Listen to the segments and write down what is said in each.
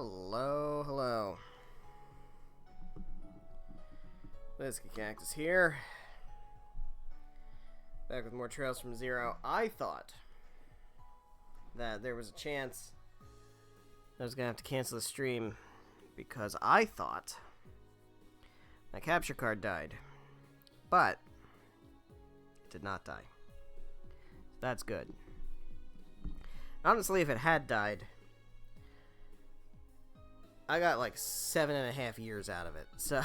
Hello, hello. Whiskey Cactus here. Back with more Trails from Zero. I thought that there was a chance I was going to have to cancel the stream because I thought my capture card died. But it did not die. That's good. Honestly, if it had died, I got like 7.5 years out of it. So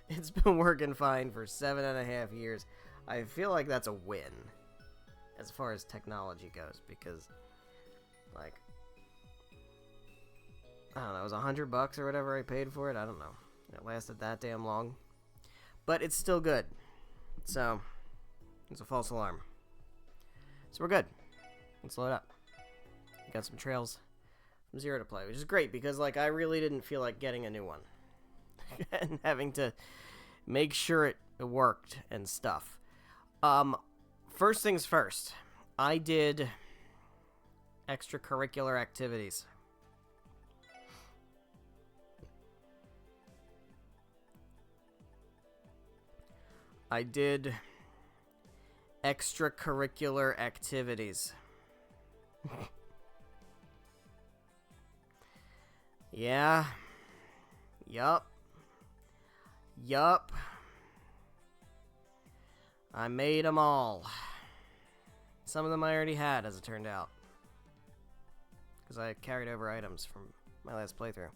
it's been working fine for 7.5 years. I feel like that's a win as far as technology goes because, like, I don't know, it was $100 or whatever I paid for it. I don't know. It lasted that damn long. But it's still good. So, it's a false alarm. So we're good. Let's load up. Got some Trails from Zero to play, which is great because, like, I really didn't feel like getting a new one. And having to make sure it worked and stuff. First things first. I did extracurricular activities. Yeah. Yup. I made them all. Some of them I already had, as it turned out. Because I carried over items from my last playthrough.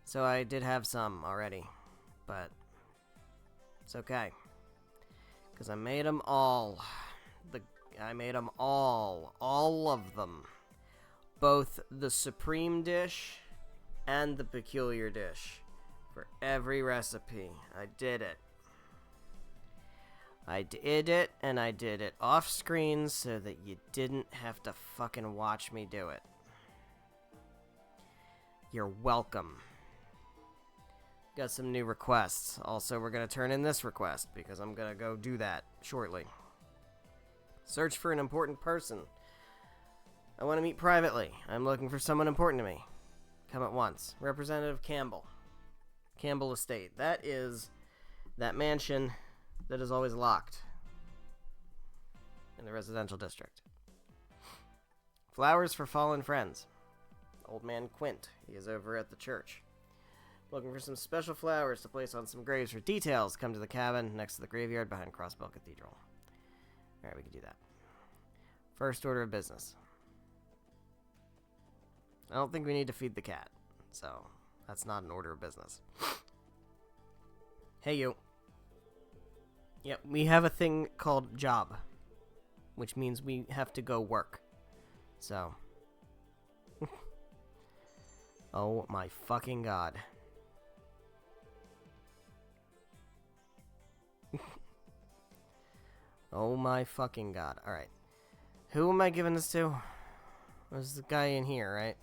So I did have some already. But it's okay. Because I made them all. I made them all. All of them. Both the Supreme dish and the Peculiar dish. For every recipe. I did it. I did it, and I did it off screen so that you didn't have to fucking watch me do it. You're welcome. Got some new requests. Also, we're going to turn in this request, because I'm going to go do that shortly. Search for an important person. I want to meet privately. I'm looking for someone important to me. Come at once. Representative Campbell. Campbell Estate. That is that mansion that is always locked in the residential district. Flowers for fallen friends. Old man Quint. He is over at the church. Looking for some special flowers to place on some graves. For details, come to the cabin next to the graveyard behind Crossbell Cathedral. Alright, we can do that. First order of business. I don't think we need to feed the cat, so that's not an order of business. Hey, you. Yep, we have a thing called job, which means we have to go work. So. Oh my fucking god. Oh my fucking god. Alright. Who am I giving this to? There's the guy in here, right?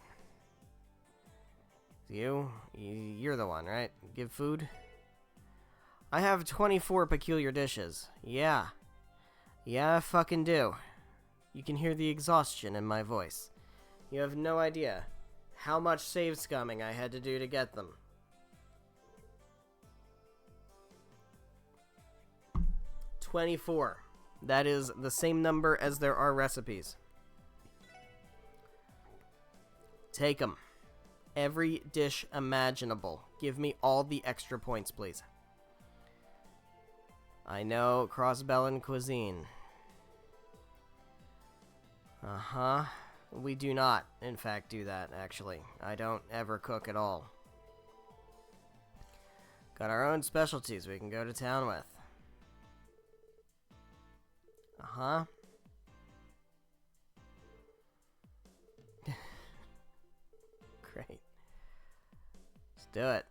You? You're the one, right? Give food? I have 24 peculiar dishes. Yeah. Yeah, I fucking do. You can hear the exhaustion in my voice. You have no idea how much save scumming I had to do to get them. 24. That is the same number as there are recipes. Take them. Every dish imaginable. Give me all the extra points, please. I know, Crossbellin cuisine. Uh-huh. We do not, in fact, do that, actually. I don't ever cook at all. Got our own specialties we can go to town with. Uh-huh. Great. Let's do it.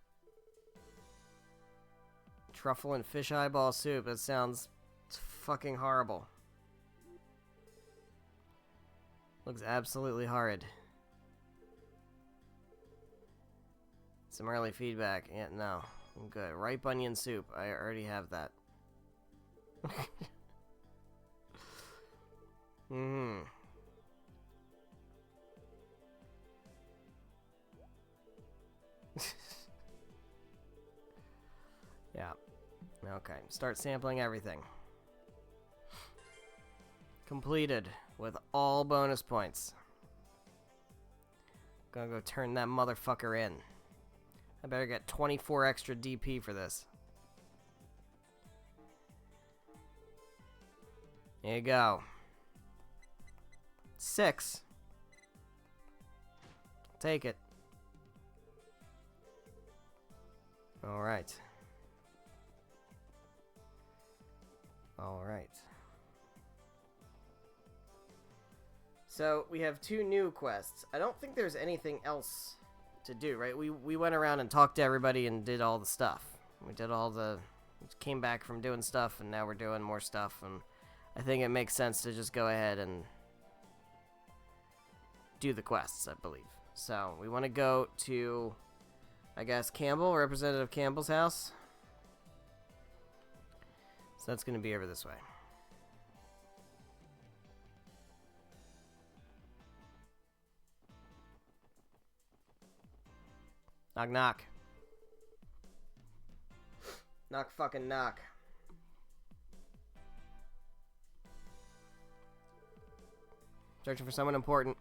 Truffle and fish eyeball soup. That sounds fucking horrible. Looks absolutely horrid. Some early feedback. Yeah, no. I'm good. Ripe onion soup. I already have that. Yeah. Okay. Start sampling everything. Completed with all bonus points. Gonna go turn that motherfucker in. I better get 24 extra DP for this. There you go. 6. Take it. Alright. Alright. So, we have 2 new quests. I don't think there's anything else to do, right? We went around and talked to everybody and did all the stuff. We did all the... came back from doing stuff, and now we're doing more stuff, and I think it makes sense to just go ahead and do the quests, I believe. So, we want to go to, I guess, Campbell, Representative Campbell's house. So that's going to be over this way. Knock, knock. Knock, fucking knock. Searching for someone important.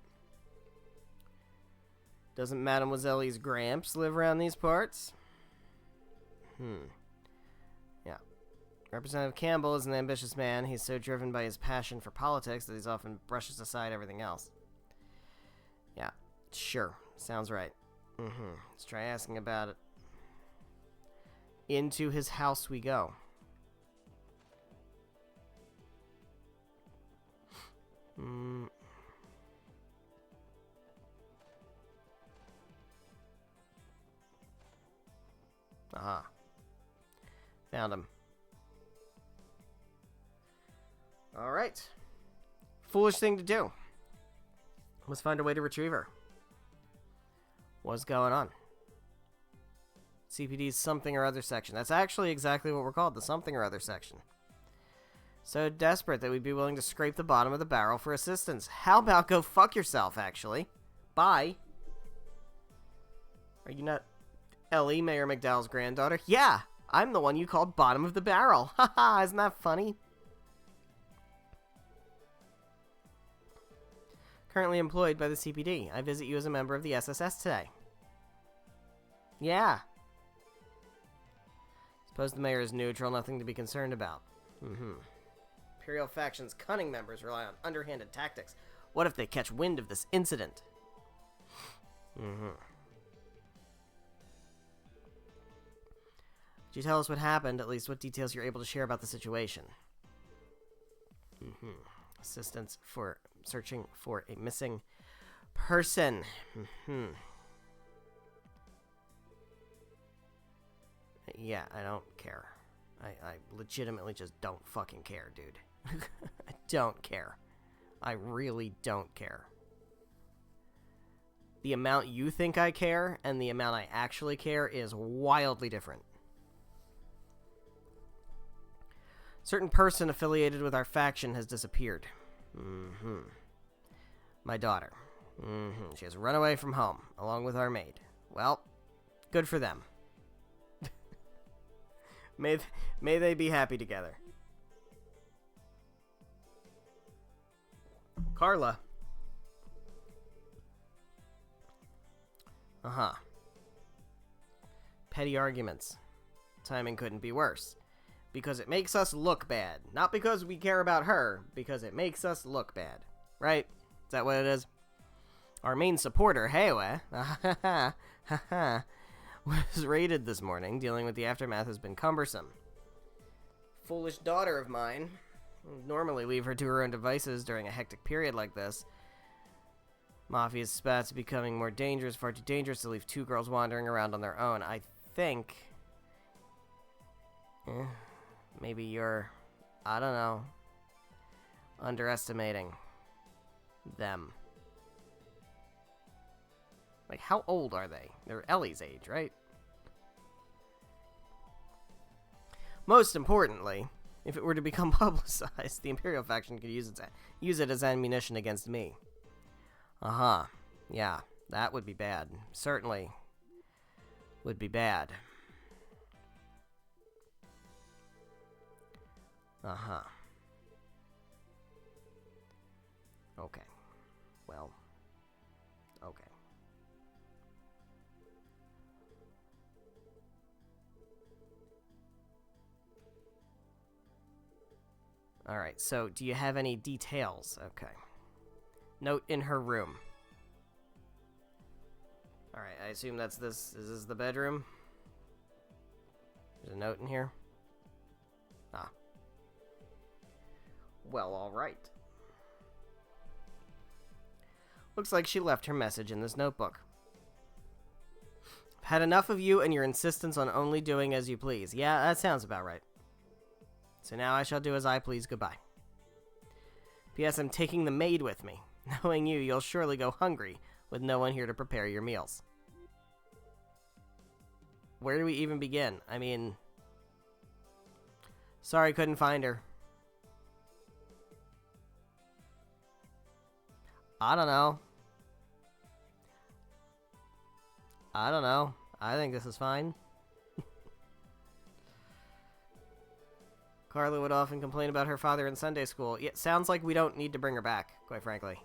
Doesn't Mademoiselle Gramps live around these parts? Yeah. Representative Campbell is an ambitious man. He's so driven by his passion for politics that he often brushes aside everything else. Yeah, sure. Sounds right. Let's try asking about it. Into his house we go. Aha. Found him. Alright. Foolish thing to do. Let's find a way to retrieve her. What's going on? CPD's something or other section. That's actually exactly what we're called, the something or other section. So desperate that we'd be willing to scrape the bottom of the barrel for assistance. How about go fuck yourself, actually? Bye. Are you not Ellie, Mayor McDowell's granddaughter? Yeah, I'm the one you called bottom of the barrel. Haha, isn't that funny? Currently employed by the CPD. I visit you as a member of the SSS today. Yeah. Suppose the mayor is neutral, nothing to be concerned about. Imperial faction's cunning members rely on underhanded tactics. What if they catch wind of this incident? Could you tell us what happened, at least what details you're able to share about the situation? Assistance for searching for a missing person. Yeah, I don't care. I legitimately just don't fucking care, dude. I don't care. I really don't care. The amount you think I care and the amount I actually care is wildly different. Certain person affiliated with our faction has disappeared. My daughter. She has run away from home, along with our maid. Well, good for them. May they be happy together. Carla. Petty arguments. Timing couldn't be worse. Because it makes us look bad. Not because we care about her, because it makes us look bad. Right? Is that what it is? Our main supporter, Heiwe, was raided this morning. Dealing with the aftermath has been cumbersome. Foolish daughter of mine. Normally leave her to her own devices during a hectic period like this. Mafia's spats becoming more dangerous, far too dangerous to leave 2 girls wandering around on their own. I think... maybe you're, I don't know, underestimating them. Like, how old are they? They're Ellie's age, right? Most importantly, if it were to become publicized, the Imperial faction could use it as ammunition against me. Yeah, that would be bad. Certainly would be bad. Uh-huh. Okay. Well. Okay. Alright, so do you have any details? Okay. Note in her room. Alright, I assume that's this. Is this the bedroom? There's a note in here? Ah. Well, alright. Looks like she left her message in this notebook. Had enough of you and your insistence on only doing as you please. Yeah, that sounds about right. So now I shall do as I please. Goodbye. P.S. I'm taking the maid with me. Knowing you, you'll surely go hungry with no one here to prepare your meals. Where do we even begin? I mean... Sorry, couldn't find her. I don't know. I think this is fine. Carla would often complain about her father in Sunday school. It sounds like we don't need to bring her back, quite frankly.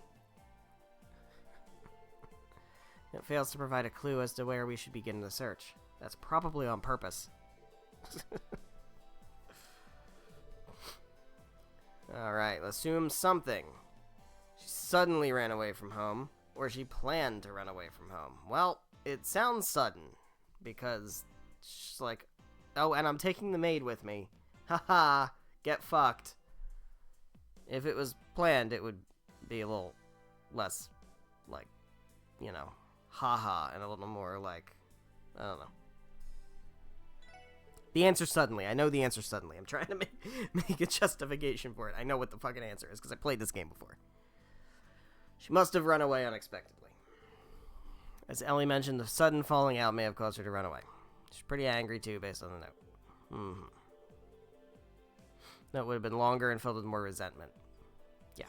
It fails to provide a clue as to where we should begin the search. That's probably on purpose. Alright, let's assume something. She suddenly ran away from home, or she planned to run away from home. Well, it sounds sudden, because she's like, oh, and I'm taking the maid with me. Haha, get fucked. If it was planned, it would be a little less, like, you know, haha, and a little more like, I don't know. The answer suddenly. I know the answer suddenly. I'm trying to make a justification for it. I know what the fucking answer is, because I played this game before. She must have run away unexpectedly. As Ellie mentioned, the sudden falling out may have caused her to run away. She's pretty angry, too, based on the note. That would have been longer and filled with more resentment. Yeah,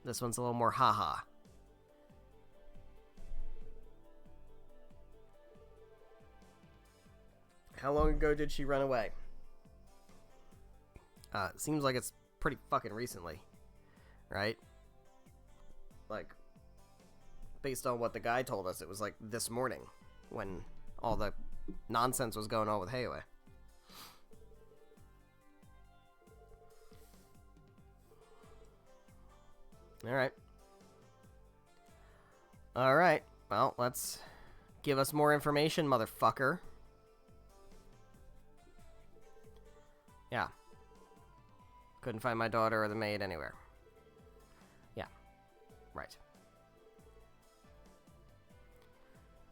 this one's a little more haha. How long ago did she run away? Seems like it's pretty fucking recently, right? Like, based on what the guy told us, it was like this morning when all the nonsense was going on with Heiwe. Alright. Alright. Well, let's give us more information, motherfucker. Yeah. Couldn't find my daughter or the maid anywhere. Yeah. Right.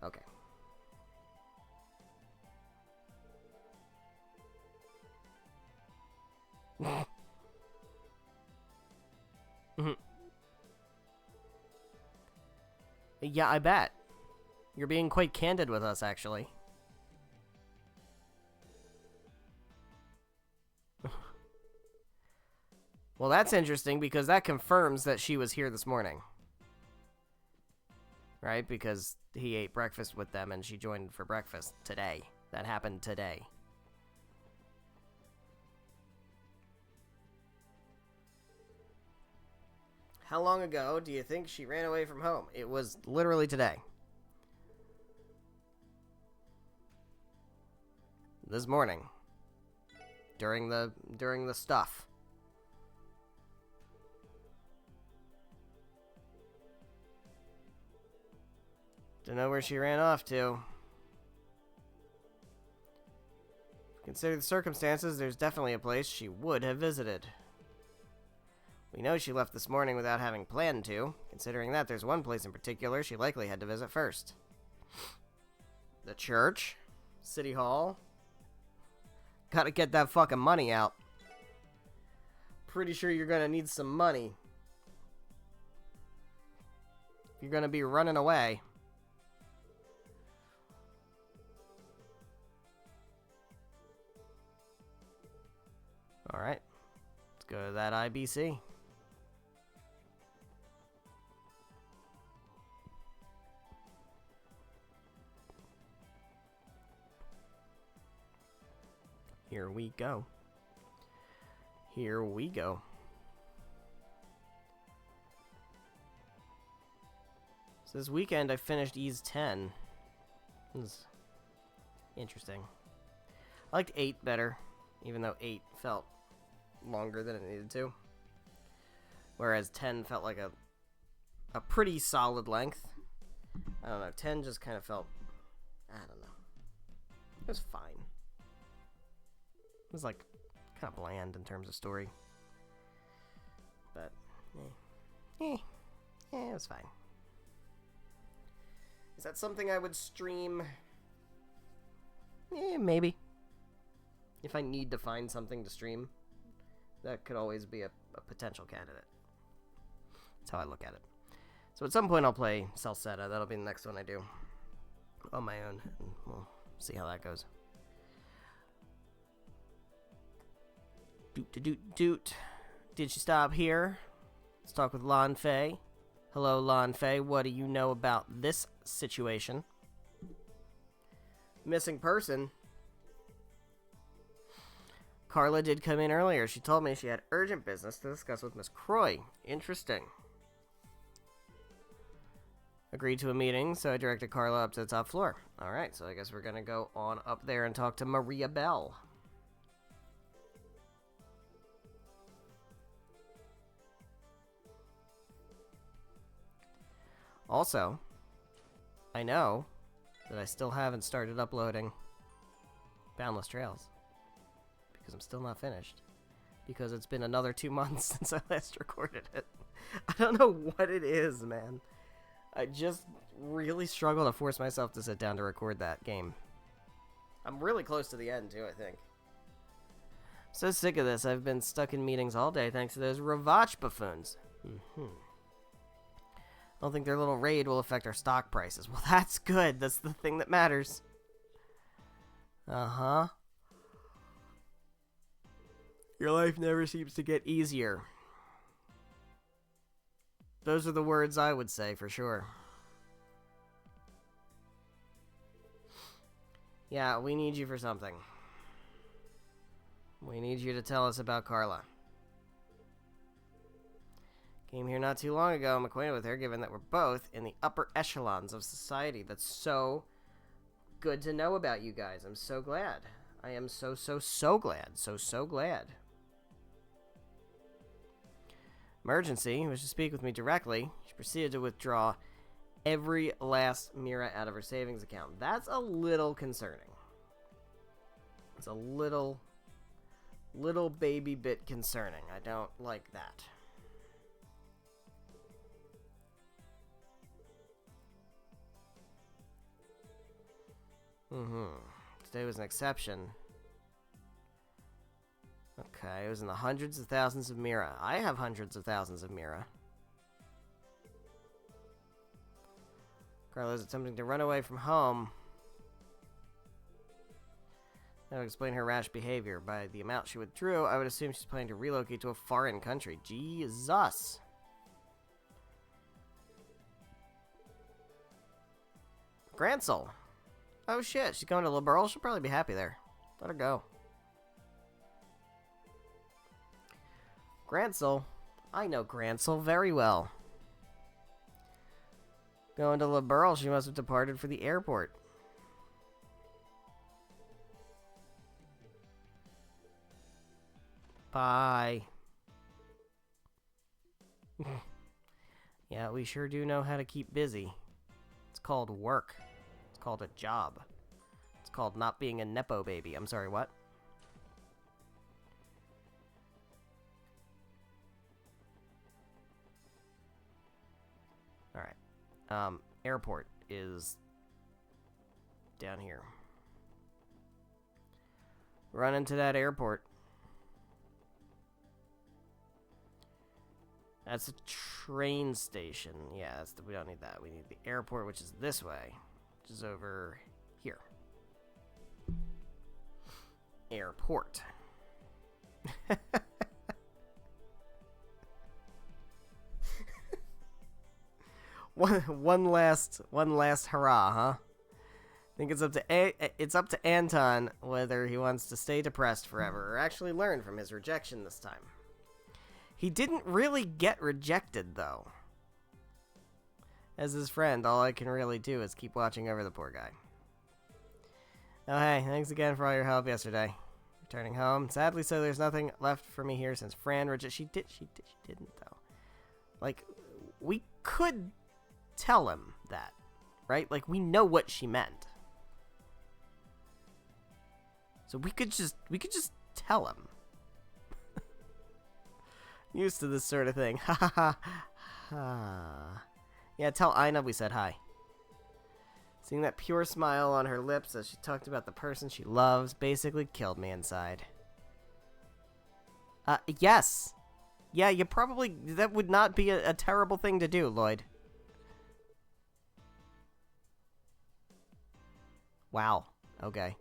Okay. Yeah, I bet. You're being quite candid with us, actually. Well, that's interesting because that confirms that she was here this morning. Right? Because he ate breakfast with them and she joined for breakfast today. That happened today. How long ago do you think she ran away from home? It was literally today. This morning. During the stuff. Don't know where she ran off to. Consider the circumstances, there's definitely a place she would have visited. We know she left this morning without having planned to. Considering that, there's one place in particular she likely had to visit first. The church? City Hall? Gotta get that fucking money out. Pretty sure you're gonna need some money. If you're gonna be running away. Alright. Let's go to that IBC. Here we go. Here we go. So this weekend I finished Ys 10. It was interesting. I liked 8 better, even though 8 felt longer than it needed to. Whereas 10 felt like a pretty solid length. I don't know, 10 just kind of felt, I don't know. It was fine. It was like kind of bland in terms of story. But, it was fine. Is that something I would stream? Maybe. If I need to find something to stream, that could always be a potential candidate. That's how I look at it. So at some point I'll play Celceta. That'll be the next one I do on my own. And we'll see how that goes. Doot. Did she stop here? Let's talk with Lon Fei. Hello, Lon Fei. What do you know about this situation? Missing person. Carla did come in earlier. She told me she had urgent business to discuss with Miss Croy. Interesting. Agreed to a meeting, so I directed Carla up to the top floor. Alright, so I guess we're gonna go on up there and talk to Maria Bell. Also, I know that I still haven't started uploading Boundless Trails. Because I'm still not finished. Because it's been another 2 months since I last recorded it. I don't know what it is, man. I just really struggle to force myself to sit down to record that game. I'm really close to the end, too, I think. So sick of this. I've been stuck in meetings all day thanks to those Ravach buffoons. I don't think their little raid will affect our stock prices. Well, that's good. That's the thing that matters. Uh-huh. Your life never seems to get easier. Those are the words I would say, for sure. Yeah, we need you for something. We need you to tell us about Carla. Came here not too long ago. I'm acquainted with her, given that we're both in the upper echelons of society. That's so good to know about you guys. I'm so glad. I am so glad. So glad. Emergency was to speak with me directly. She proceeded to withdraw every last Mira out of her savings account. That's a little concerning. It's a little baby bit concerning. I don't like that. Today was an exception. Okay, it was in the hundreds of thousands of Mira. I have hundreds of thousands of Mira. Carla is attempting to run away from home. That would explain her rash behavior. By the amount she withdrew, I would assume she's planning to relocate to a foreign country. Jesus. Grancel. Oh shit, she's going to Liberal. She'll probably be happy there. Let her go. Grancel. I know Grancel very well. Going to Liberal, she must have departed for the airport. Bye. Yeah, we sure do know how to keep busy. It's called work. It's called a job. It's called not being a Nepo baby. I'm sorry, what? Alright. Airport is down here. Run into that airport. That's a train station. Yeah, we don't need that. We need the airport, which is this way. Which is over here. Airport. one last hurrah, huh? think it's up to Anton whether he wants to stay depressed forever or actually learn from his rejection this time. He didn't really get rejected, though. As his friend, all I can really do is keep watching over the poor guy. Oh, hey, thanks again for all your help yesterday. Returning home. Sadly, so there's nothing left for me here since Fran rejected. She didn't, though. Like, we could tell him that, right? Like, we know what she meant. So we could just tell him. Used to this sort of thing. Ha ha ha. Ha. Yeah, tell Aina we said hi. Seeing that pure smile on her lips as she talked about the person she loves basically killed me inside. Yes. Yeah, you probably... That would not be a terrible thing to do, Lloyd. Wow. Okay.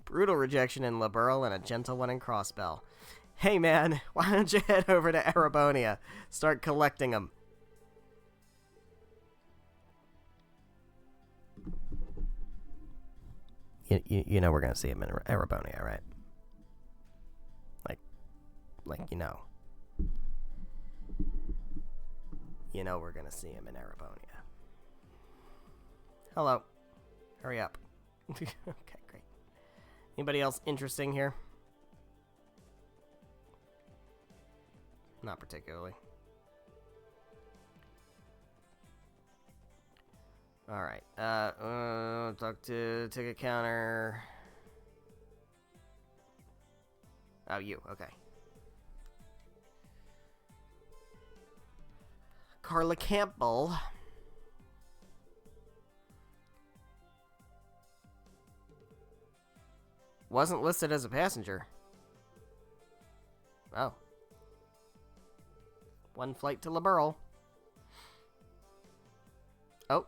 Brutal rejection in Liberl and a gentle one in Crossbell. Hey man, why don't you head over to Erebonia? Start collecting them. You know we're gonna see him in Erebonia, right? Like you know. You know we're gonna see him in Erebonia. Hello. Hurry up. Okay, great. Anybody else interesting here? Not particularly. Alright. Talk to ticket counter. Oh, you. Okay. Carla Campbell. Wasn't listed as a passenger. Oh. One flight to Liberl. Oh.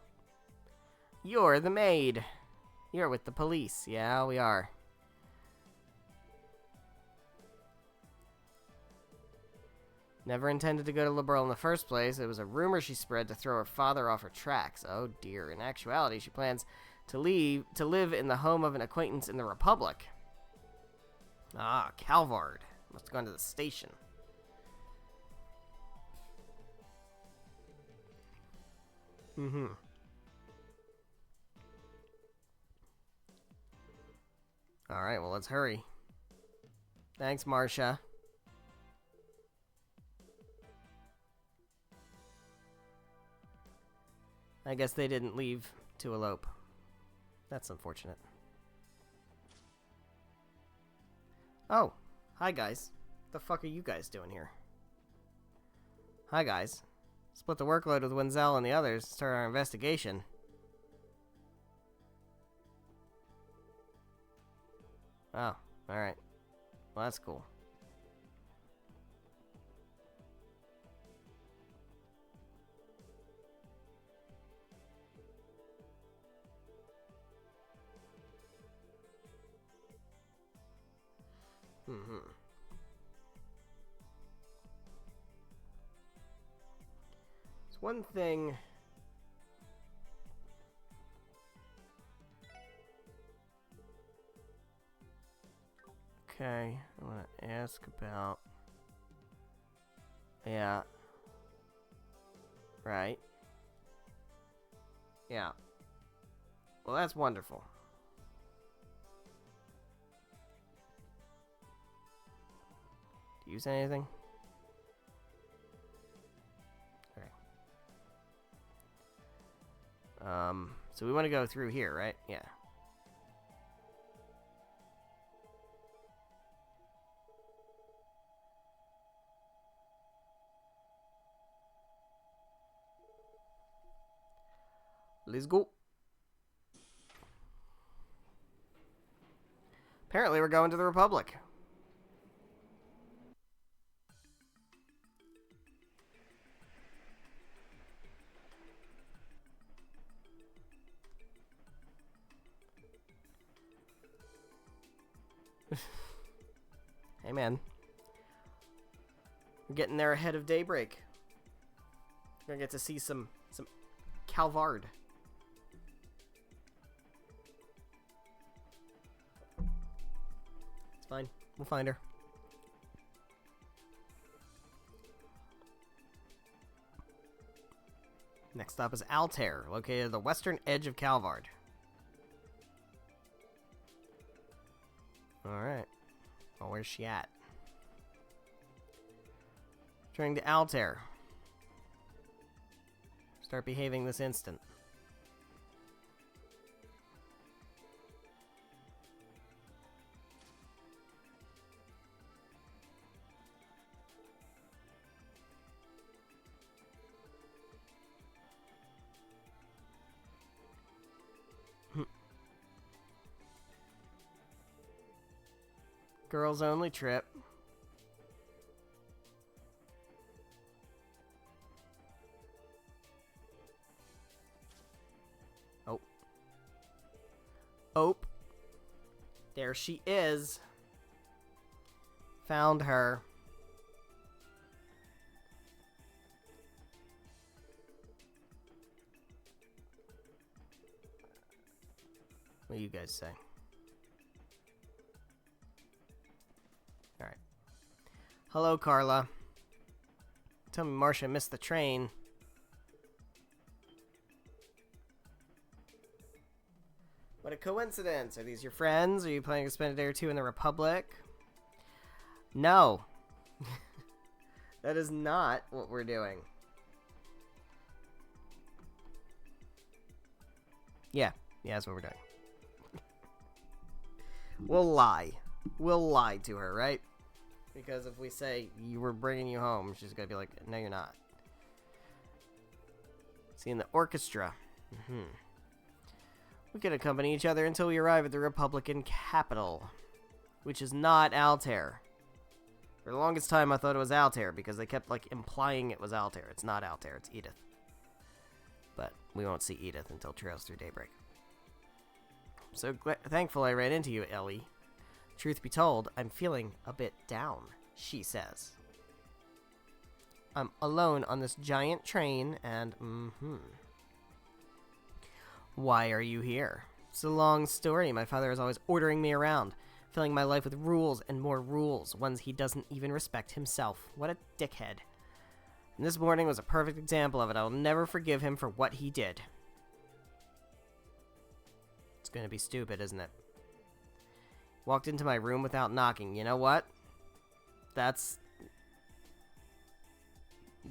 You're the maid. You're with the police. Yeah, we are. Never intended to go to Liberl in the first place. It was a rumor she spread to throw her father off her tracks. Oh dear. In actuality, she plans to live in the home of an acquaintance in the Republic. Ah, Calvard. Must have gone to the station. Mm-hmm. Alright, well, let's hurry. Thanks, Marcia. I guess they didn't leave to elope. That's unfortunate. Oh, hi guys. What the fuck are you guys doing here? Hi guys. Split the workload with Wenzel and the others to start our investigation. Oh, alright. Well, that's cool. Mm-hmm. It's one thing... Okay, I want to ask about... Yeah. Right. Yeah. Well, that's wonderful. Do you use anything? Okay. So we want to go through here, right? Yeah. Let's go. Apparently we're going to the Republic. Hey man. We're getting there ahead of daybreak. We're gonna get to see some Calvard. It's fine. We'll find her. Next stop is Altair, located at the western edge of Calvard. Alright. Well, where's she at? Turning to Altair. Start behaving this instant. Girls only trip. Oh. Oh. There she is. Found her. What do you guys say? Alright. Hello, Carla. Tell me Marcia missed the train. What a coincidence. Are these your friends? Are you planning to spend a day or two in the Republic? No. That is not what we're doing. Yeah. Yeah, that's what we're doing. We'll lie. We'll lie to her, right? Because if we say, we're bringing you home, she's going to be like, no, you're not. See, in the orchestra. We can accompany each other until we arrive at the Republican capital, which is not Altair. For the longest time, I thought it was Altair, because they kept, like, implying it was Altair. It's not Altair, it's Edith. But we won't see Edith until Trails Through Daybreak. So thankful I ran into you, Ellie. Truth be told, I'm feeling a bit down, she says. I'm alone on this giant train, and Why are you here? It's a long story. My father is always ordering me around, filling my life with rules and more rules, ones he doesn't even respect himself. What a dickhead. And this morning was a perfect example of it. I will never forgive him for what he did. It's gonna be stupid, isn't it? Walked into my room without knocking. You know what? That's...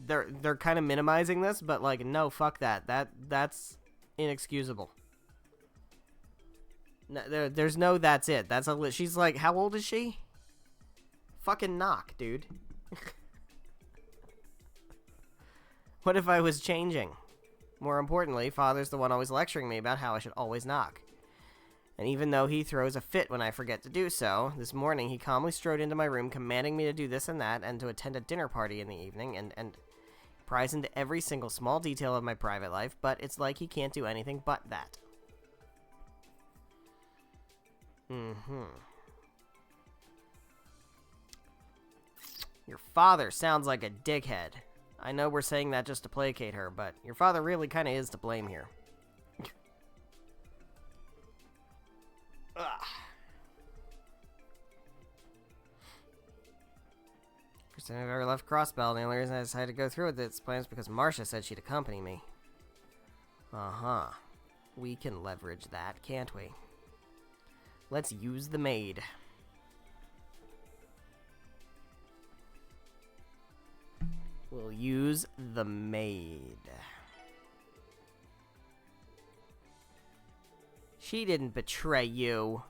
They're kind of minimizing this, but like, no, fuck that. That's inexcusable. No, there's no that's it. That's a... She's like, how old is she? Fucking knock, dude. What if I was changing? More importantly, Father's the one always lecturing me about how I should always knock. And even though he throws a fit when I forget to do so, this morning he calmly strode into my room commanding me to do this and that and to attend a dinner party in the evening and pries into every single small detail of my private life, but it's like he can't do anything but that. Your father sounds like a dickhead. I know we're saying that just to placate her, but your father really kind of is to blame here. First time I've ever left Crossbell, the only reason I decided to go through with this plan is because Marcia said she'd accompany me. We can leverage that, can't we? Let's use the maid. We'll use the maid. She didn't betray you.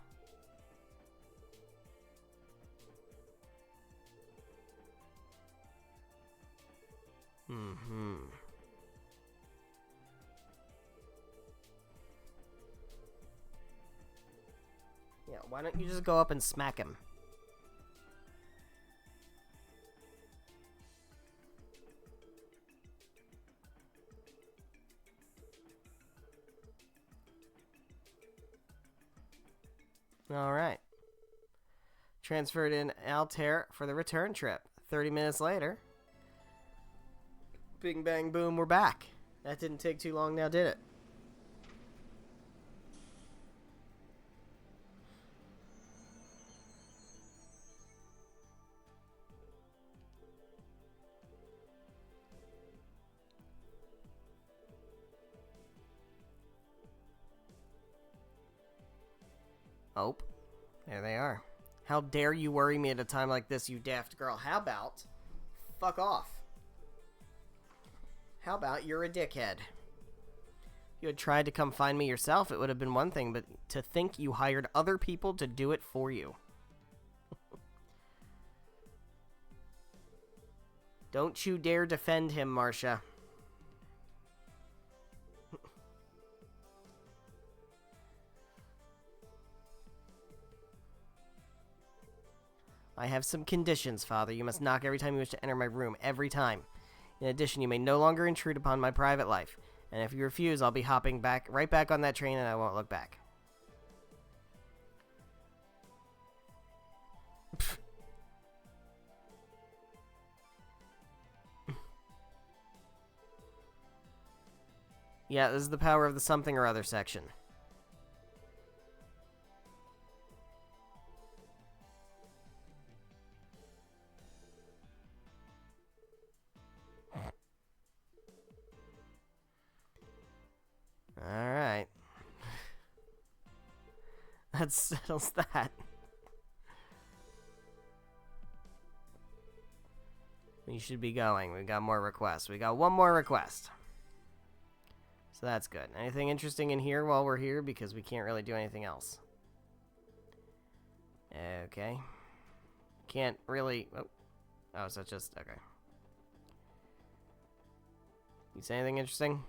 Yeah, why don't you just go up and smack him? Alright. Transferred in Altair for the return trip. 30 minutes later. Bing, bang, boom, we're back. That didn't take too long now, did it? Oh, there they are. How dare you worry me at a time like this, you daft girl? How about fuck off? How about you're a dickhead? If you had tried to come find me yourself, it would have been one thing, but to think you hired other people to do it for you. Don't you dare defend him, Marcia. I have some conditions, Father. You must knock every time you wish to enter my room. Every time. In addition, you may no longer intrude upon my private life. And if you refuse, I'll be hopping right back on that train and I won't look back. Yeah, this is the power of the something or other section. Alright. That settles that. We should be going. We got more requests. We got one more request. So that's good. Anything interesting in here while we're here? Because we can't really do anything else. Okay. Can't really... Oh, so just... Okay. You say anything interesting?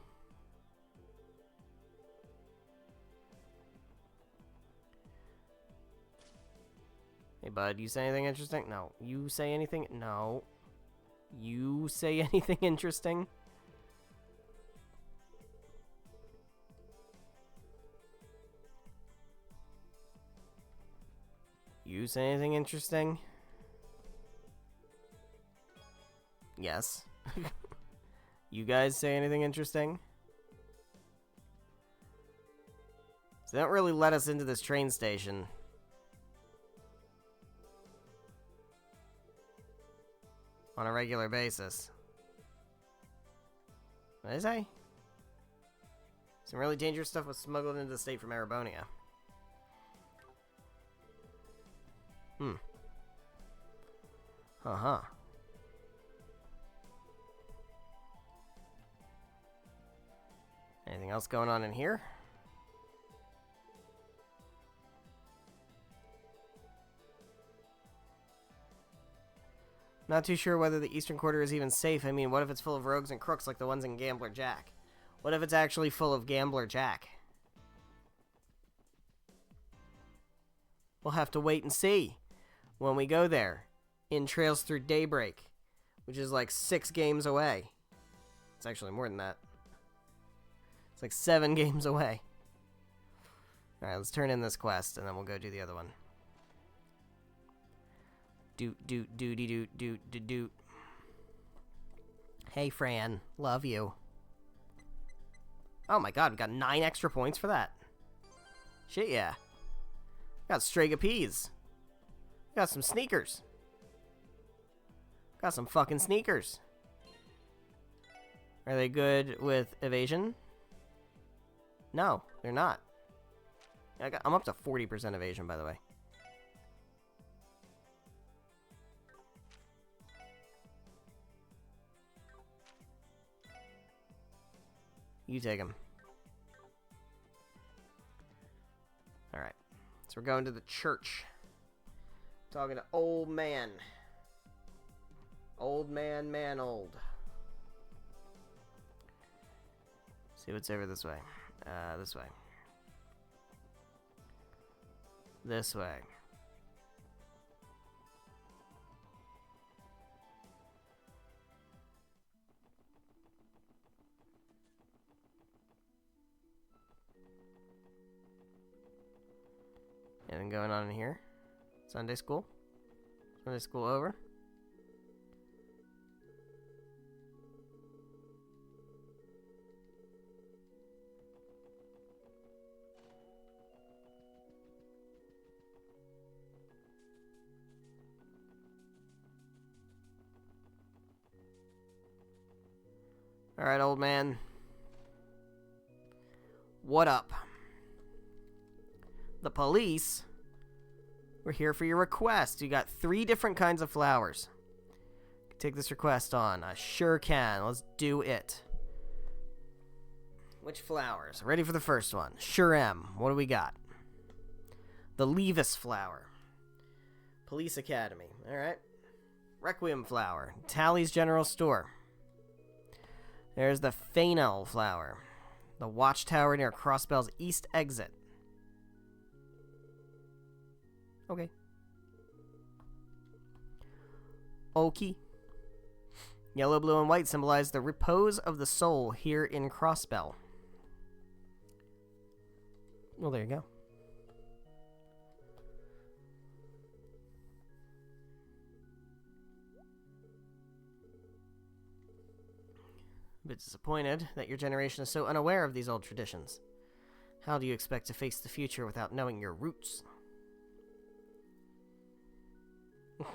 Hey, bud, you say anything interesting? No. You say anything? No. You say anything interesting? You say anything interesting? Yes. You guys say anything interesting? So they don't really let us into this train station. On a regular basis. What did I say? Some really dangerous stuff was smuggled into the state from Erebonia. Uh-huh. Anything else going on in here? Not too sure whether the Eastern Quarter is even safe. I mean, what if it's full of rogues and crooks like the ones in Gambler Jack? What if it's actually full of Gambler Jack? We'll have to wait and see when we go there in Trails Through Daybreak, which is like 6 games away. It's actually more than that. It's like 7 games away. Alright, let's turn in this quest, and then we'll go do the other one. Doot. Hey, Fran. Love you. Oh my god, we got 9 extra points for that. Shit, yeah. Got Strega Peas. Got some sneakers. Got some fucking sneakers. Are they good with evasion? No, they're not. I'm up to 40% evasion, by the way. You take them. Alright. So we're going to the church. Talking to old man. Old man old. See what's over this way. This way. This way. Anything going on in here? Sunday school? Sunday school over? Alright, old man. What up? The police? We're here for your request. You got 3 different kinds of flowers. Take this request on. I sure can. Let's do it. Which flowers? Ready for the first one. Sure am. What do we got? The Levis flower. Police Academy. Alright. Requiem flower. Tally's General Store. There's the Fainel flower. The watchtower near Crossbell's east exit. Okay. Okie. Yellow, blue, and white symbolize the repose of the soul here in Crossbell. Well, there you go. A bit disappointed that your generation is so unaware of these old traditions. How do you expect to face the future without knowing your roots? We're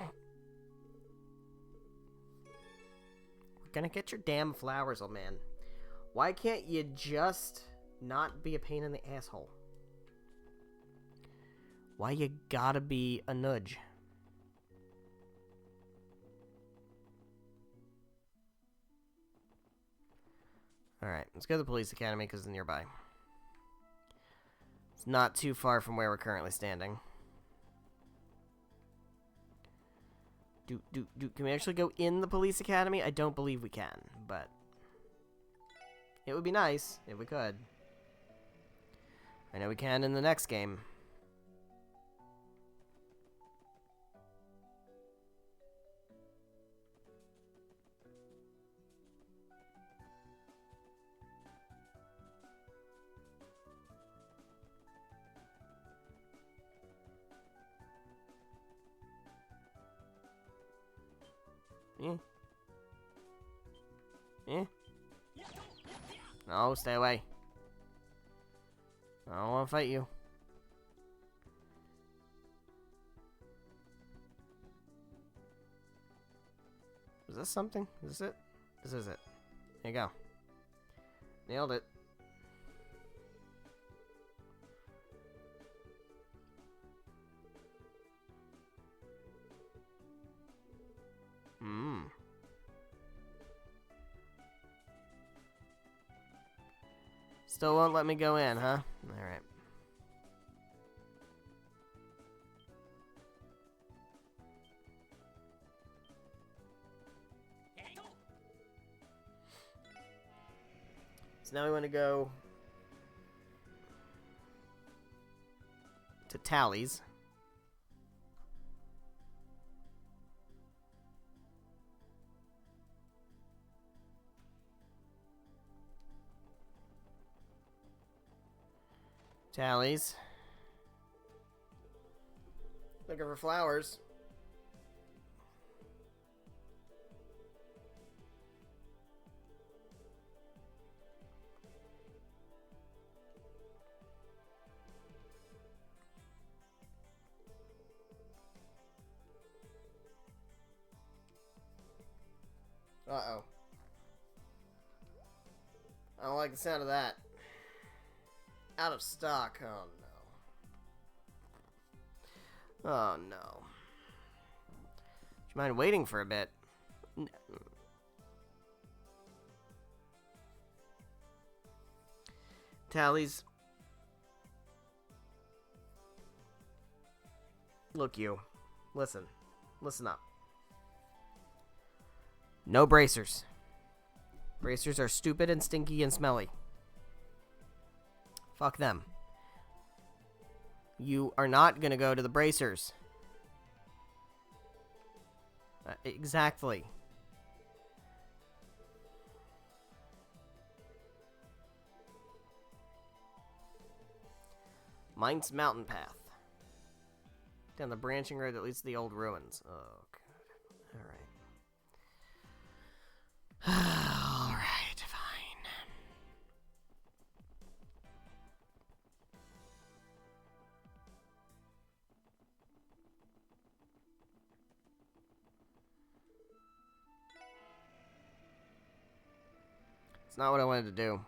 gonna get your damn flowers, old man. Why can't you just not be a pain in the asshole? Why you gotta be a nudge? Alright, let's go to the police academy because it's nearby. It's not too far from where we're currently standing. Can we actually go in the police academy? I don't believe we can, but it would be nice if we could. I know we can in the next game. No, stay away. I don't want to fight you. Is this something? Is this it? This is it. There you go. Nailed it. Still won't let me go in, huh? Alright. So now we want to go to Tally's. Tally's. Looking for flowers. Uh-oh. I don't like the sound of that. Out of stock. Oh, no. Oh, no. Do you mind waiting for a bit? Tally's. Look, you. Listen. Listen up. No bracers. Bracers are stupid and stinky and smelly. Fuck them. You are not gonna go to the bracers. Exactly. Mine's Mountain Path. Down the branching road that leads to the old ruins. Oh, God. Alright. Alright, fine. It's not what I wanted to do.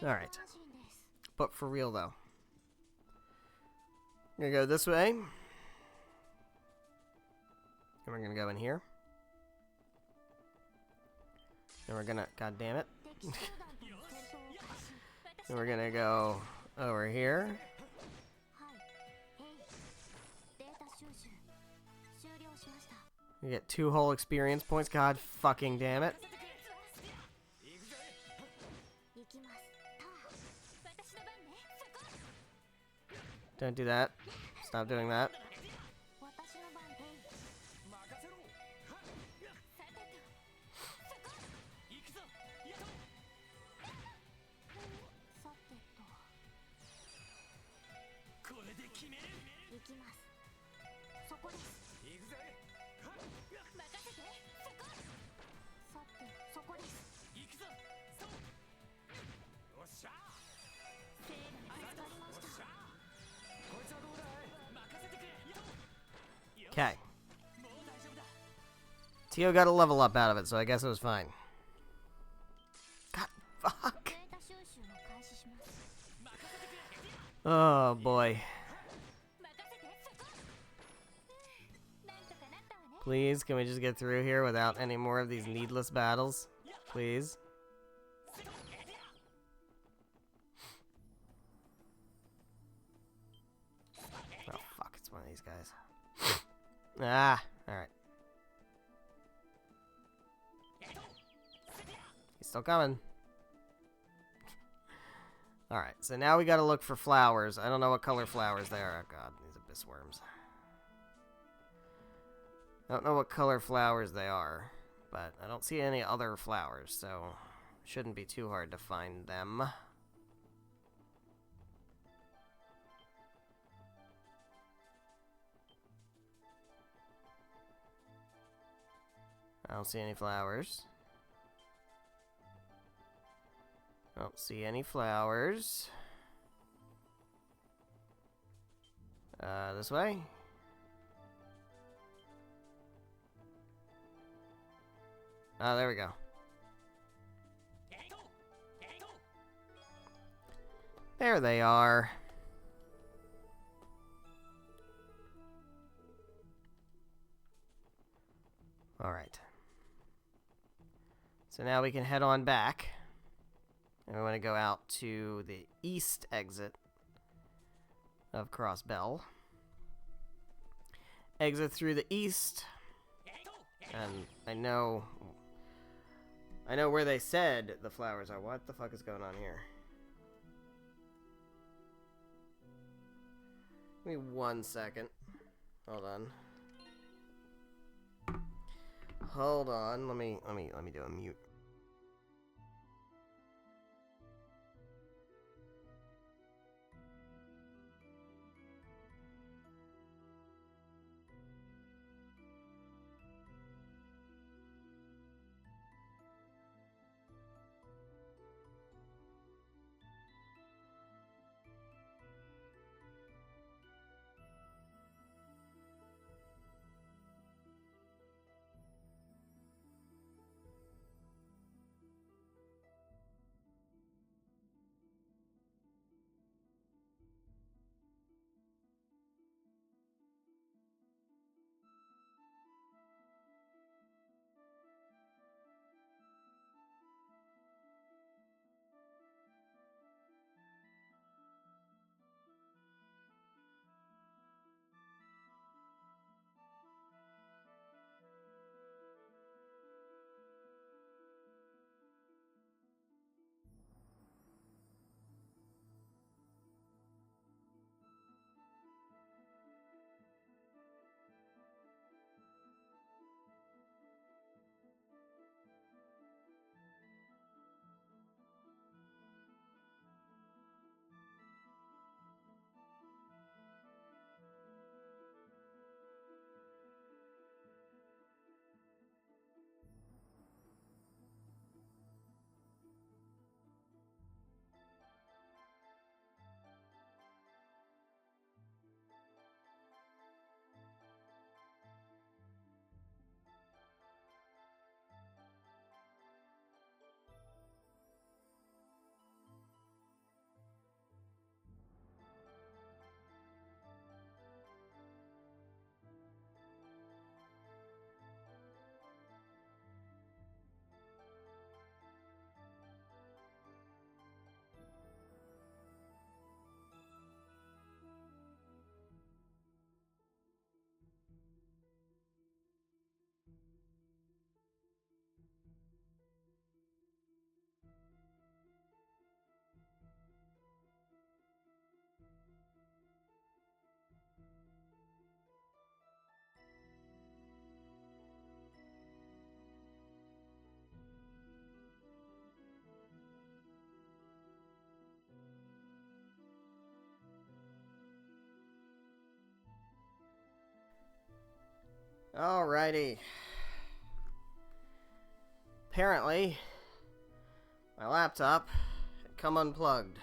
Alright. But for real, though. I'm gonna go this way. And we're gonna go in here. And we're gonna... God damn it. And we're gonna go over here. You get 2 whole experience points. God fucking damn it. Don't do that. Stop doing that. Okay. Tio got a level up out of it, so I guess it was fine. God, fuck. Oh, boy. Please, can we just get through here without any more of these needless battles? Please. Oh, fuck, it's one of these guys. Ah, alright. He's still coming. Alright, so now we gotta look for flowers. I don't know what color flowers they are. Oh god, these abyss worms. I don't know what color flowers they are, but I don't see any other flowers, so shouldn't be too hard to find them. I don't see any flowers. I don't see any flowers. This way? Oh, there we go. There they are. Alright. So now we can head on back. And we want to go out to the east exit of Cross Bell. Exit through the east. And I know where they said the flowers are. What the fuck is going on here? Give me 1 second. Hold on. Hold on. Let me do a mute. Alrighty. Apparently, my laptop had come unplugged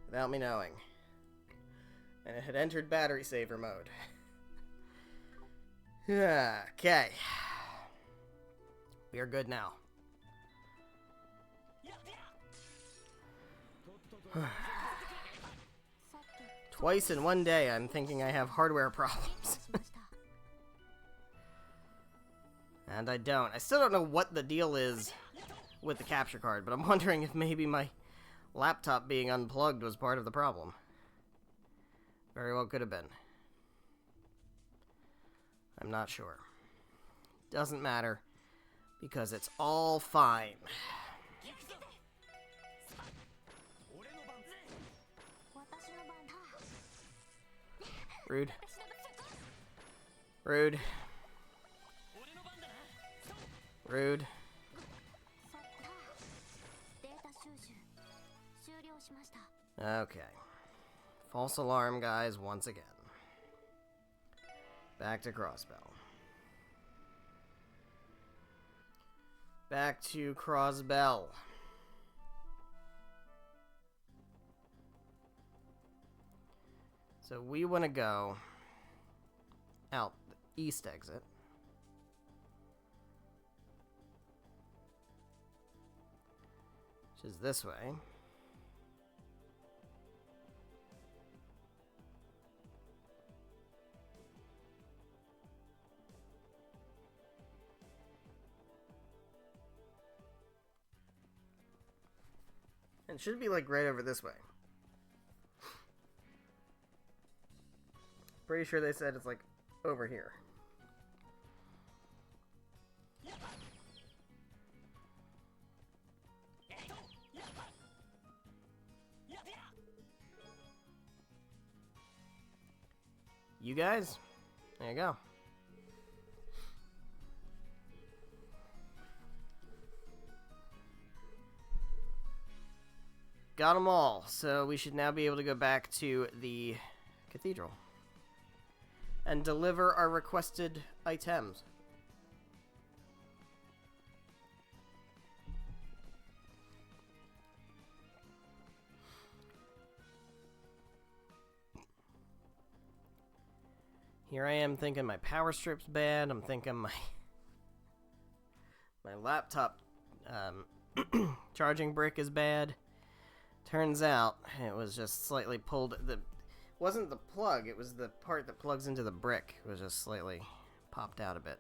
without me knowing. And it had entered battery saver mode. Okay. We are good now. Twice in one day, I'm thinking I have hardware problems. And I don't. I still don't know what the deal is with the capture card, but I'm wondering if maybe my laptop being unplugged was part of the problem. Very well could have been. I'm not sure. Doesn't matter, because it's all fine. Rude. Rude. Rude. Okay. False alarm, guys, once again. Back to Crossbell. Back to Crossbell. So we want to go out the east exit. Which is this way. And it should be like right over this way. Pretty sure they said it's like over here. You guys? There you go. Got them all, so we should now be able to go back to the cathedral and deliver our requested items. Here I am thinking my power strip's bad. I'm thinking my laptop charging brick is bad. Turns out it was just slightly pulled. Wasn't the plug, it was the part that plugs into the brick. It was just slightly popped out a bit.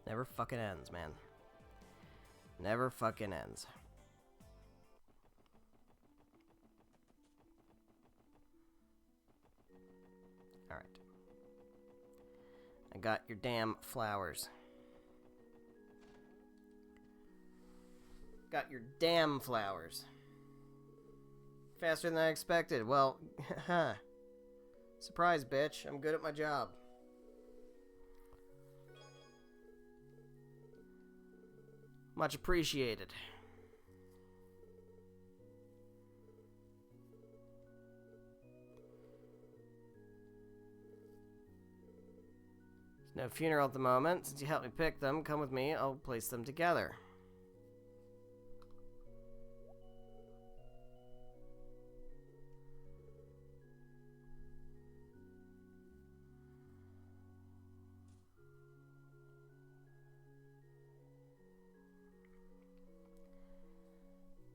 Never fucking ends, man. Never fucking ends. Alright. I got your damn flowers. Got your damn flowers. Faster than I expected. Well, surprise, bitch. I'm good at my job. Much appreciated. There's no funeral at the moment. Since you helped me pick them, come with me. I'll place them together.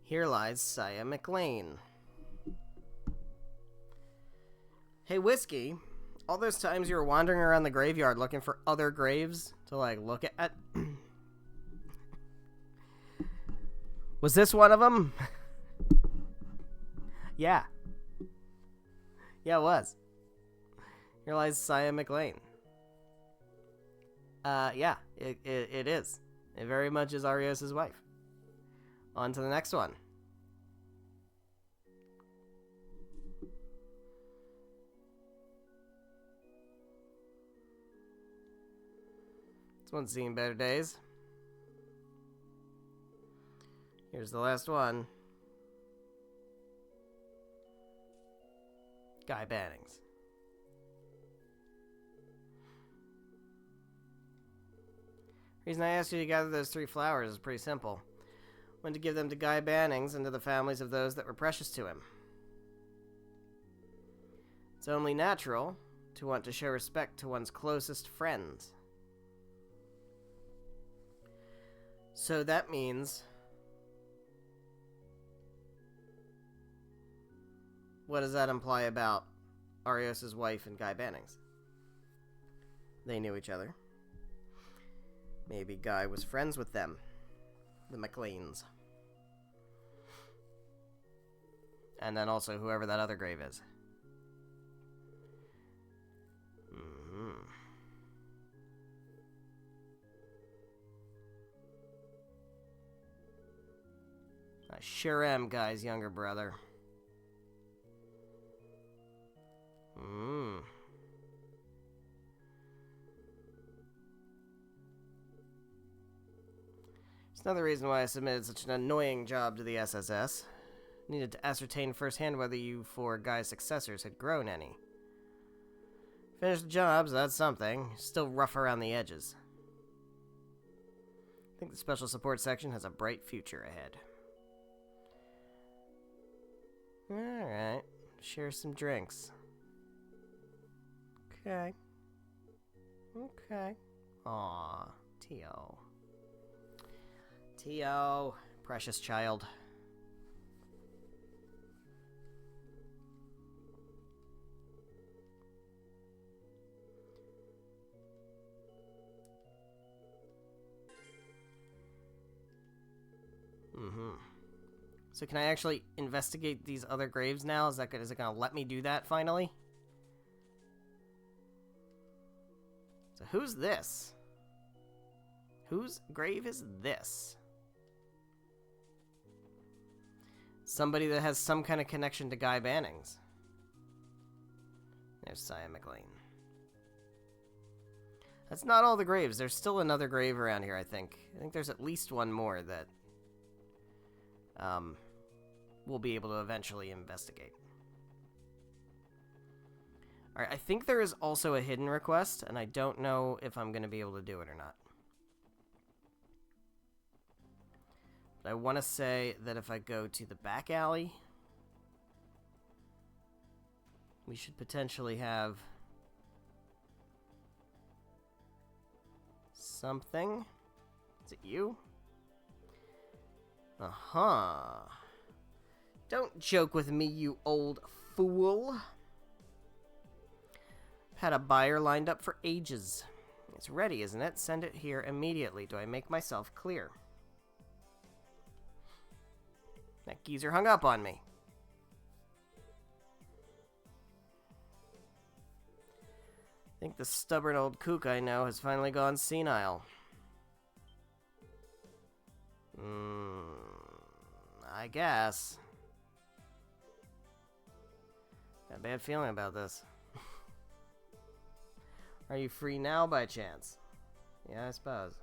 Here lies Saya McLean. Hey, Whiskey. All those times you were wandering around the graveyard looking for other graves to, like, look at... Was this one of them? Yeah. Yeah, it was. Here lies Saya McLean. Yeah, it is. It very much is Arios' wife. On to the next one. This one's seen better days. Here's the last one. Guy Bannings. The reason I asked you to gather those 3 flowers is pretty simple. I wanted to give them to Guy Bannings and to the families of those that were precious to him. It's only natural to want to show respect to one's closest friends. So that means... What does that imply about Arios' wife and Guy Bannings? They knew each other. Maybe Guy was friends with them. The McLeans. And then also whoever that other grave is. I sure am Guy's younger brother. It's another reason why I submitted such an annoying job to the SSS. Needed to ascertain firsthand whether you 4 Guy's successors had grown any. Finished the job, so that's something. Still rough around the edges. I think the Special Support Section has a bright future ahead. Alright, share some drinks. Okay. Okay. Aw, T.O. T.O., precious child. So can I actually investigate these other graves now? Is it gonna let me do that finally? So who's this? Whose grave is this? Somebody that has some kind of connection to Guy Bannings. There's Saya McLean. That's not all the graves. There's still another grave around here, I think. I think there's at least one more that we'll be able to eventually investigate. Alright, I think there is also a hidden request, and I don't know if I'm going to be able to do it or not. But I want to say that if I go to the back alley, we should potentially have something. Is it you? Uh-huh. Don't joke with me, you old fool. Had a buyer lined up for ages. It's ready, isn't it? Send it here immediately. Do I make myself clear? That geezer hung up on me. I think the stubborn old kook I know has finally gone senile. I guess. Got a bad feeling about this. Are you free now by chance? Yeah, I suppose.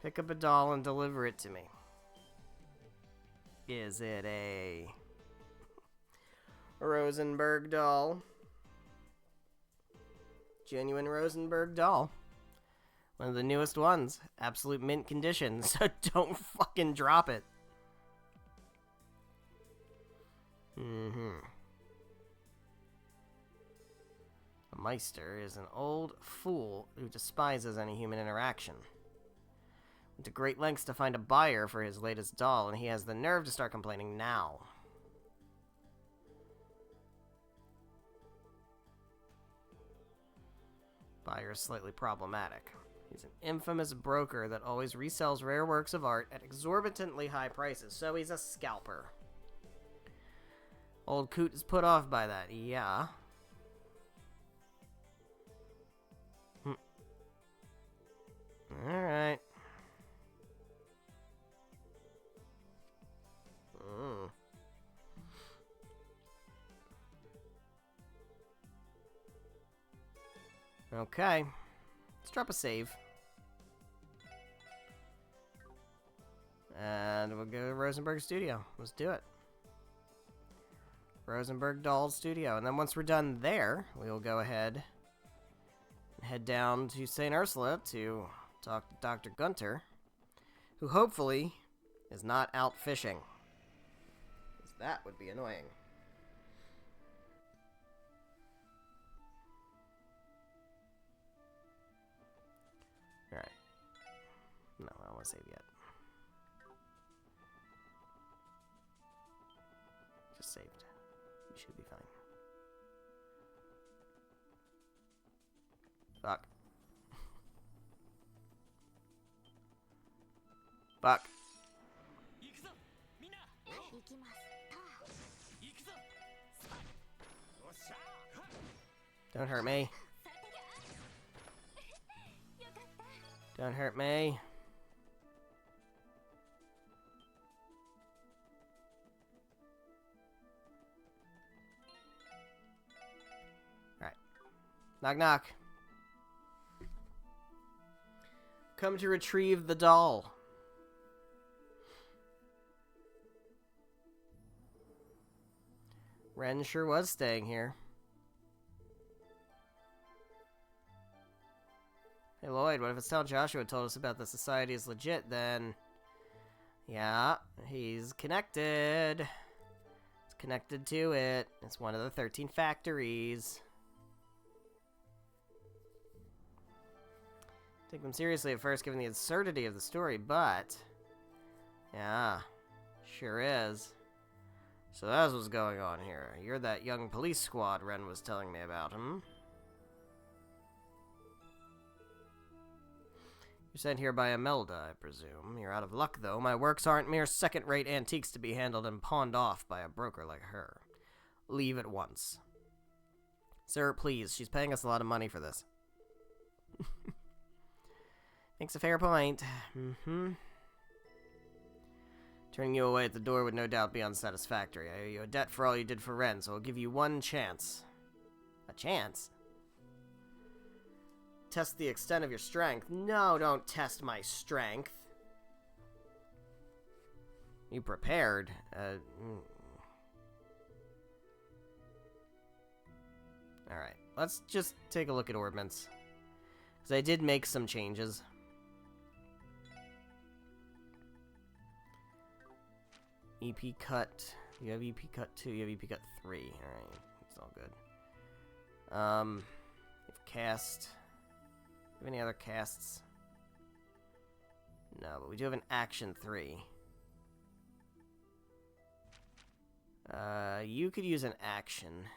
Pick up a doll and deliver it to me. Is it a Rosenberg doll? Genuine Rosenberg doll. One of the newest ones. Absolute mint condition, so don't fucking drop it. A Meister is an old fool who despises any human interaction. Went to great lengths to find a buyer for his latest doll, and he has the nerve to start complaining now. Buyer is slightly problematic. He's an infamous broker that always resells rare works of art at exorbitantly high prices, so he's a scalper. Old Coot is put off by that, yeah. Okay. Let's drop a save. And we'll go to Rosenberg Studio. Let's do it. Rosenberg Dolls Studio. And then once we're done there, we will go ahead and head down to St. Ursula to talk to Dr. Gunter, who hopefully is not out fishing. Because that would be annoying. Alright. No, I don't want to save yet. Just saved. You should be fine. Fuck. Fuck. Don't hurt me. Don't hurt me. Alright. Knock knock. Come to retrieve the doll. Ren sure was staying here. Hey Lloyd, what if it's how Joshua told us about the society is legit, then... Yeah, he's connected. It's connected to it. It's one of the 13 factories. Take them seriously at first, given the absurdity of the story, but... Yeah, sure is. So that's what's going on here. You're that young police squad Ren was telling me about, hmm? You're sent here by Imelda, I presume. You're out of luck, though. My works aren't mere second-rate antiques to be handled and pawned off by a broker like her. Leave at once. Sir, please. She's paying us a lot of money for this. Makes a fair point. Mm-hmm. Turning you away at the door would no doubt be unsatisfactory. I owe you a debt for all you did for Ren, so I'll give you one chance. A chance? Test the extent of your strength. No, don't test my strength. You prepared? Alright, let's just take a look at ordnance. Because I did make some changes. EP cut. You have EP cut 2, you have EP cut 3. Alright, it's all good. You have cast... Do you have any other casts? No, but we do have an action 3. You could use an action.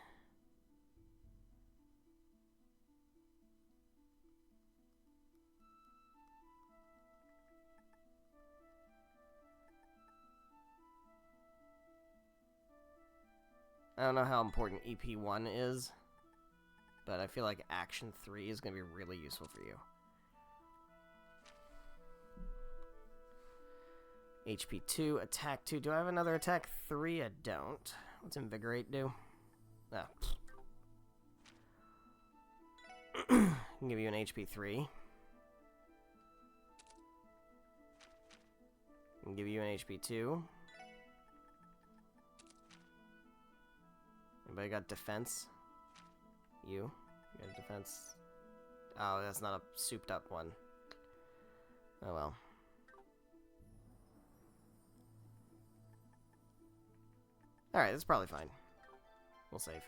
I don't know how important EP1 is. But I feel like Action 3 is going to be really useful for you. HP 2, Attack 2. Do I have another Attack 3? I don't. What's Invigorate do? Ah. I can give you an HP 3. I can give you an HP 2. Anybody got Defense? You got defense. Oh, that's not a souped up one. Oh well. Alright, that's probably fine. We'll save.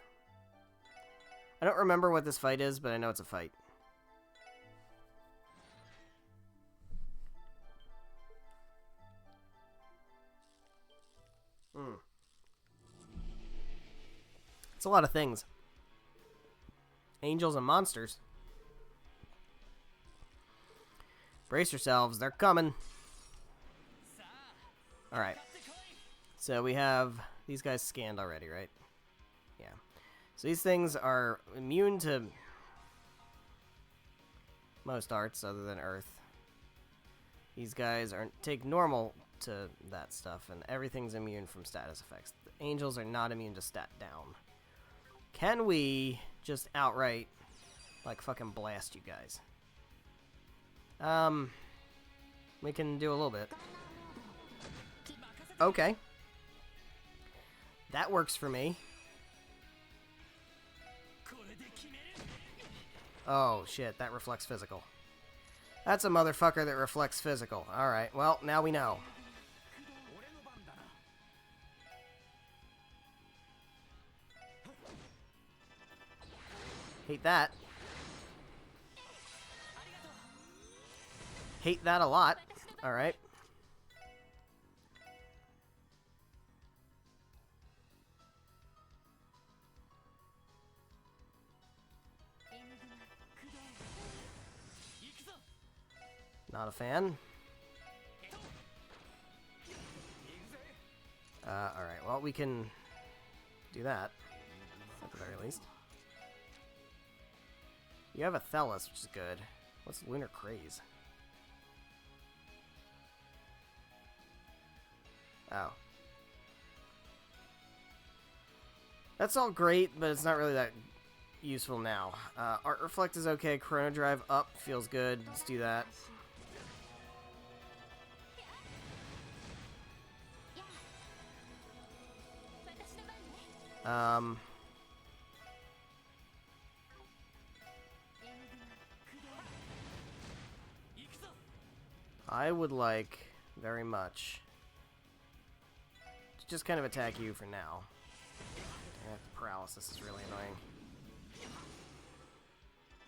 I don't remember what this fight is, but I know it's a fight. It's a lot of things. Angels and monsters. Brace yourselves, they're coming. Alright. So we have these guys scanned already, right? Yeah. So these things are immune to most arts other than Earth. These guys take normal to that stuff, and everything's immune from status effects. The angels are not immune to stat down. Can we just outright, Like, fucking blast you guys. We can do a little bit. Okay. That works for me. Oh, shit, that reflects physical. That's a motherfucker that reflects physical. Alright, well, now we know. Hate that. Hate that a lot. Alright. Not a fan. Alright, well, we can do that, at the very least. You have a Thelis, which is good. What's Lunar Craze? Oh. That's all great, but it's not really that useful now. Art Reflect is okay. Chrono Drive up feels good. Let's do that. I would like very much to just kind of attack you for now. Damn, paralysis is really annoying.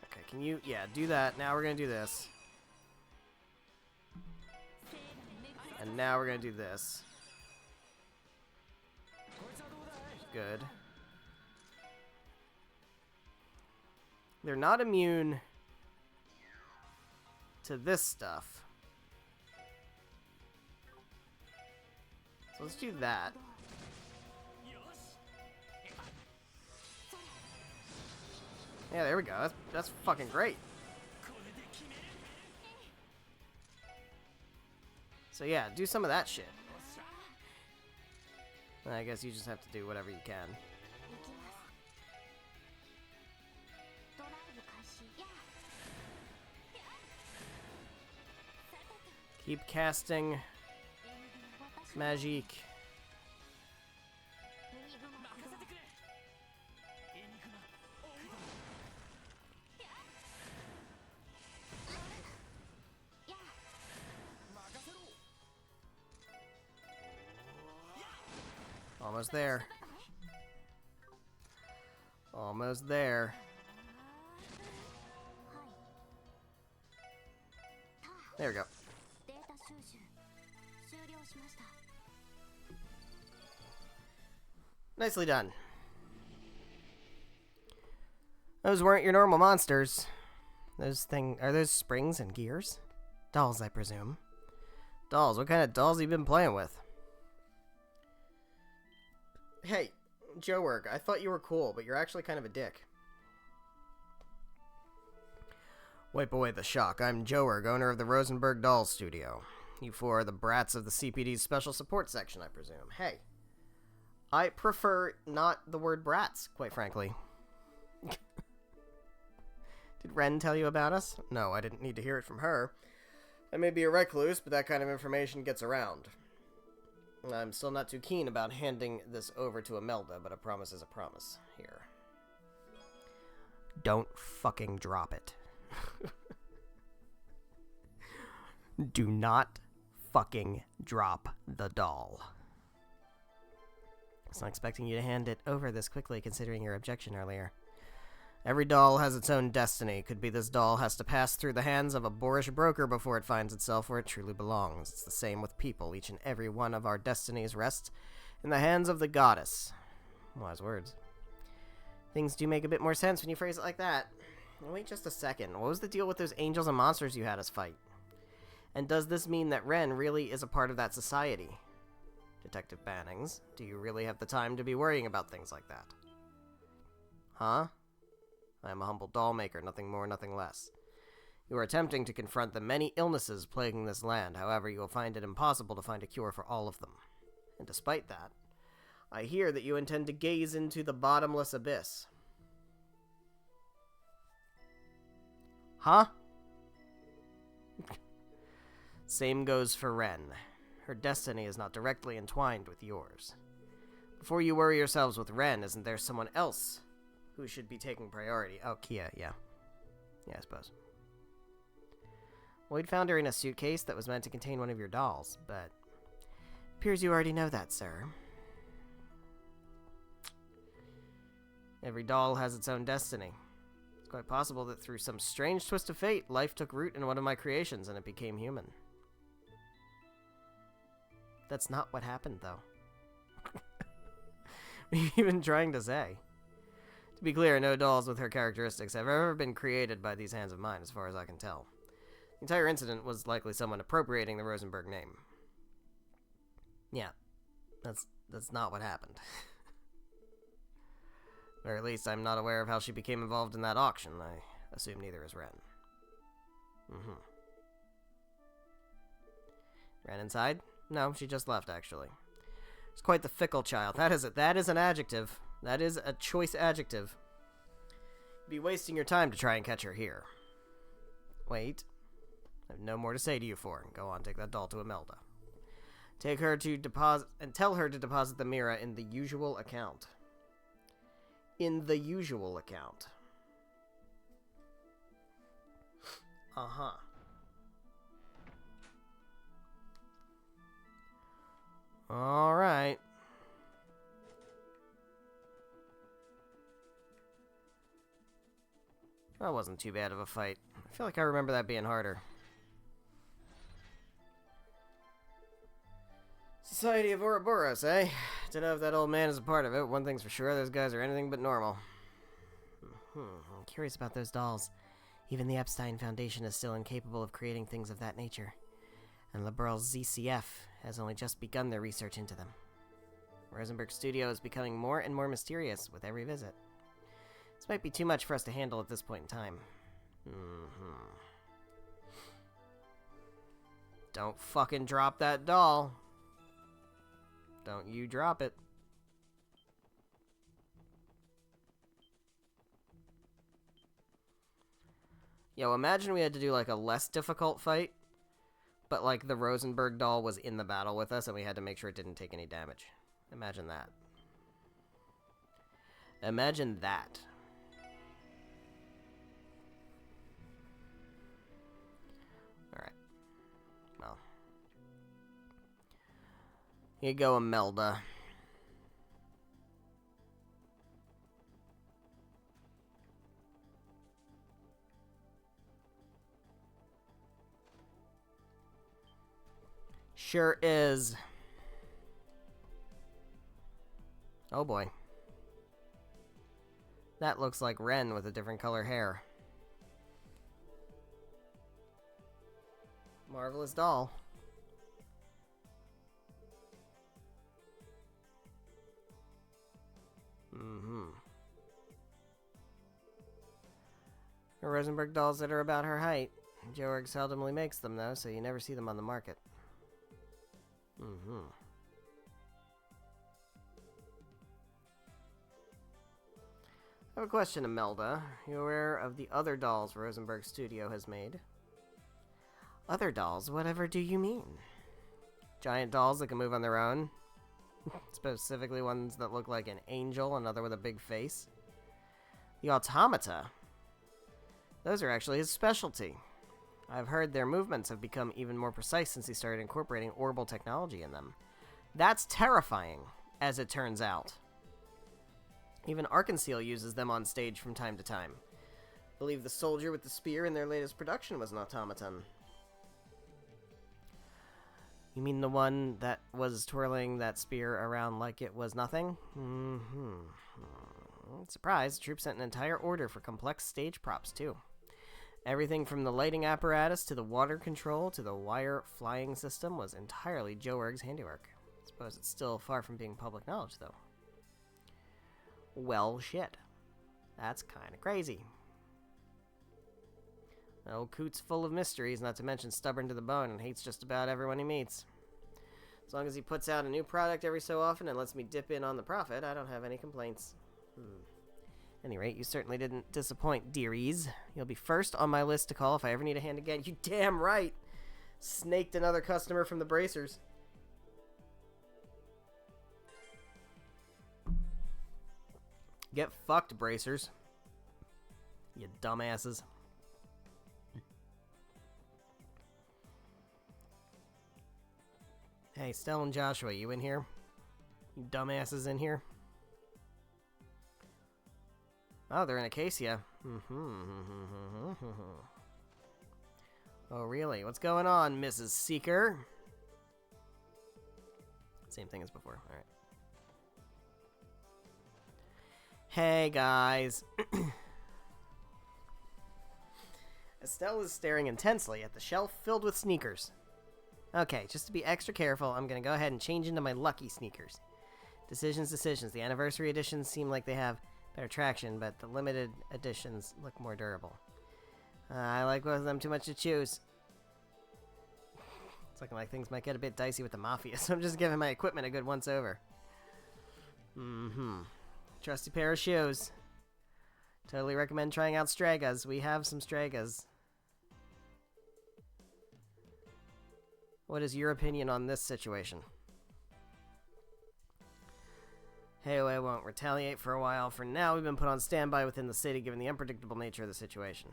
Okay, can you... Yeah, do that. Now we're gonna do this. And now we're gonna do this. Good. They're not immune to this stuff. So let's do that. Yeah, there we go. That's fucking great. So yeah, do some of that shit. I guess you just have to do whatever you can. Keep casting Magique. Almost there. Almost there. There we go. Nicely done. Those weren't your normal monsters. Are those springs and gears? Dolls, I presume. Dolls, what kind of dolls have you been playing with? Hey, Joe, I thought you were cool, but you're actually kind of a dick. Wipe away the shock. I'm Joe, owner of the Rosenberg Dolls Studio. You four are the brats of the CPD's Special Support Section, I presume. Hey, I prefer not the word brats, quite frankly. Did Ren tell you about us? No, I didn't need to hear it from her. I may be a recluse, but that kind of information gets around. I'm still not too keen about handing this over to Imelda, but a promise is a promise. Here. Don't fucking drop it. Do not fucking drop the doll. I was not expecting you to hand it over this quickly, considering your objection earlier. Every doll has its own destiny. Could be this doll has to pass through the hands of a boorish broker before it finds itself where it truly belongs. It's the same with people. Each and every one of our destinies rests in the hands of the goddess. Wise words. Things do make a bit more sense when you phrase it like that. Wait just a second. What was the deal with those angels and monsters you had us fight? And does this mean that Ren really is a part of that society? Detective Bannings, do you really have the time to be worrying about things like that? Huh? I am a humble doll maker, nothing more, nothing less. You are attempting to confront the many illnesses plaguing this land, however, you will find it impossible to find a cure for all of them. And despite that, I hear that you intend to gaze into the bottomless abyss. Huh? Same goes for Ren. Her destiny is not directly entwined with yours. Before you worry yourselves with Ren, isn't there someone else who should be taking priority? Oh, Kia, yeah. Yeah, I suppose. Lloyd found her in a suitcase that was meant to contain one of your dolls, but appears you already know that, sir. Every doll has its own destiny. It's quite possible that through some strange twist of fate, life took root in one of my creations and it became human. That's not what happened, though. What are you even trying to say? To be clear, no dolls with her characteristics have ever been created by these hands of mine, as far as I can tell. The entire incident was likely someone appropriating the Rosenberg name. Yeah, that's not what happened. Or at least I'm not aware of how she became involved in that auction. I assume neither is Ren. Ren inside? No, she just left, actually. She's quite the fickle child. That is it. That is an adjective. That is a choice adjective. You'd be wasting your time to try and catch her here. Wait. I have no more to say to you for. Go on, take that doll to Imelda. Take her to deposit, and tell her to deposit the Mira in the usual account. In the usual account. Uh-huh. Alright. That wasn't too bad of a fight. I feel like I remember that being harder. Society of Ouroboros, eh? Don't know if that old man is a part of it. One thing's for sure, those guys are anything but normal. I'm curious about those dolls. Even the Epstein Foundation is still incapable of creating things of that nature. And Liberal's ZCF has only just begun their research into them. Rosenberg Studio is becoming more and more mysterious with every visit. This might be too much for us to handle at this point in time. Don't fucking drop that doll. Don't you drop it. Yo, imagine we had to do like a less difficult fight, but like the Rosenberg doll was in the battle with us and we had to make sure it didn't take any damage. Imagine that. Imagine that. Alright. Well. Here you go, Imelda. Sure is. Oh boy. That looks like Ren with a different color hair. Marvelous doll. Her Rosenberg dolls that are about her height. Georg seldomly makes them, though, so you never see them on the market. I have a question, Imelda. Are you aware of the other dolls Rosenberg Studio has made? Other dolls? Whatever do you mean? Giant dolls that can move on their own? Specifically ones that look like an angel, another with a big face? The automata? Those are actually his specialty. I've heard their movements have become even more precise since he started incorporating orbital technology in them. That's terrifying, as it turns out. Even Arkanseel uses them on stage from time to time. I believe the soldier with the spear in their latest production was an automaton. You mean the one that was twirling that spear around like it was nothing? Surprise, the troops sent an entire order for complex stage props, too. Everything from the lighting apparatus to the water control to the wire flying system was entirely Georg's handiwork. I suppose it's still far from being public knowledge, though. Well, shit. That's kind of crazy. Old Coot's full of mysteries, not to mention stubborn to the bone and hates just about everyone he meets. As long as he puts out a new product every so often and lets me dip in on the profit, I don't have any complaints. Any rate, you certainly didn't disappoint, dearies. You'll be first on my list to call if I ever need a hand again. You damn right! Snaked another customer from the bracers. Get fucked, bracers. You dumbasses. Hey, Stella and Joshua, you in here? You dumbasses in here? Oh, they're in Acacia. Oh, really? What's going on, Mrs. Seeker? Same thing as before. Alright. Hey, guys. Estelle is staring intensely at the shelf filled with sneakers. Okay, just to be extra careful, I'm going to go ahead and change into my lucky sneakers. Decisions. The anniversary editions seem like they have better traction, but the limited editions look more durable. I like both of them too much to choose. It's looking like things might get a bit dicey with the Mafia, so I'm just giving my equipment a good once-over. Trusty pair of shoes. Totally recommend trying out Stragas. We have some Stragas. What is your opinion on this situation? Heihei won't retaliate for a while. For now, we've been put on standby within the city given the unpredictable nature of the situation.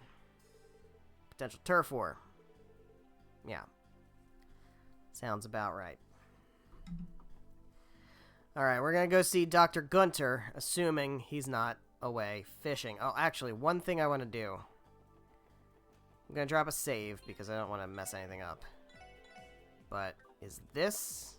Potential turf war. Yeah. Sounds about right. Alright, we're gonna go see Dr. Gunter, assuming he's not away fishing. Oh, actually, one thing I want to do. I'm gonna drop a save because I don't want to mess anything up. But is this...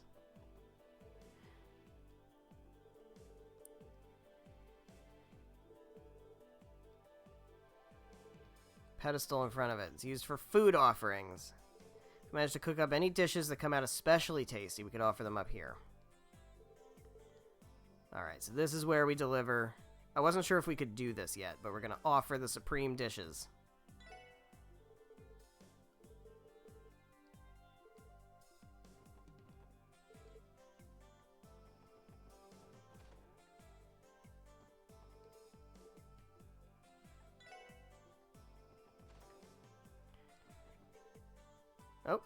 pedestal in front of it. It's used for food offerings. If we manage to cook up any dishes that come out especially tasty, we could offer them up here. Alright, so this is where we deliver... I wasn't sure if we could do this yet, but we're going to offer the supreme dishes. Oh.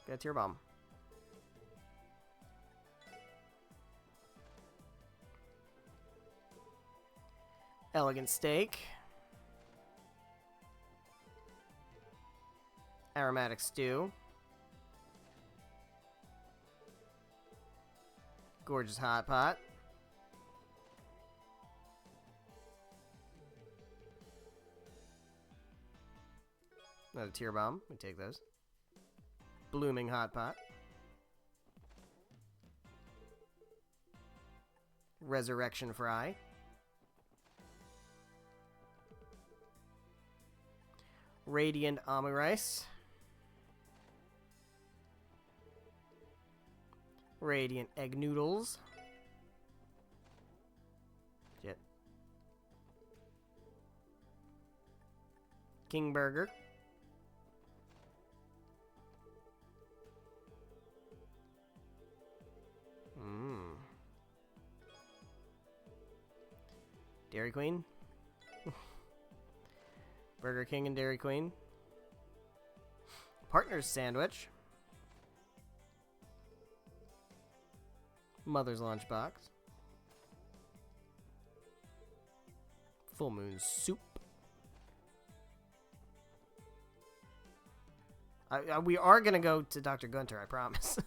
Get a tear bomb. Elegant steak. Aromatic stew. Gorgeous hot pot. Another tear bomb. We take those. Blooming hot pot. Resurrection fry. Radiant omurice. Radiant egg noodles. Shit. King burger. Dairy Queen. Burger King and Dairy Queen. Partners sandwich. Mother's lunchbox. Full Moon soup. We are gonna go to Dr. Gunter, I promise.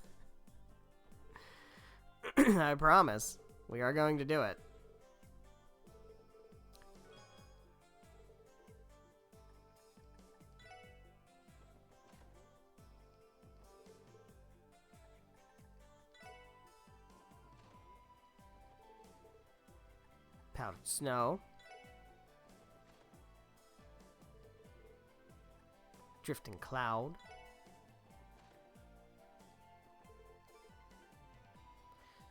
I promise. We are going to do it. Powdered snow. Drifting cloud.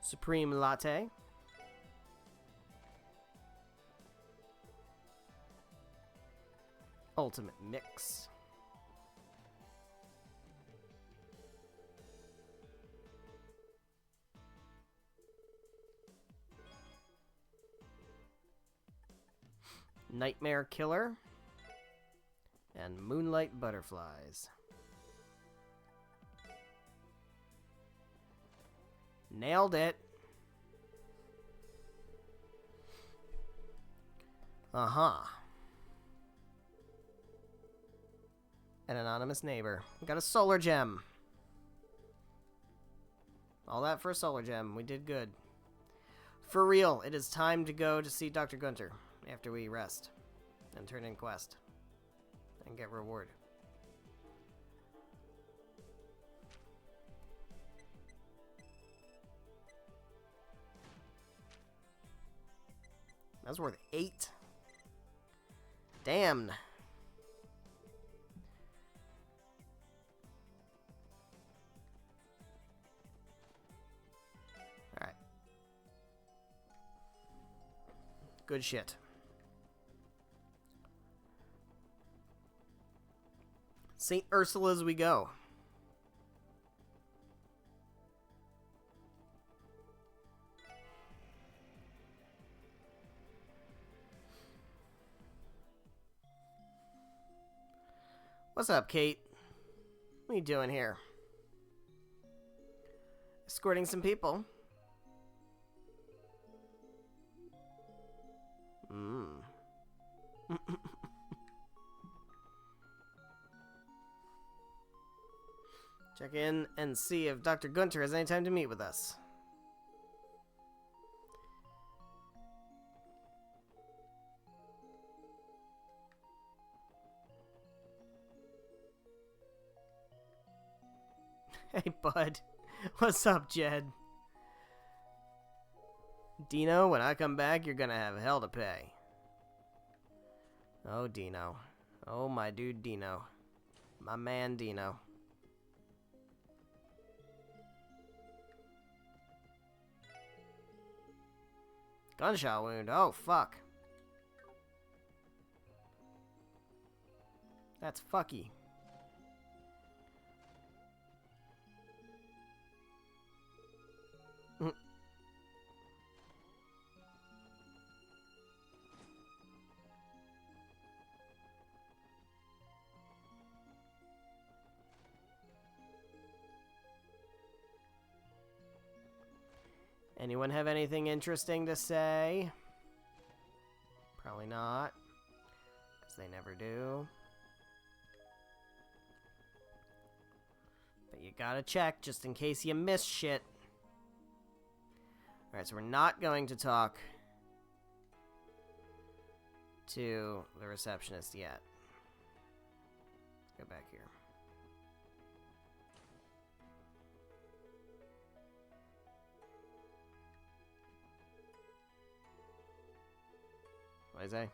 Supreme latte. Ultimate mix. Nightmare Killer, and Moonlight Butterflies. Nailed it. Uh-huh. An anonymous neighbor. We got a solar gem. All that for a solar gem. We did good. For real, it is time to go to see Dr. Gunter after we rest and turn in quest and get reward. That's worth 8. Damn. Alright. Good shit. St. Ursula's we go. What's up, Kate? What are you doing here? Escorting some people. Check in and see if Dr. Gunter has any time to meet with us. Hey, bud. What's up, Jed? Dino, when I come back, you're gonna have hell to pay. Oh, Dino. Oh, my dude Dino. My man Dino. Gunshot wound. Oh, fuck. That's fucky. Anyone have anything interesting to say? Probably not. Because they never do. But you gotta check just in case you miss shit. Alright, so we're not going to talk to the receptionist yet. Let's go back here. What did I say?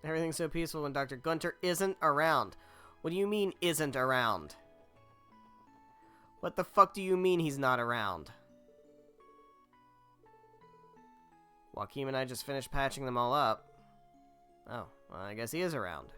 Everything's so peaceful when Dr. Gunter isn't around. What do you mean, isn't around? What the fuck do you mean he's not around? Joaquin and I just finished patching them all up. Oh, well, I guess he is around.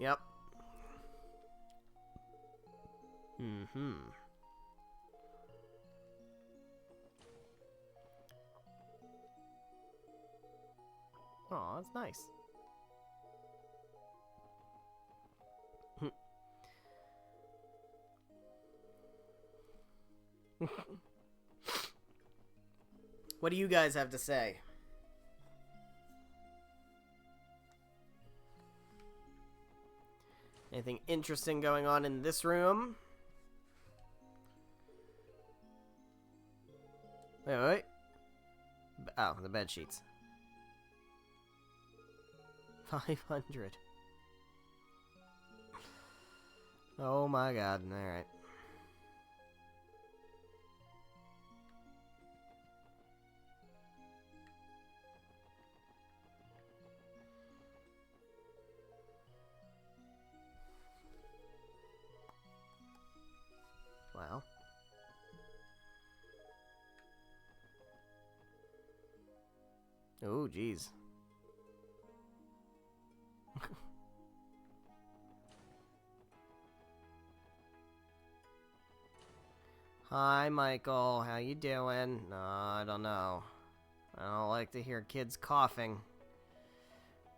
Yep. Oh, that's nice. What do you guys have to say? Anything interesting going on in this room? Wait. Oh, the bed sheets. 500. Oh my god, alright. Oh, jeez. Hi, Michael. How you doing? No, I don't know. I don't like to hear kids coughing.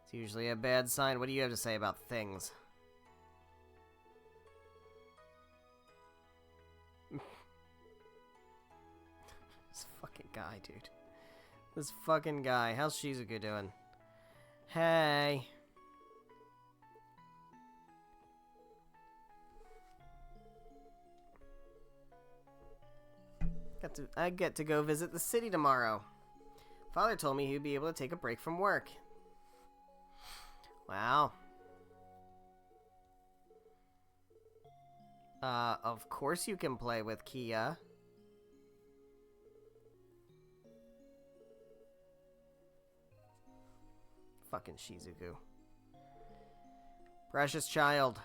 It's usually a bad sign. What do you have to say about things? This fucking guy, dude. This fucking guy. How's Shizuku doing? Hey. I get to go visit the city tomorrow. Father told me he'd be able to take a break from work. Wow. Of course you can play with Kia. Fucking Shizuku. Precious child.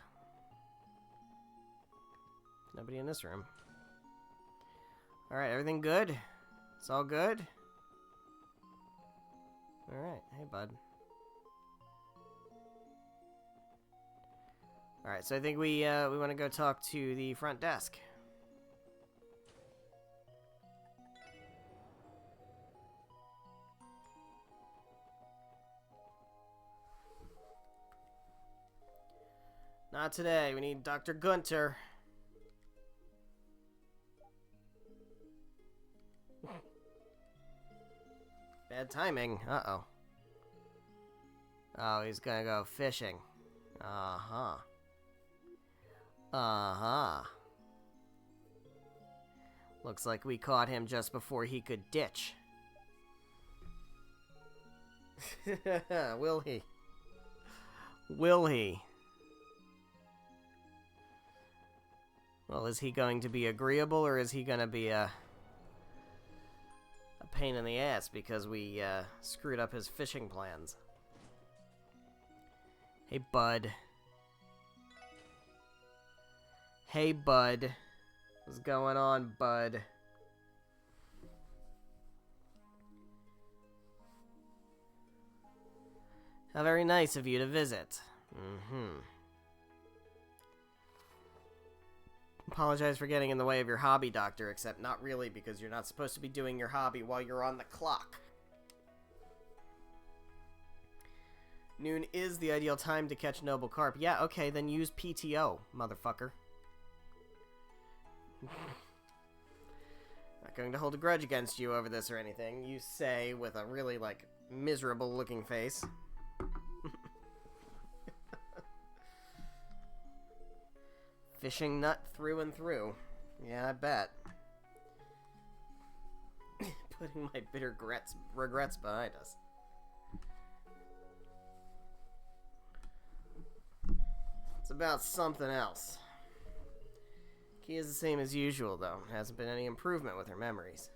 Nobody in this room. Alright, everything good? It's all good? Alright, hey bud. Alright, so I think we want to go talk to the front desk. Not today, we need Dr. Gunter. Bad timing. Uh-oh. Oh, he's gonna go fishing. Uh-huh. Uh-huh. Looks like we caught him just before he could ditch. Will he? Will he? Well, is he going to be agreeable, or is he gonna be a pain in the ass because we screwed up his fishing plans? Hey, bud. Hey, bud. What's going on, bud? How very nice of you to visit. Mm-hmm. Apologize for getting in the way of your hobby, Doctor, except not really, because you're not supposed to be doing your hobby while you're on the clock. Noon is the ideal time to catch noble carp. Yeah, okay, then use PTO, motherfucker. Not going to hold a grudge against you over this or anything, you say with a really, like, miserable looking face. Fishing nut through and through. Yeah, I bet. Putting my bitter regrets behind us. It's about something else. Kia's the same as usual, though. Hasn't been any improvement with her memories.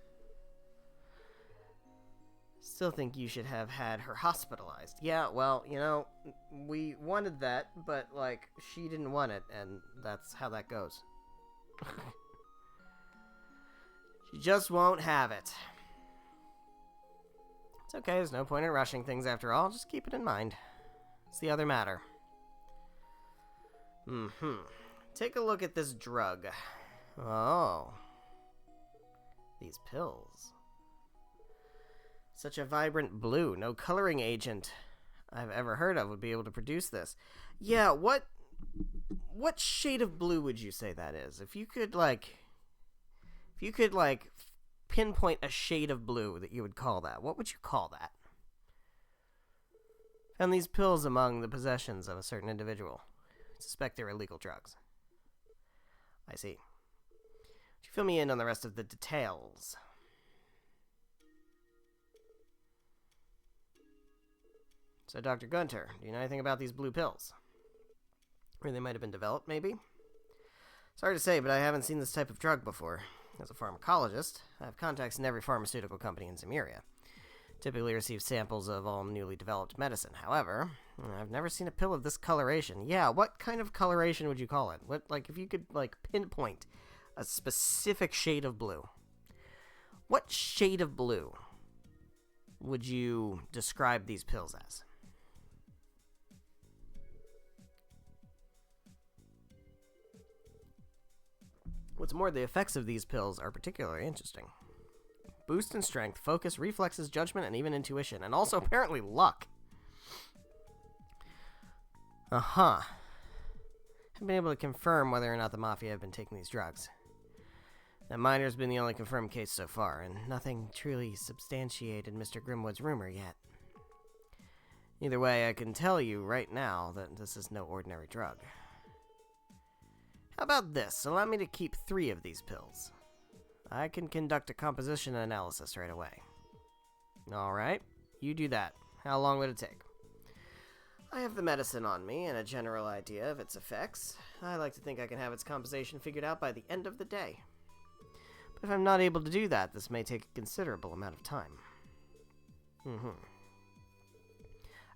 Still think you should have had her hospitalized. Yeah, well, you know, we wanted that, but, like, she didn't want it, and that's how that goes. She just won't have it. It's okay, there's no point in rushing things after all. Just keep it in mind. It's the other matter. Take a look at this drug. Oh. These pills. Such a vibrant blue. No coloring agent I've ever heard of would be able to produce this. Yeah, what shade of blue would you say that is? If you could pinpoint a shade of blue that you would call that, what would you call that? Found these pills among the possessions of a certain individual. I suspect they're illegal drugs. I see. Would you fill me in on the rest of the details? So, Dr. Gunter, do you know anything about these blue pills? Where they might have been developed, maybe? Sorry to say, but I haven't seen this type of drug before. As a pharmacologist, I have contacts in every pharmaceutical company in Zemuria. Typically receive samples of all newly developed medicine. However, I've never seen a pill of this coloration. Yeah, what kind of coloration would you call it? What, like, if you could, like, pinpoint a specific shade of blue. What shade of blue would you describe these pills as? What's more, the effects of these pills are particularly interesting. Boost in strength, focus, reflexes, judgment, and even intuition, and also apparently luck. Haven't been able to confirm whether or not the Mafia have been taking these drugs. That miner's been the only confirmed case so far, and nothing truly substantiated Mr. Grimwood's rumor yet. Either way, I can tell you right now that this is no ordinary drug. How about this? Allow me to keep 3 of these pills. I can conduct a composition analysis right away. Alright, you do that. How long would it take? I have the medicine on me and a general idea of its effects. I like to think I can have its composition figured out by the end of the day. But if I'm not able to do that, this may take a considerable amount of time. I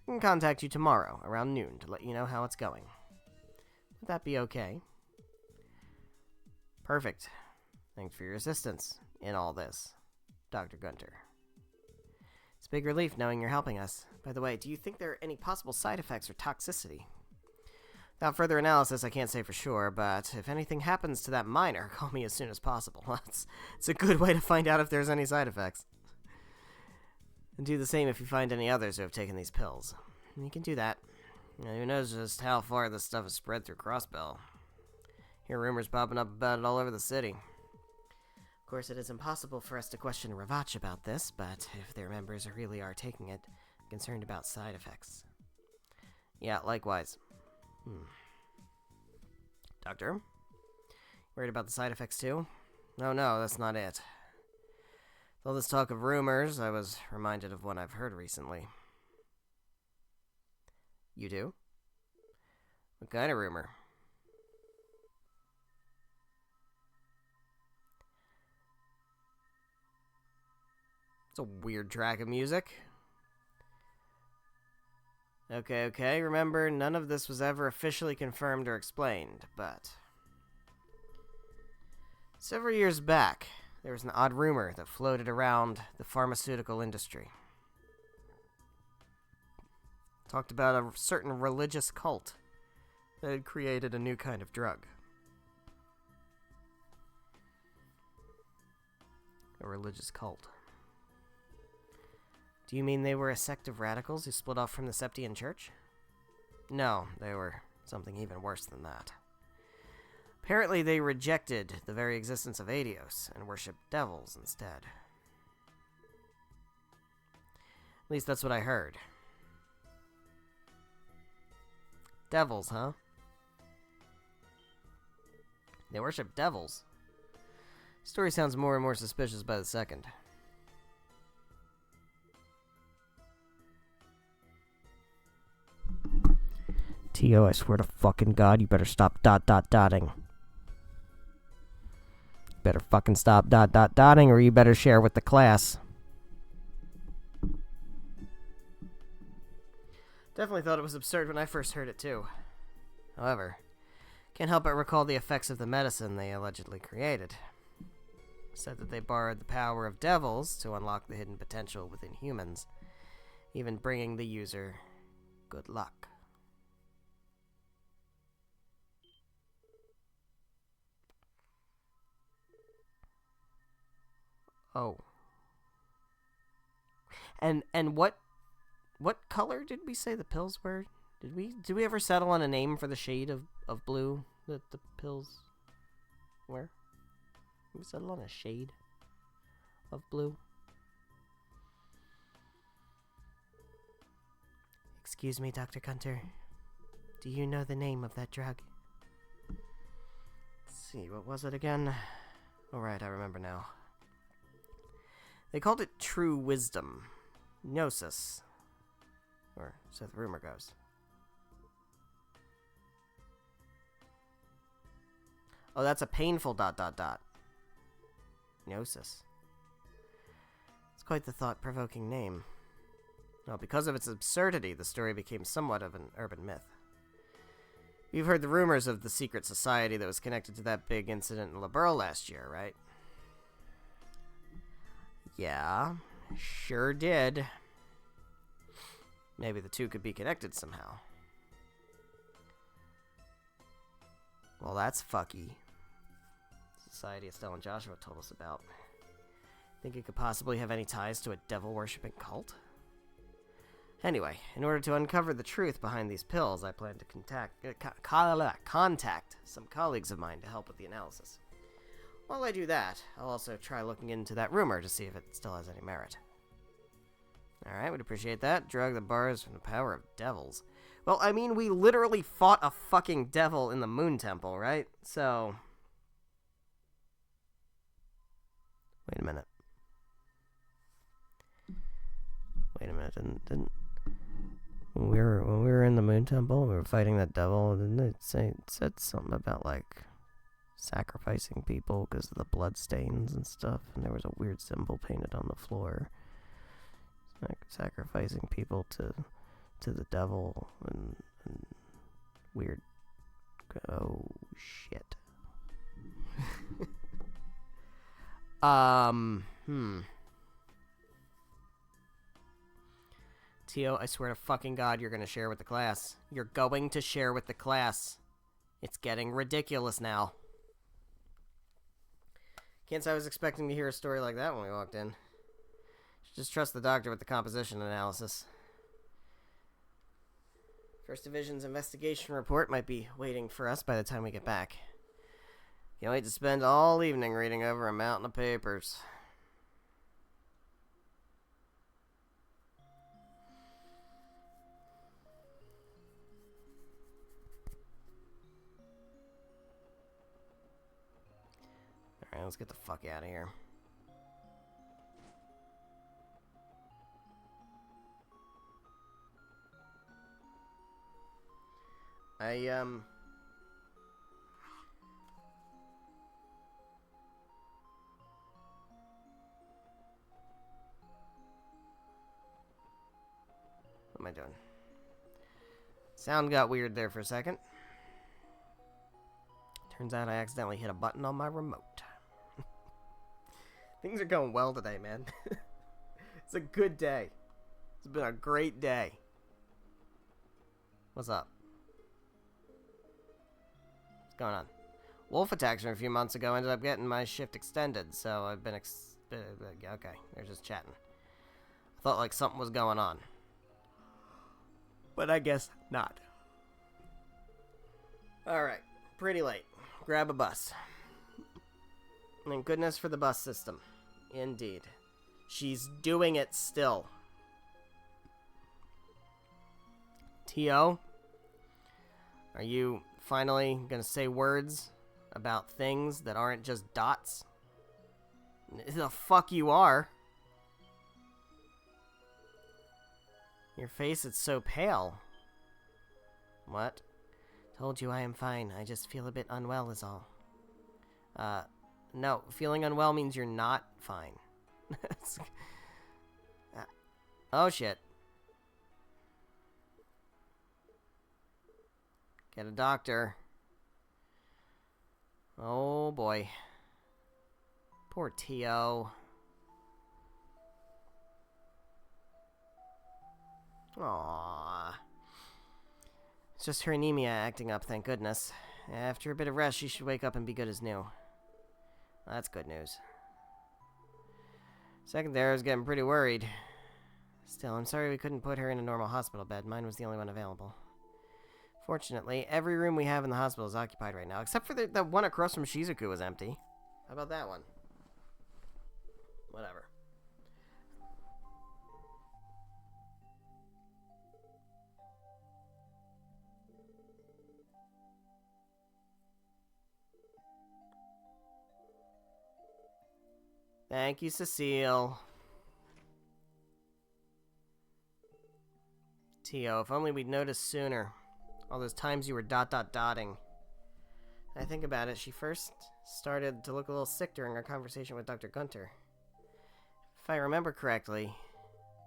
can contact you tomorrow, around noon, to let you know how it's going. Would that be okay? Perfect. Thanks for your assistance in all this, Dr. Gunter. It's a big relief knowing you're helping us. By the way, do you think there are any possible side effects or toxicity? Without further analysis, I can't say for sure, but if anything happens to that miner, call me as soon as possible. It's a good way to find out if there's any side effects. And do the same if you find any others who have taken these pills. You can do that. Who knows just how far this stuff has spread through Crossbell. Hear rumors popping up about it all over the city. Of course, it is impossible for us to question Ravach about this, but if their members really are taking it, I'm concerned about side effects. Yeah, likewise. Doctor? Worried about the side effects too? Oh no, that's not it. With all this talk of rumors, I was reminded of one I've heard recently. You do? What kind of rumor? It's a weird track of music. Okay. Remember, none of this was ever officially confirmed or explained, but... Several years back, there was an odd rumor that floated around the pharmaceutical industry. Talked about a certain religious cult that had created a new kind of drug. A religious cult. Do you mean they were a sect of radicals who split off from the Septian Church? No, they were something even worse than that. Apparently they rejected the very existence of Aidios and worshipped devils instead. At least that's what I heard. Devils, huh? They worship devils? Story sounds more and more suspicious by the second. T.O., I swear to fucking God, you better stop dotting. Better fucking stop dotting, or you better share with the class. Definitely thought it was absurd when I first heard it, too. However, can't help but recall the effects of the medicine they allegedly created. Said that they borrowed the power of devils to unlock the hidden potential within humans, even bringing the user good luck. Oh. And what color did we say the pills were? Did we ever settle on a name for the shade of blue that the pills were? Did we settle on a shade of blue? Excuse me, Dr. Gunter. Do you know the name of that drug? Let's see, what was it again? Alright, I remember now. They called it True Wisdom. Gnosis. Or so the rumor goes. Oh, that's a painful ... Gnosis. It's quite the thought-provoking name. Well, because of its absurdity, the story became somewhat of an urban myth. You've heard the rumors of the secret society that was connected to that big incident in Liberl last year, right? Yeah. Sure did. Maybe the two could be connected somehow. Well, that's fucky. Society Estelle and Joshua told us about. Think it could possibly have any ties to a devil-worshipping cult? Anyway, in order to uncover the truth behind these pills, I plan to contact some colleagues of mine to help with the analysis. While I do that, I'll also try looking into that rumor to see if it still has any merit. Alright, we'd appreciate that. Drug that borrows from the power of devils. Well, I mean, we literally fought a fucking devil in the Moon Temple, right? So... Wait a minute. Didn't when we were in the Moon Temple, we were fighting that devil, didn't it said something about, like, sacrificing people because of the blood stains and stuff, and there was a weird symbol painted on the floor. Like sacrificing people to the devil and weird. Oh shit. Tio, I swear to fucking God, you're gonna share with the class. You're going to share with the class. It's getting ridiculous now. Can't say I was expecting to hear a story like that when we walked in. Should just trust the doctor with the composition analysis. First Division's investigation report might be waiting for us by the time we get back. Can't wait to spend all evening reading over a mountain of papers. Alright, let's get the fuck out of here. What am I doing? Sound got weird there for a second. Turns out I accidentally hit a button on my remote. Things are going well today, man. It's a good day. It's been a great day. What's up? What's going on? Wolf attacked me a few months ago. Ended up getting my shift extended, so I've been okay, they're just chatting. I thought like something was going on. But I guess not. Alright, pretty late. Grab a bus. Thank goodness for the bus system. Indeed. She's doing it still. T.O., are you finally gonna say words about things that aren't just dots? The fuck you are. Your face is so pale. What? Told you I am fine. I just feel a bit unwell is all. No. Feeling unwell means you're not fine. Oh, shit. Get a doctor. Oh, boy. Poor T.O. Aww. It's just her anemia acting up, thank goodness. After a bit of rest, she should wake up and be good as new. That's good news. Secondary was getting pretty worried. Still, I'm sorry we couldn't put her in a normal hospital bed. Mine was the only one available. Fortunately, every room we have in the hospital is occupied right now, except for the one across from Shizuku was empty. How about that one? Whatever. Thank you, Cecile. T.O., if only we'd noticed sooner. All those times you were dotting. I think about it, she first started to look a little sick during our conversation with Dr. Gunter. If I remember correctly,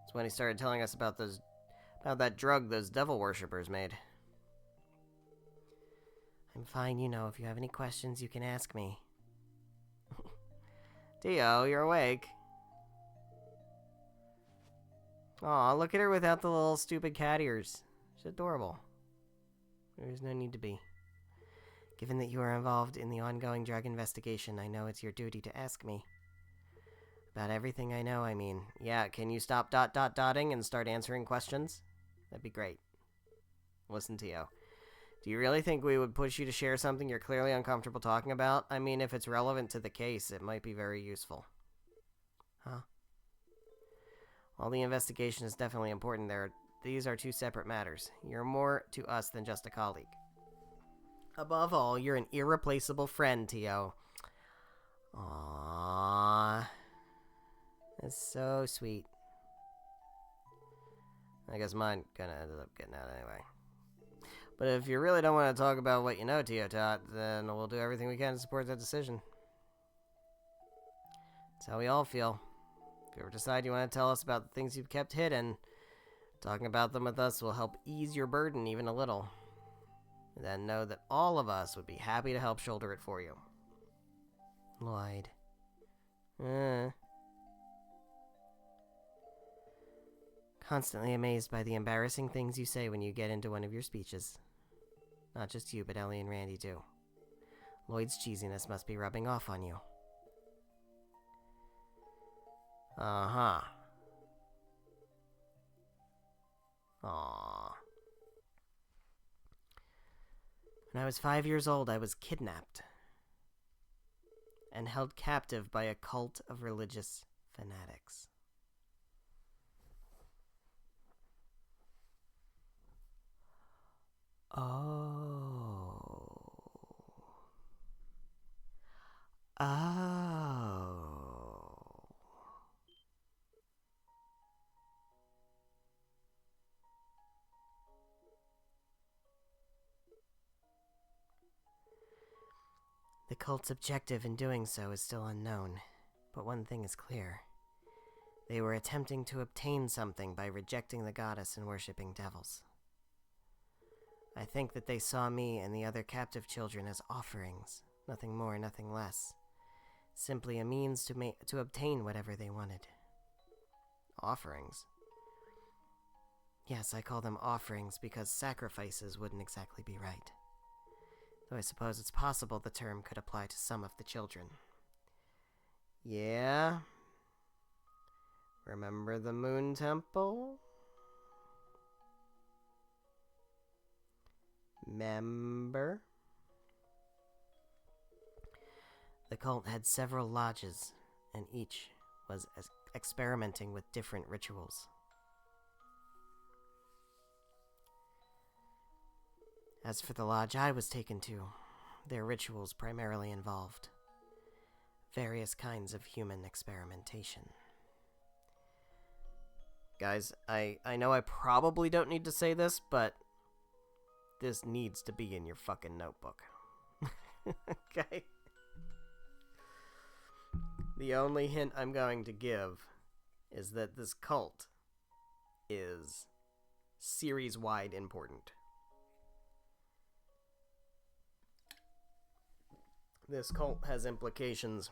it's when he started telling us about that drug those devil worshippers made. I'm fine, you know. If you have any questions, you can ask me. Dio, you're awake. Aw, look at her without the little stupid cat ears. She's adorable. There's no need to be. Given that you are involved in the ongoing drug investigation, I know it's your duty to ask me. About everything I know, I mean. Yeah, can you stop dotting and start answering questions? That'd be great. Listen, Tio. Do you really think we would push you to share something you're clearly uncomfortable talking about? I mean, if it's relevant to the case, it might be very useful. Huh? While the investigation is definitely important, these are two separate matters. You're more to us than just a colleague. Above all, you're an irreplaceable friend, Tio. Aww. That's so sweet. I guess mine kinda ended up getting out anyway. But if you really don't want to talk about what you know, Tio Tot, then we'll do everything we can to support that decision. That's how we all feel. If you ever decide you want to tell us about the things you've kept hidden, talking about them with us will help ease your burden even a little. And then know that all of us would be happy to help shoulder it for you. Lloyd. Constantly amazed by the embarrassing things you say when you get into one of your speeches. Not just you, but Ellie and Randy too. Lloyd's cheesiness must be rubbing off on you. Uh-huh. Aww. When I was 5 years old, I was kidnapped and held captive by a cult of religious fanatics. Oh. The cult's objective in doing so is still unknown, but one thing is clear. They were attempting to obtain something by rejecting the goddess and worshipping devils. I think that they saw me and the other captive children as offerings, nothing more, nothing less. Simply a means to obtain whatever they wanted. Offerings? Yes, I call them offerings because sacrifices wouldn't exactly be right. Though I suppose it's possible the term could apply to some of the children. Yeah? Remember the Moon Temple? Member? The cult had several lodges, and each was experimenting with different rituals. As for the lodge I was taken to, their rituals primarily involved various kinds of human experimentation. Guys, I know I probably don't need to say this, but this needs to be in your fucking notebook. Okay? The only hint I'm going to give is that this cult is series-wide important. This cult has implications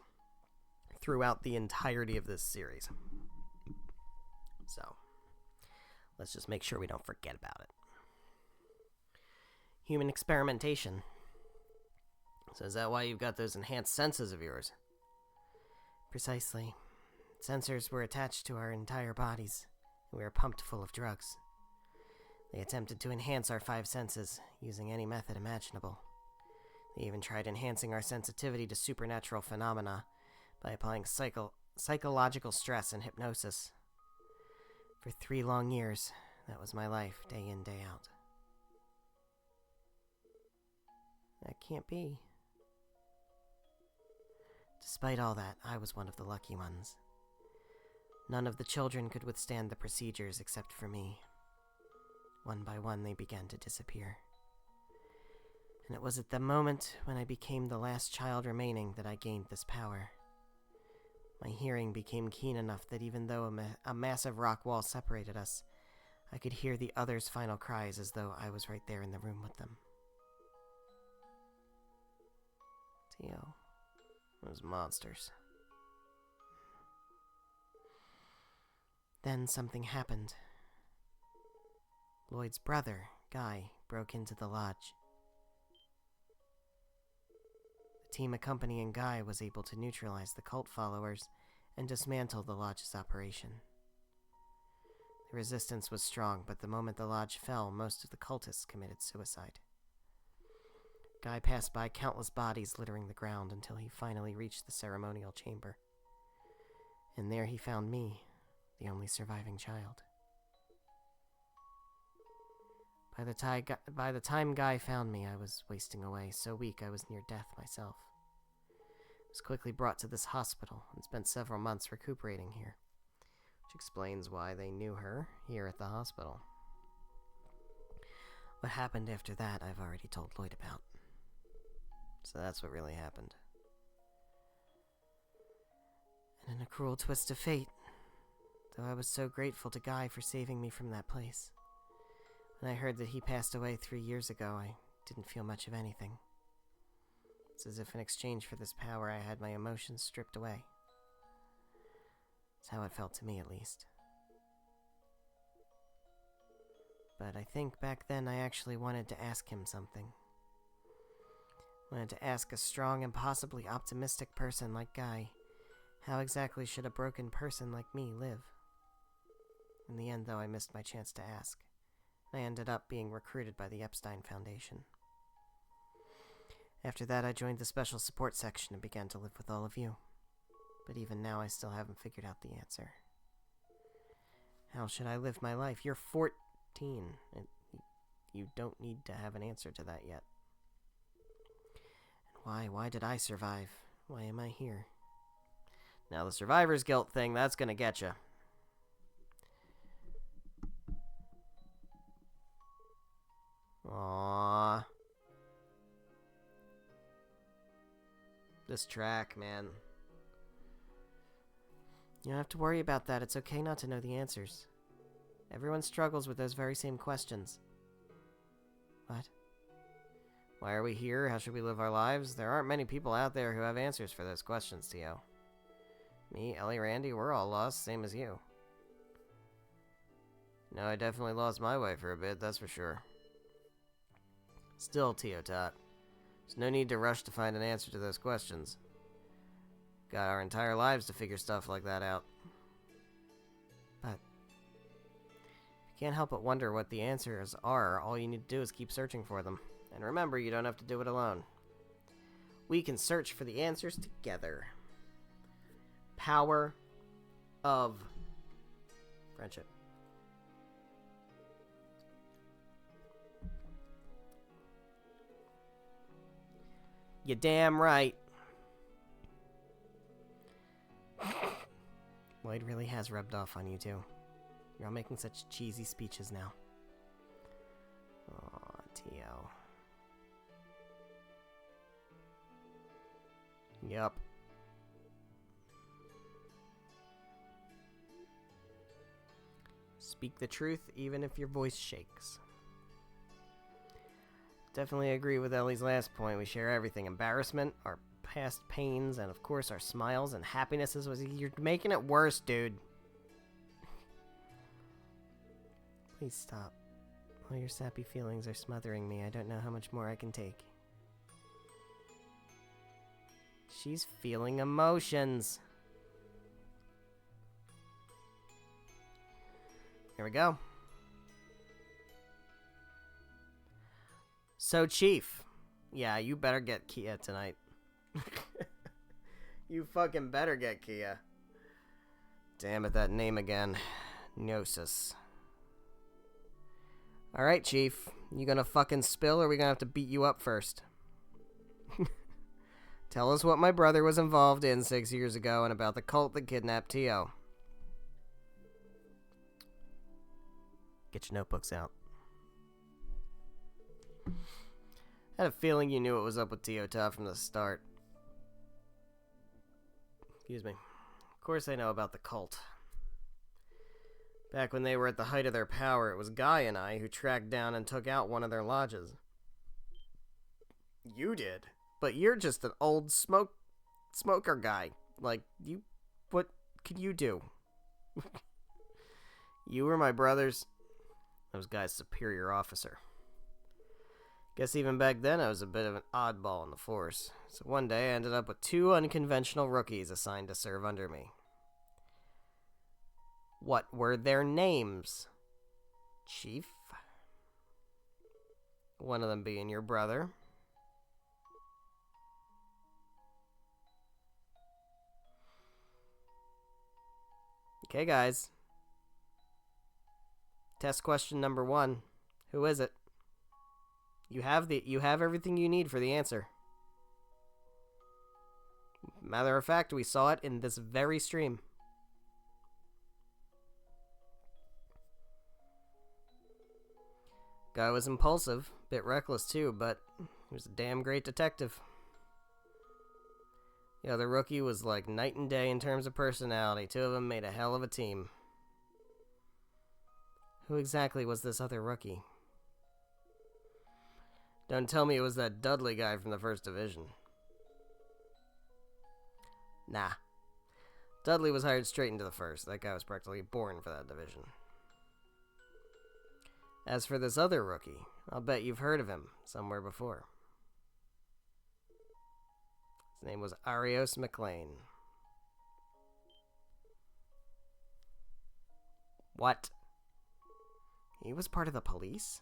throughout the entirety of this series. So, let's just make sure we don't forget about it. Human experimentation. So is that why you've got those enhanced senses of yours? Precisely. Sensors were attached to our entire bodies, and we were pumped full of drugs. They attempted to enhance our 5 senses, using any method imaginable. They even tried enhancing our sensitivity to supernatural phenomena by applying psychological stress and hypnosis. For 3 long years, that was my life, day in, day out. That can't be. Despite all that, I was one of the lucky ones. None of the children could withstand the procedures except for me. One by one, they began to disappear. And it was at the moment when I became the last child remaining that I gained this power. My hearing became keen enough that even though a massive rock wall separated us, I could hear the others' final cries as though I was right there in the room with them. Tio, those monsters. Then something happened. Lloyd's brother, Guy, broke into the lodge. The team accompanying Guy was able to neutralize the cult followers and dismantle the lodge's operation. The resistance was strong, but the moment the lodge fell, most of the cultists committed suicide. Guy passed by countless bodies littering the ground until he finally reached the ceremonial chamber. And there he found me, the only surviving child. By the time Guy found me, I was wasting away, so weak I was near death myself. I was quickly brought to this hospital and spent several months recuperating here, which explains why they knew her here at the hospital. What happened after that, I've already told Lloyd about. So that's what really happened. And in a cruel twist of fate, though I was so grateful to Guy for saving me from that place, when I heard that he passed away 3 years ago, I didn't feel much of anything. It's as if in exchange for this power, I had my emotions stripped away. That's how it felt to me, at least. But I think back then I actually wanted to ask him something. Wanted to ask a strong and possibly optimistic person like Guy, how exactly should a broken person like me live? In the end, though, I missed my chance to ask. I ended up being recruited by the Epstein Foundation. After that, I joined the special support section and began to live with all of you. But even now, I still haven't figured out the answer. How should I live my life? You're 14, and you don't need to have an answer to that yet. And why did I survive? Why am I here? Now, the survivor's guilt thing, that's gonna get you. Aww. This track, man. You don't have to worry about that. It's okay not to know the answers. Everyone struggles with those very same questions. What? Why are we here? How should we live our lives? There aren't many people out there who have answers for those questions, Tio. Me, Ellie, Randy, we're all lost, same as you. No, I definitely lost my way for a bit, that's for sure. Still, Tio Tot, there's no need to rush to find an answer to those questions. Got our entire lives to figure stuff like that out. But you can't help but wonder what the answers are. All you need to do is keep searching for them. And remember, you don't have to do it alone. We can search for the answers together. Power of friendship. You damn right. Lloyd really has rubbed off on you too. You're all making such cheesy speeches now. Aw, Tio. Yup. Speak the truth even if your voice shakes. Definitely agree with Ellie's last point. We share everything. Embarrassment, our past pains, and of course our smiles and happinesses. You're making it worse, dude. Please stop. All your sappy feelings are smothering me. I don't know how much more I can take. She's feeling emotions. Here we go. So, Chief. Yeah, you better get Kia tonight. You fucking better get Kia. Damn it, that name again. Gnosis. Alright, Chief. You gonna fucking spill, or are we gonna have to beat you up first? Tell us what my brother was involved in 6 years ago and about the cult that kidnapped Tio. Get your notebooks out. I had a feeling you knew what was up with Tio Tot from the start. Excuse me. Of course I know about the cult. Back when they were at the height of their power, it was Guy and I who tracked down and took out one of their lodges. You did? But you're just an old smoker guy. Like, what could you do? You were my brother's... Those guy's superior officer. Guess even back then I was a bit of an oddball in the force. So one day I ended up with 2 unconventional rookies assigned to serve under me. What were their names, Chief? One of them being your brother. Okay, guys. Test question number 1. Who is it? You have everything you need for the answer. Matter of fact, we saw it in this very stream. Guy was impulsive, bit reckless too, but he was a damn great detective. The other rookie was like night and day in terms of personality. 2 of them made a hell of a team. Who exactly was this other rookie? Don't tell me it was that Dudley guy from the 1st Division. Nah. Dudley was hired straight into the 1st. That guy was practically born for that division. As for this other rookie, I'll bet you've heard of him somewhere before. His name was Arios McLean. What? He was part of the police?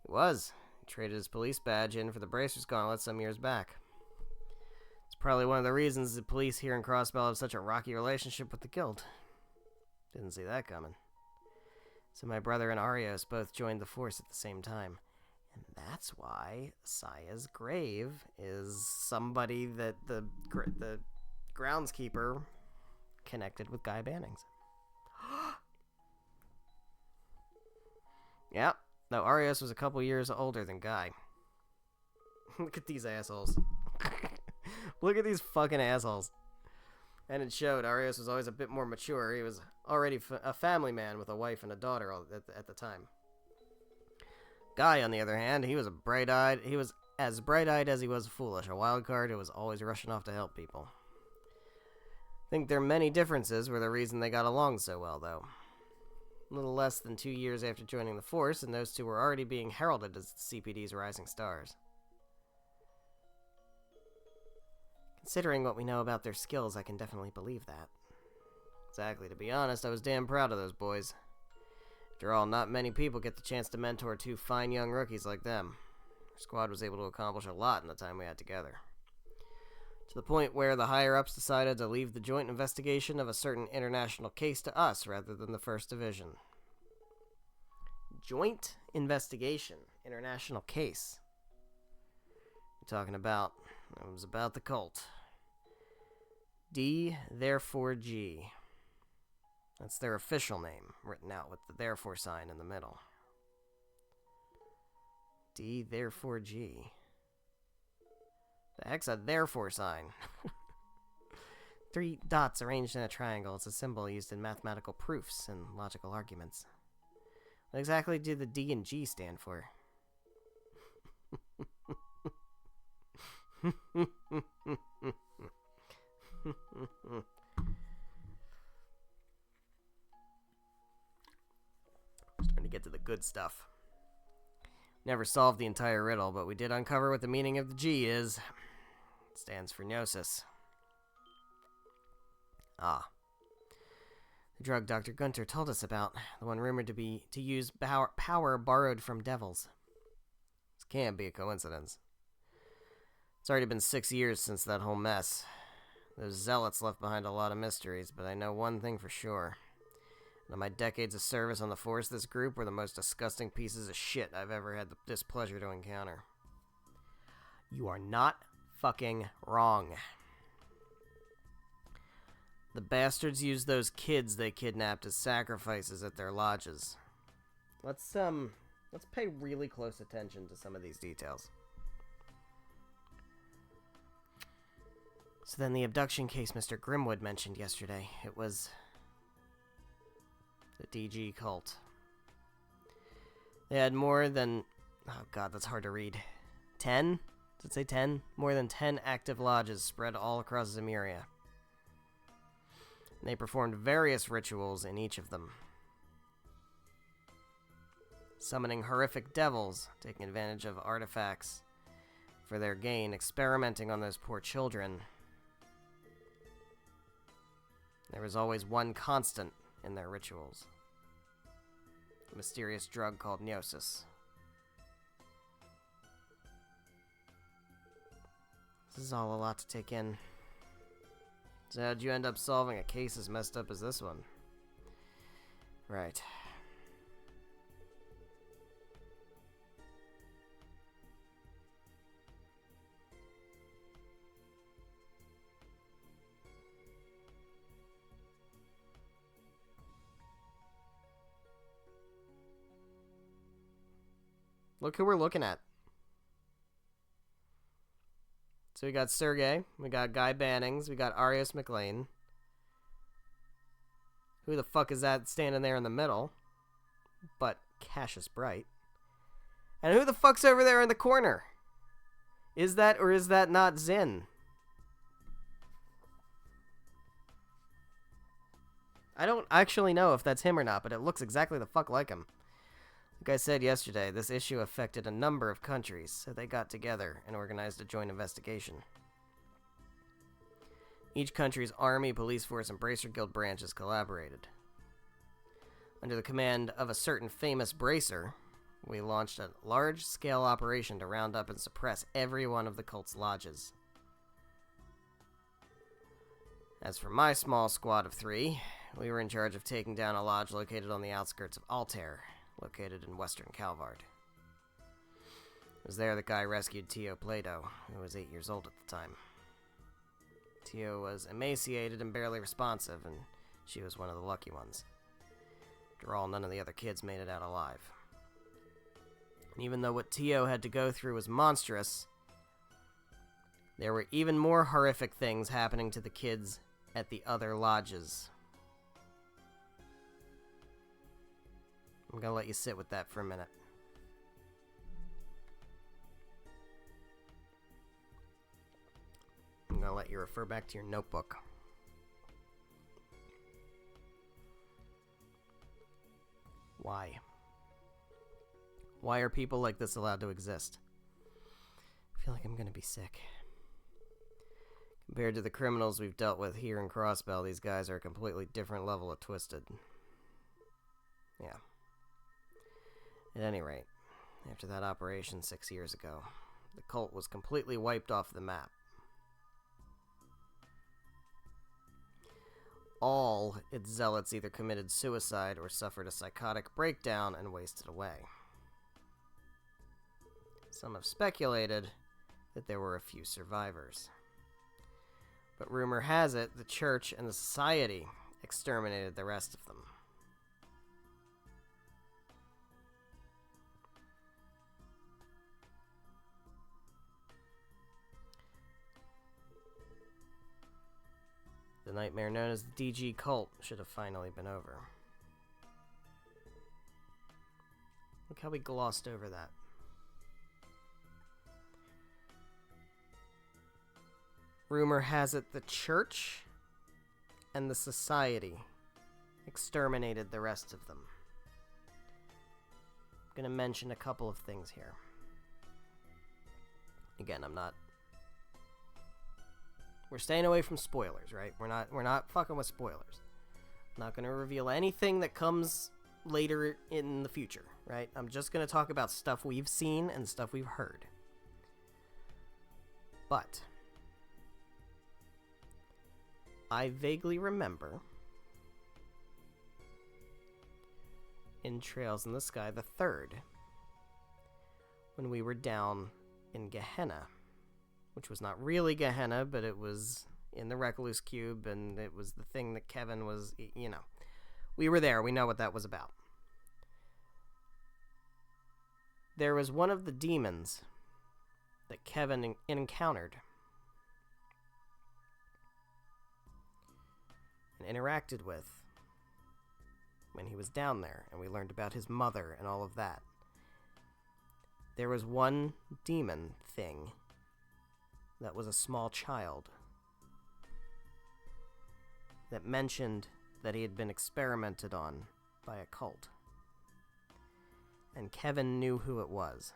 He was. He traded his police badge in for the Bracers Gauntlet some years back. It's probably one of the reasons the police here in Crossbell have such a rocky relationship with the Guild. Didn't see that coming. So my brother and Arios both joined the force at the same time. And that's why Saya's grave is somebody that the groundskeeper connected with Guy Bannings. Yep. No, Arios was a couple years older than Guy. Look at these assholes. Look at these fucking assholes. And it showed. Arios was always a bit more mature. He was already a family man with a wife and a daughter at the time. Guy, on the other hand, he was as bright-eyed as he was foolish. A wild card who was always rushing off to help people. I think their many differences were the reason they got along so well, though. A little less than 2 years after joining the force, and those 2 were already being heralded as the CPD's rising stars. Considering what we know about their skills, I can definitely believe that. Exactly, to be honest, I was damn proud of those boys. After all, not many people get the chance to mentor 2 fine young rookies like them. Our squad was able to accomplish a lot in the time we had together. To the point where the higher-ups decided to leave the joint investigation of a certain international case to us rather than the 1st Division. Joint investigation. International case. You're talking about... It was about the cult. D, therefore G. That's their official name, written out with the therefore sign in the middle. D, therefore G. The heck's a therefore sign? 3 dots arranged in a triangle. It's a symbol used in mathematical proofs and logical arguments. What exactly do the D and G stand for? Starting to get to the good stuff. Never solved the entire riddle, but we did uncover what the meaning of the G is. It stands for gnosis. Ah. The drug Dr. Gunter told us about, the one rumored to use power borrowed from devils. This can't be a coincidence. It's already been 6 years since that whole mess. Those zealots left behind a lot of mysteries, but I know one thing for sure. In my decades of service on the force, this group were the most disgusting pieces of shit I've ever had the displeasure to encounter. You are not fucking wrong. The bastards used those kids they kidnapped as sacrifices at their lodges. Let's pay really close attention to some of these details. So then the abduction case Mr. Grimwood mentioned yesterday, it was the DG cult. They had more than, oh god, that's hard to read, 10? Does it say 10? More than 10 active lodges spread all across Zemuria. And they performed various rituals in each of them. summoning horrific devils, taking advantage of artifacts for their gain, experimenting on those poor children. There was always one constant in their rituals. A mysterious drug called Gnosis. This is all a lot to take in. So how'd you end up solving a case as messed up as this one? Right. Look who we're looking at. So we got Sergey, we got Guy Bannings, we got Arias McLean. Who the fuck is that standing there in the middle? But Cassius Bright. And who the fuck's over there in the corner? Is that or is that not Zinn? I don't actually know if that's him or not, but it looks exactly the fuck like him. Like I said yesterday, this issue affected a number of countries, so they got together and organized a joint investigation. Each country's army, police force, and Bracer Guild branches collaborated. Under the command of a certain famous Bracer, we launched a large-scale operation to round up and suppress every one of the cult's lodges. As for my small squad of 3, we were in charge of taking down a lodge located on the outskirts of Altair, located in western Calvard. It was there that Guy rescued Tio Plato, who was 8 years old at the time. Tio was emaciated and barely responsive, and she was one of the lucky ones. After all, none of the other kids made it out alive. And even though what Tio had to go through was monstrous, there were even more horrific things happening to the kids at the other lodges. I'm gonna let you sit with that for a minute. I'm gonna let you refer back to your notebook. Why? Why are people like this allowed to exist? I feel like I'm gonna be sick. Compared to the criminals we've dealt with here in Crossbell, these guys are a completely different level of twisted. Yeah. At any rate, after that operation 6 years ago, the cult was completely wiped off the map. All its zealots either committed suicide or suffered a psychotic breakdown and wasted away. Some have speculated that there were a few survivors. But rumor has it the church and the society exterminated the rest of them. The nightmare known as the DG cult should have finally been over. Look how we glossed over that. Rumor has it the church and the society exterminated the rest of them. I'm going to mention a couple of things here. Again, we're staying away from spoilers, right? We're not fucking with spoilers. I'm not going to reveal anything that comes later in the future, right? I'm just going to talk about stuff we've seen and stuff we've heard. But I vaguely remember in Trails in the Sky the Third, when we were down in Gehenna, which was not really Gehenna, but it was in the Recluse Cube, and it was the thing that Kevin was, you know. We were there. We know what that was about. There was one of the demons that Kevin encountered and interacted with when he was down there, and we learned about his mother and all of that. There was one demon thing that was a small child that mentioned that he had been experimented on by a cult. and Kevin knew who it was.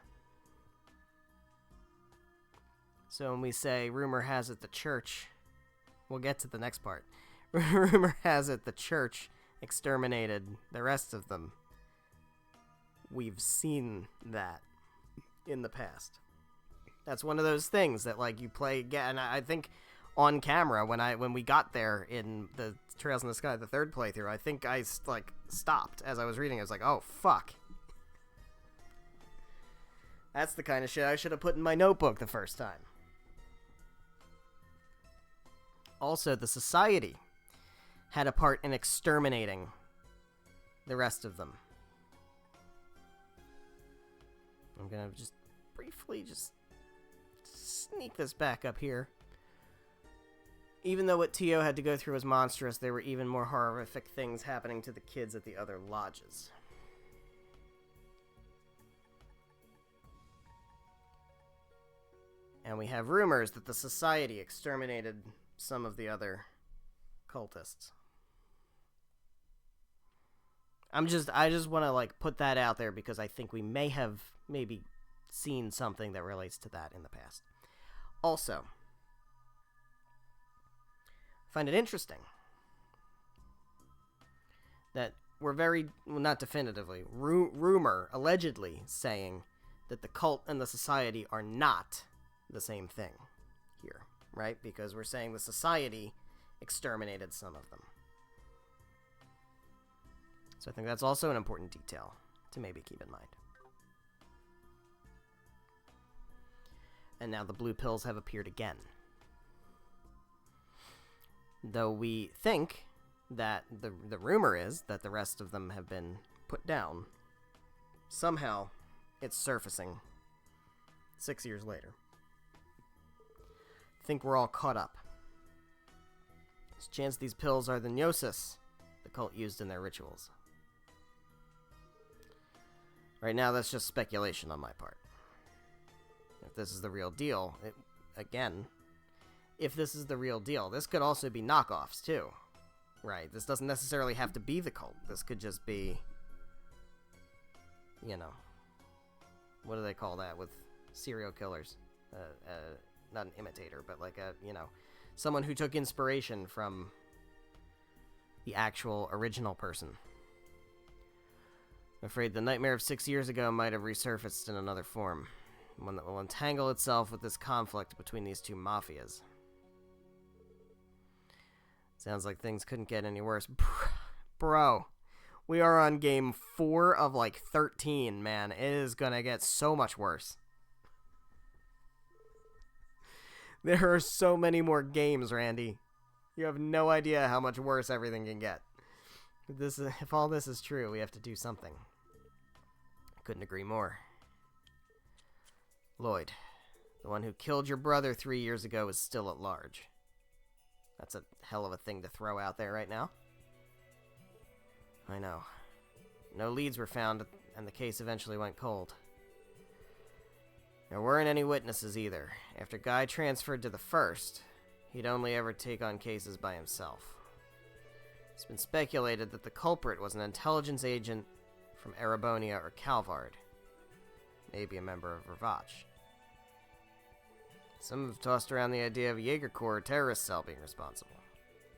So when we say, rumor has it the church, we'll get to the next part. Rumor has it the church exterminated the rest of them. We've seen that in the past. That's one of those things that, like, you play again. And I think on camera, when we got there in the Trails in the Sky, the third playthrough, I think I, like, stopped as I was reading. I was like, oh, fuck. That's the kind of shit I should have put in my notebook the first time. Also, the Society had a part in exterminating the rest of them. I'm gonna just briefly just sneak this back up here. Even though what Tio had to go through was monstrous, there were even more horrific things happening to the kids at the other lodges. And we have rumors that the Society exterminated some of the other cultists. I just want to, like, put that out there because I think we may have maybe seen something that relates to that in the past. Also, I find it interesting that we're very, well, not definitively, rumor allegedly saying that the cult and the Society are not the same thing here, right? Because we're saying the Society exterminated some of them. So I think that's also an important detail to maybe keep in mind. And now the blue pills have appeared again. Though we think that the rumor is that the rest of them have been put down, somehow it's surfacing 6 years later. I think we're all caught up. There's a chance these pills are the gnosis the cult used in their rituals. Right now, that's just speculation on my part. If this is the real deal, if this is the real deal, this could also be knockoffs, too. Right? This doesn't necessarily have to be the cult. This could just be, you know, what do they call that with serial killers? Not an imitator, but like someone who took inspiration from the actual original person. I'm afraid the nightmare of 6 years ago might have resurfaced in another form, one that will entangle itself with this conflict between these two mafias. Sounds like things couldn't get any worse. Bro, we are on game 4 of like 13, man. It is gonna get so much worse. There are so many more games, Randy. You have no idea how much worse everything can get. If all this is true, we have to do something. Couldn't agree more. Lloyd, the one who killed your brother 3 years ago, is still at large. That's a hell of a thing to throw out there right now. I know. No leads were found, and the case eventually went cold. There weren't any witnesses either. After Guy transferred to the first, he'd only ever take on cases by himself. It's been speculated that the culprit was an intelligence agent from Erebonia or Calvard. Maybe a member of Ravach. Some have tossed around the idea of Jaeger Corps terrorist cell being responsible.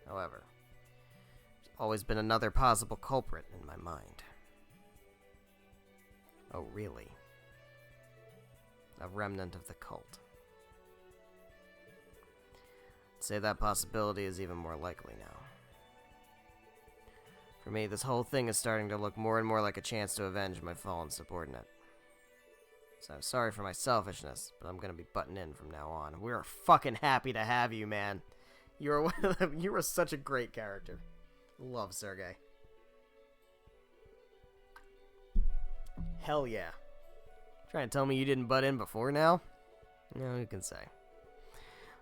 However, there's always been another possible culprit in my mind. Oh, really? A remnant of the cult. I'd say that possibility is even more likely now. For me, this whole thing is starting to look more and more like a chance to avenge my fallen subordinate. So I'm sorry for my selfishness, but I'm gonna be butting in from now on. We're fucking happy to have you, man. You were such a great character. Love Sergei. Hell yeah. Trying to tell me you didn't butt in before now? No, you can say.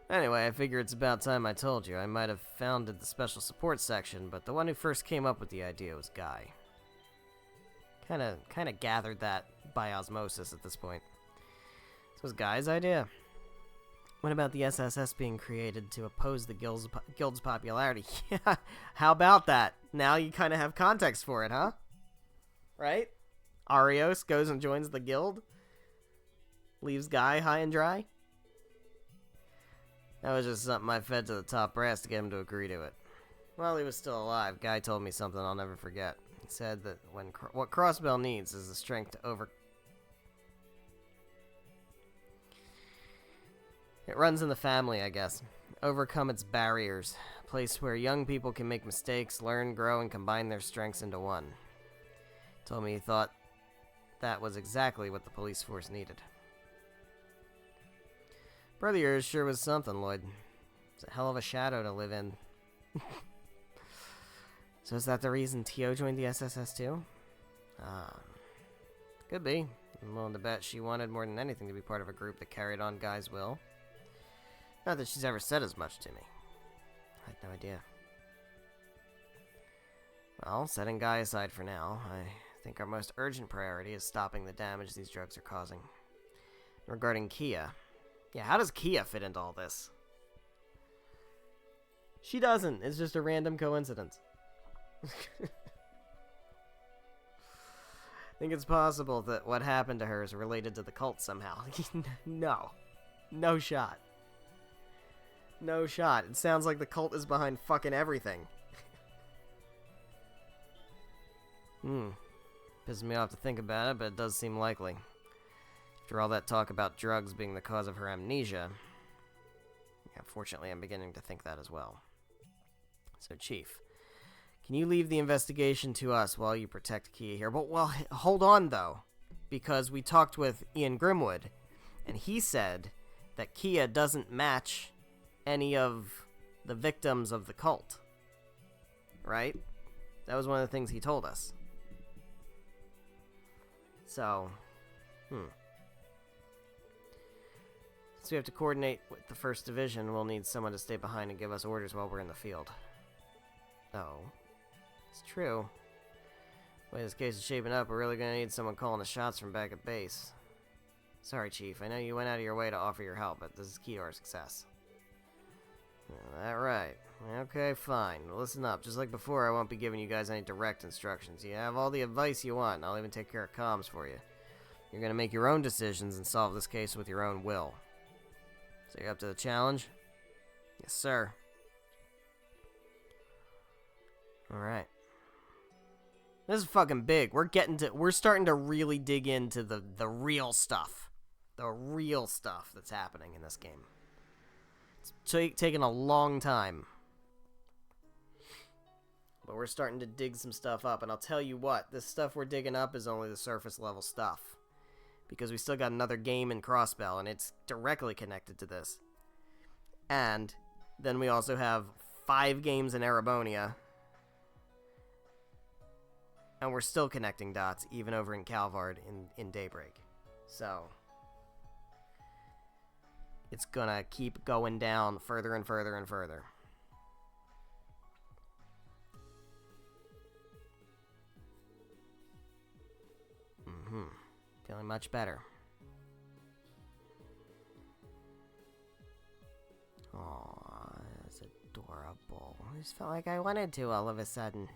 Anyway, I figure it's about time I told you. I might have founded the special support section, but the one who first came up with the idea was Guy. Kinda gathered that by osmosis at this point. This was Guy's idea. What about the SSS being created to oppose the guild's popularity? Yeah, how about that? Now you kind of have context for it, huh? Right? Arios goes and joins the guild. Leaves Guy high and dry. That was just something I fed to the top brass to get him to agree to it. While he was still alive, Guy told me something I'll never forget. He said that what Crossbell needs is the strength to It runs in the family, I guess. Overcome its barriers. A place where young people can make mistakes, learn, grow, and combine their strengths into one. He told me he thought that was exactly what the police force needed. Brother yours sure was something, Lloyd. It's a hell of a shadow to live in. So is that the reason Tio joined the SSS too? Could be. I'm willing to bet she wanted more than anything to be part of a group that carried on Guy's will. Not that she's ever said as much to me. I had no idea. Well, setting Guy aside for now, I think our most urgent priority is stopping the damage these drugs are causing. Regarding Kia... Yeah, how does Kia fit into all this? She doesn't. It's just a random coincidence. I think it's possible that what happened to her is related to the cult somehow. No. No shot. No shot. It sounds like the cult is behind fucking everything. Pisses me off to think about it, but it does seem likely. After all that talk about drugs being the cause of her amnesia, yeah, fortunately I'm beginning to think that as well. So, Chief, can you leave the investigation to us while you protect Kia here? But, well, hold on, though, because we talked with Ian Grimwood, and he said that Kia doesn't match any of the victims of the cult. Right? That was one of the things he told us. So, Since we have to coordinate with the 1st Division, we'll need someone to stay behind and give us orders while we're in the field. Oh. It's true. The way this case is shaping up, we're really gonna need someone calling the shots from back at base. Sorry, Chief. I know you went out of your way to offer your help, but this is key to our success. That right. Okay, fine. Well, listen up. Just like before, I won't be giving you guys any direct instructions. You have all the advice you want, and I'll even take care of comms for you. You're gonna make your own decisions and solve this case with your own will. So you up to the challenge? Yes, sir. Alright. This is fucking big. We're starting to really dig into the real stuff. The real stuff that's happening in this game. It's taken a long time. But we're starting to dig some stuff up, and I'll tell you what, this stuff we're digging up is only the surface level stuff. Because we still got another game in Crossbell, and it's directly connected to this. And then we also have 5 games in Erebonia. And we're still connecting dots, even over in Calvard in Daybreak. So, it's gonna keep going down further and further and further. Feeling much better. Aw, that's adorable. I just felt like I wanted to all of a sudden.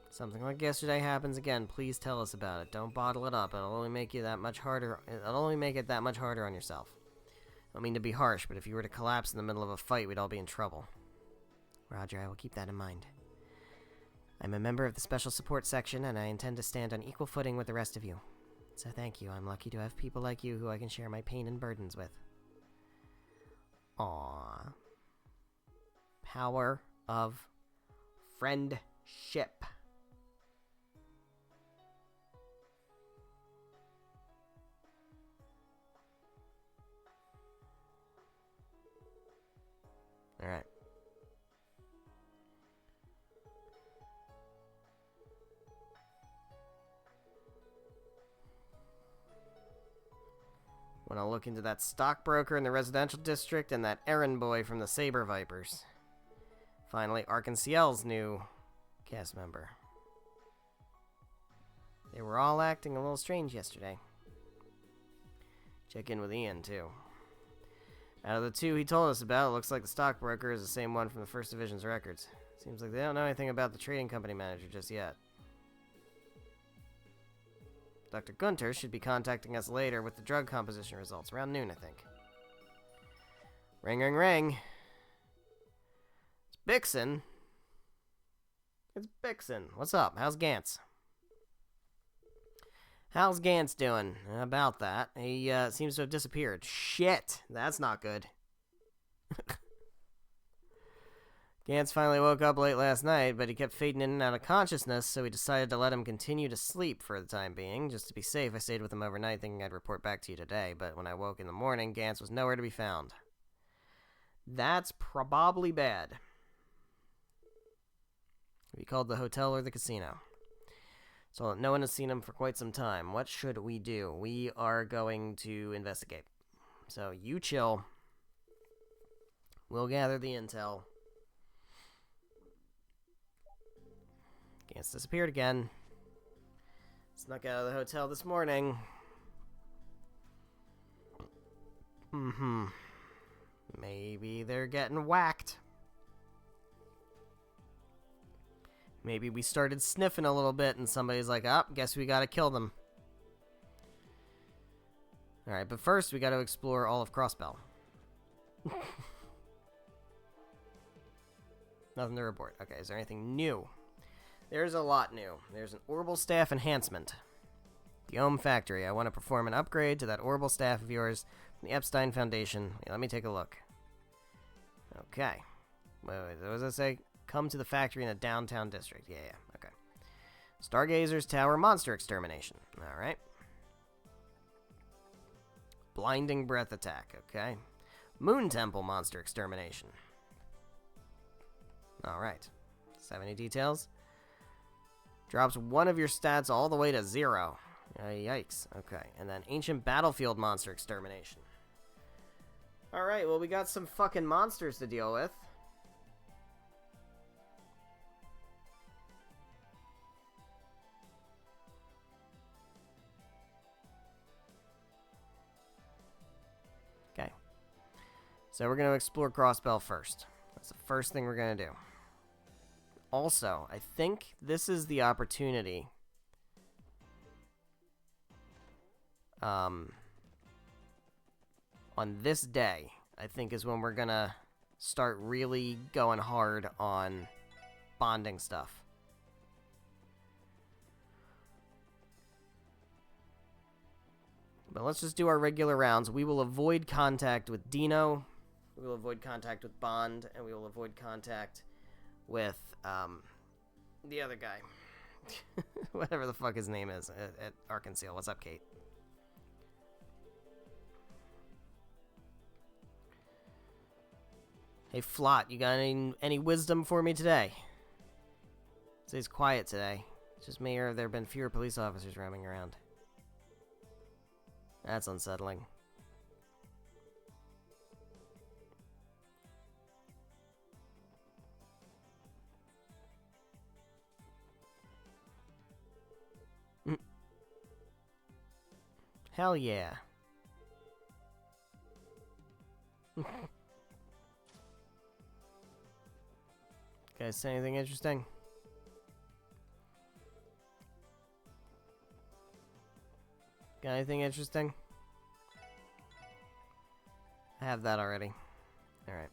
Something like yesterday happens again. Please tell us about it. Don't bottle it up. It'll only make you that much harder. It'll only make it that much harder on yourself. I don't mean to be harsh, but if you were to collapse in the middle of a fight, we'd all be in trouble. Roger, I will keep that in mind. I'm a member of the Special Support Section, and I intend to stand on equal footing with the rest of you. So thank you. I'm lucky to have people like you who I can share my pain and burdens with. Aww. Power of friendship. Alright. When I'll look into that stockbroker in the residential district and that errand boy from the Saber Vipers. Finally, Arkanciel's new cast member. They were all acting a little strange yesterday. Check in with Ian, too. Out of the two he told us about, it looks like the stockbroker is the same one from the First Division's records. Seems like they don't know anything about the trading company manager just yet. Dr. Gunter should be contacting us later with the drug composition results, around noon, I think. Ring, ring, ring. It's Bixen. It's Bixen. What's up? How's Gantz? How's Gantz doing? About that. He seems to have disappeared. Shit! That's not good. Gantz finally woke up late last night, but he kept fading in and out of consciousness, so we decided to let him continue to sleep for the time being. Just to be safe, I stayed with him overnight thinking I'd report back to you today, but when I woke in the morning, Gantz was nowhere to be found. That's probably bad. We called the hotel or the casino. So no one has seen him for quite some time. What should we do? We are going to investigate. So you chill. We'll gather the intel. Gantz disappeared again. Snuck out of the hotel this morning. Maybe they're getting whacked. Maybe we started sniffing a little bit and somebody's like, oh, guess we gotta kill them. Alright, but first we gotta explore all of Crossbell. Nothing to report. Okay, is there anything new? There's a lot new. There's an orbital staff enhancement. The Ohm Factory. I want to perform an upgrade to that orbital staff of yours from the Epstein Foundation. Yeah, let me take a look. Okay. Wait, what does that say? Come to the factory in the downtown district. Yeah, okay. Stargazer's Tower monster extermination. Alright. Blinding breath attack. Okay. Moon Temple monster extermination. Alright. 70 details. Drops one of your stats all the way to 0. Yikes. Okay. And then Ancient Battlefield monster extermination. Alright, well, we got some fucking monsters to deal with. Okay. So we're going to explore Crossbell first. That's the first thing we're going to do. Also, I think this is the opportunity on this day, I think is when we're gonna start really going hard on bonding stuff. But let's just do our regular rounds. We will avoid contact with Dino, we will avoid contact with Bond, and we will avoid contact with the other guy. Whatever the fuck his name is at Arkansas. What's up, Kate? Hey, Flot, you got any wisdom for me today? It says quiet today. It's just me, or have there been fewer police officers roaming around? That's unsettling. Hell yeah. Guys, say anything interesting? Got anything interesting? I have that already. Alright.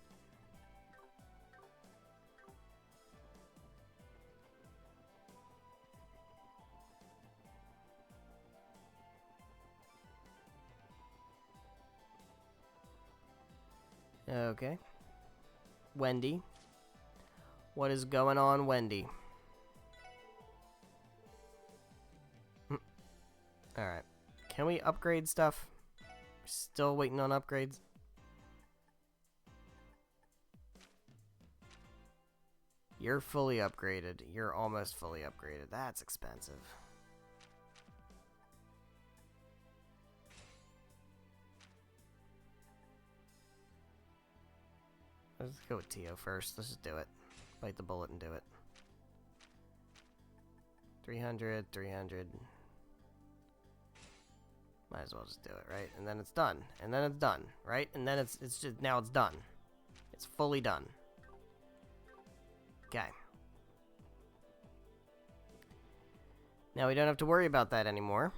Okay. Wendy. What is going on, Wendy? Alright. Can we upgrade stuff? Still waiting on upgrades? You're fully upgraded. You're almost fully upgraded. That's expensive. Let's go with Tio first. Let's just do it. Bite the bullet and do it. 300, 300. Might as well just do it, right? And then it's done. And then it's done, right? And then it's just, now it's done. It's fully done. Okay. Now we don't have to worry about that anymore.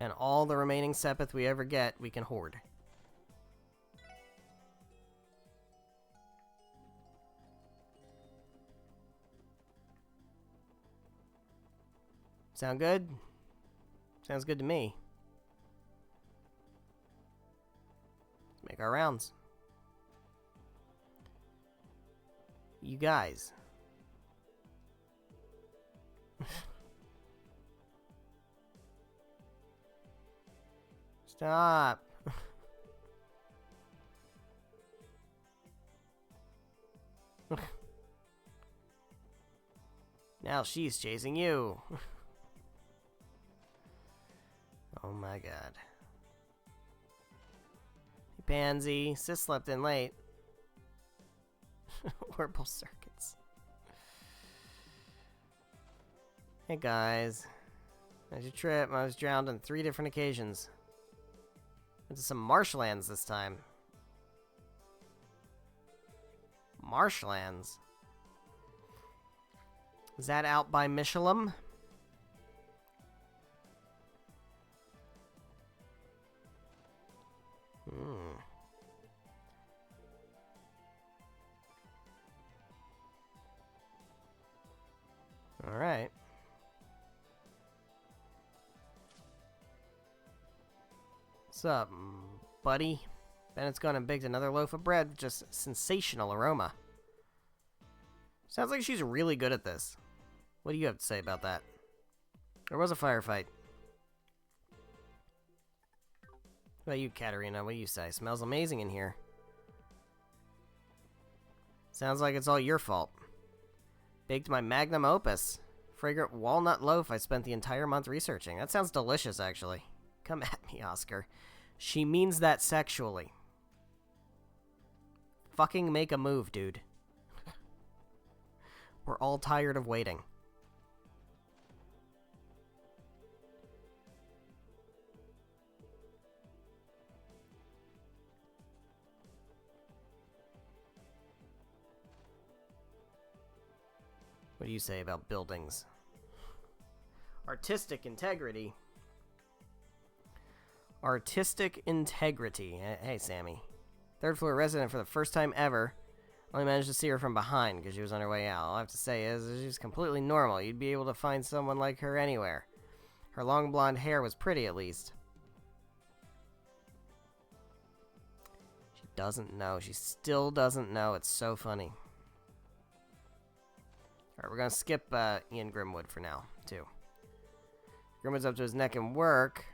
And all the remaining Sepith we ever get, we can hoard. Sound good? Sounds good to me. Let's make our rounds. You guys. Stop. Now she's chasing you. Oh my god. Hey, Pansy. Sis slept in late. Whirlpool circuits. Hey guys. How's your trip? I was drowned on 3 different occasions. Went to some marshlands this time. Marshlands? Is that out by Michelin? Alright. What's up, buddy? Bennett's gone and baked another loaf of bread with just sensational aroma. Sounds like she's really good at this. What do you have to say about that? There was a firefight. What about you, Katerina? What do you say? Smells amazing in here. Sounds like it's all your fault. Baked my magnum opus. Fragrant walnut loaf I spent the entire month researching. That sounds delicious, actually. Come at me, Oscar. She means that sexually. Fucking make a move, dude. We're all tired of waiting. What do you say about buildings? Artistic integrity. Artistic integrity. Hey, Sammy. 3rd floor resident for the first time ever. Only managed to see her from behind because she was on her way out. All I have to say is she's completely normal. You'd be able to find someone like her anywhere. Her long blonde hair was pretty, at least. She doesn't know. She still doesn't know. It's so funny. Alright, we're going to skip Ian Grimwood for now, too. Grimwood's up to his neck in work.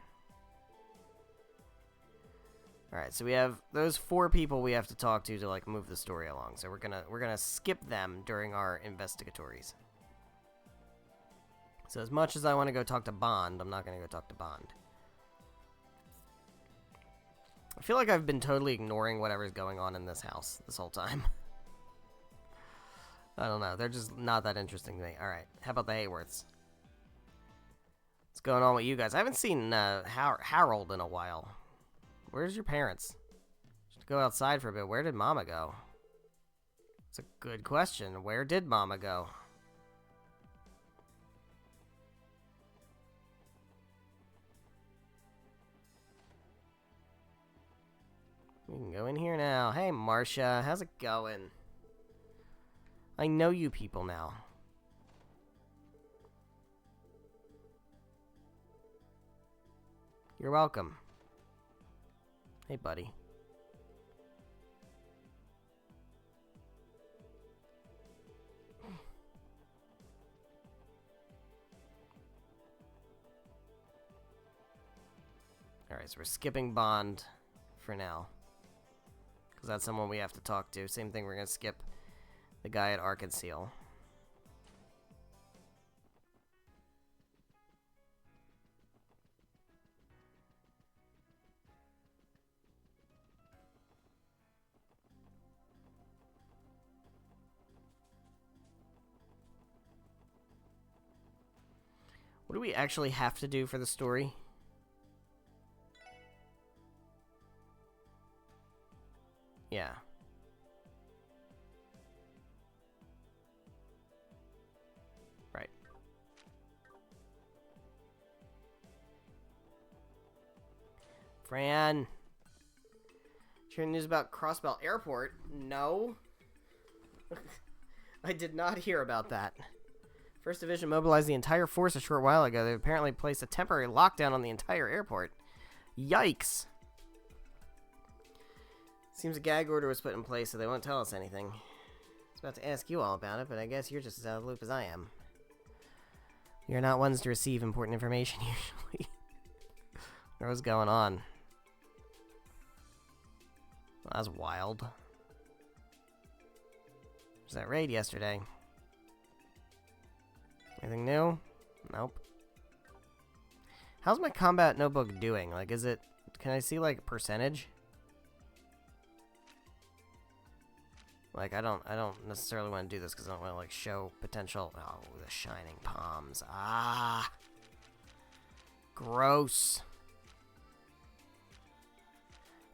Alright, so we have those 4 people we have to talk to like move the story along. So we're gonna skip them during our investigatories. So as much as I want to go talk to Bond, I'm not gonna go talk to Bond. I feel like I've been totally ignoring whatever's going on in this house this whole time. I don't know, they're just not that interesting to me. Alright, how about the Hayworths? What's going on with you guys? I haven't seen Harold in a while. Where's your parents? Just go outside for a bit. Where did Mama go? It's a good question. Where did Mama go? We can go in here now. Hey, Marcia. How's it going? I know you people now. You're welcome. Hey, buddy. Alright, so we're skipping Bond for now. Because that's someone we have to talk to. Same thing, we're going to skip the guy at Arkansas. What do we actually have to do for the story? Yeah. Right. Fran. Hearing news about Crossbell Airport? No. I did not hear about that. First Division mobilized the entire force a short while ago. They apparently placed a temporary lockdown on the entire airport. Yikes. Seems a gag order was put in place, so they won't tell us anything. I was about to ask you all about it, but I guess you're just as out of the loop as I am. You're not ones to receive important information, usually. What was going on? Well, that was wild. Was that raid yesterday? Anything new? Nope. How's my combat notebook doing? Like, is it... Can I see, like, percentage? Like, I don't necessarily want to do this because I don't want to, like, show potential... Oh, the shining palms. Ah! Gross.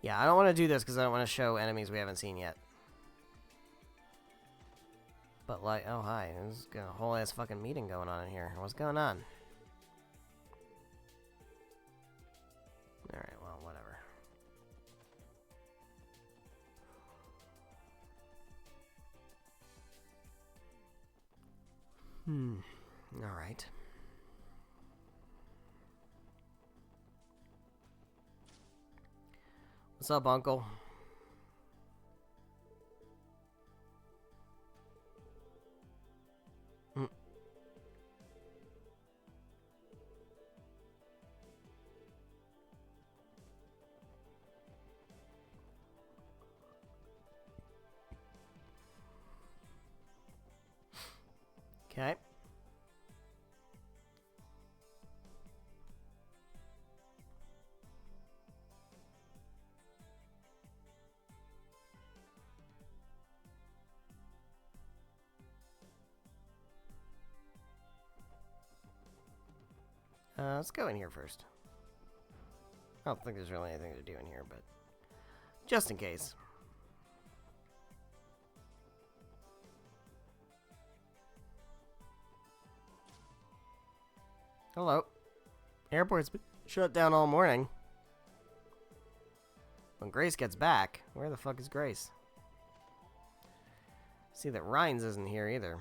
Yeah, I don't want to do this because I don't want to show enemies we haven't seen yet. But, like, oh, hi. There's a whole-ass fucking meeting going on in here. What's going on? Alright, well, whatever. Alright. What's up, Uncle? Okay. Let's go in here first. I don't think there's really anything to do in here, but just in case. Hello. Airport's been shut down all morning. When Grace gets back, where the fuck is Grace? See that Rhines isn't here either.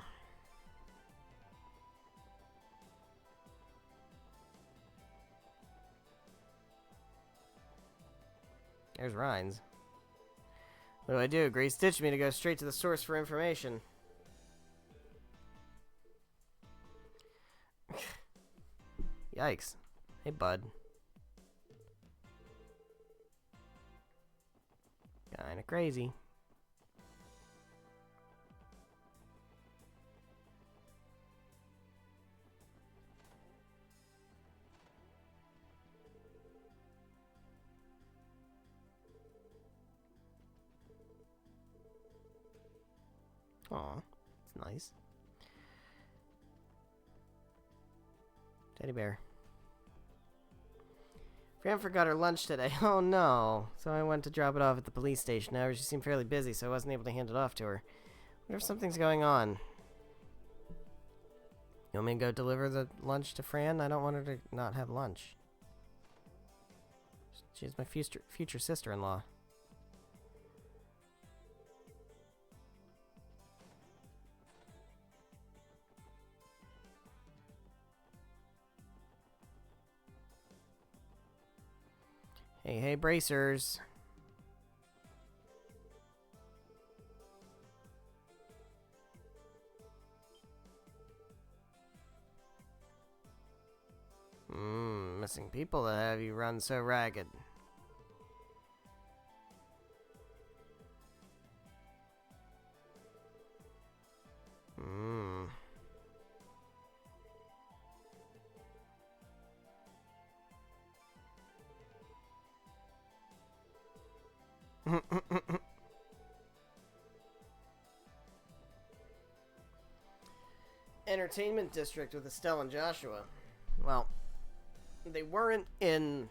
There's Rhines. What do I do? Grace ditched me to go straight to the source for information. Yikes. Hey, bud. Kinda crazy. Aw, it's nice. Teddy bear. Fran forgot her lunch today. Oh no. So I went to drop it off at the police station. However, she seemed fairly busy, so I wasn't able to hand it off to her. Wonder if something's going on. You want me to go deliver the lunch to Fran? I don't want her to not have lunch. She's my future sister-in-law. Hey, hey, bracers. Missing people that have you run so ragged. Entertainment district with Estelle and Joshua. Well, they weren't in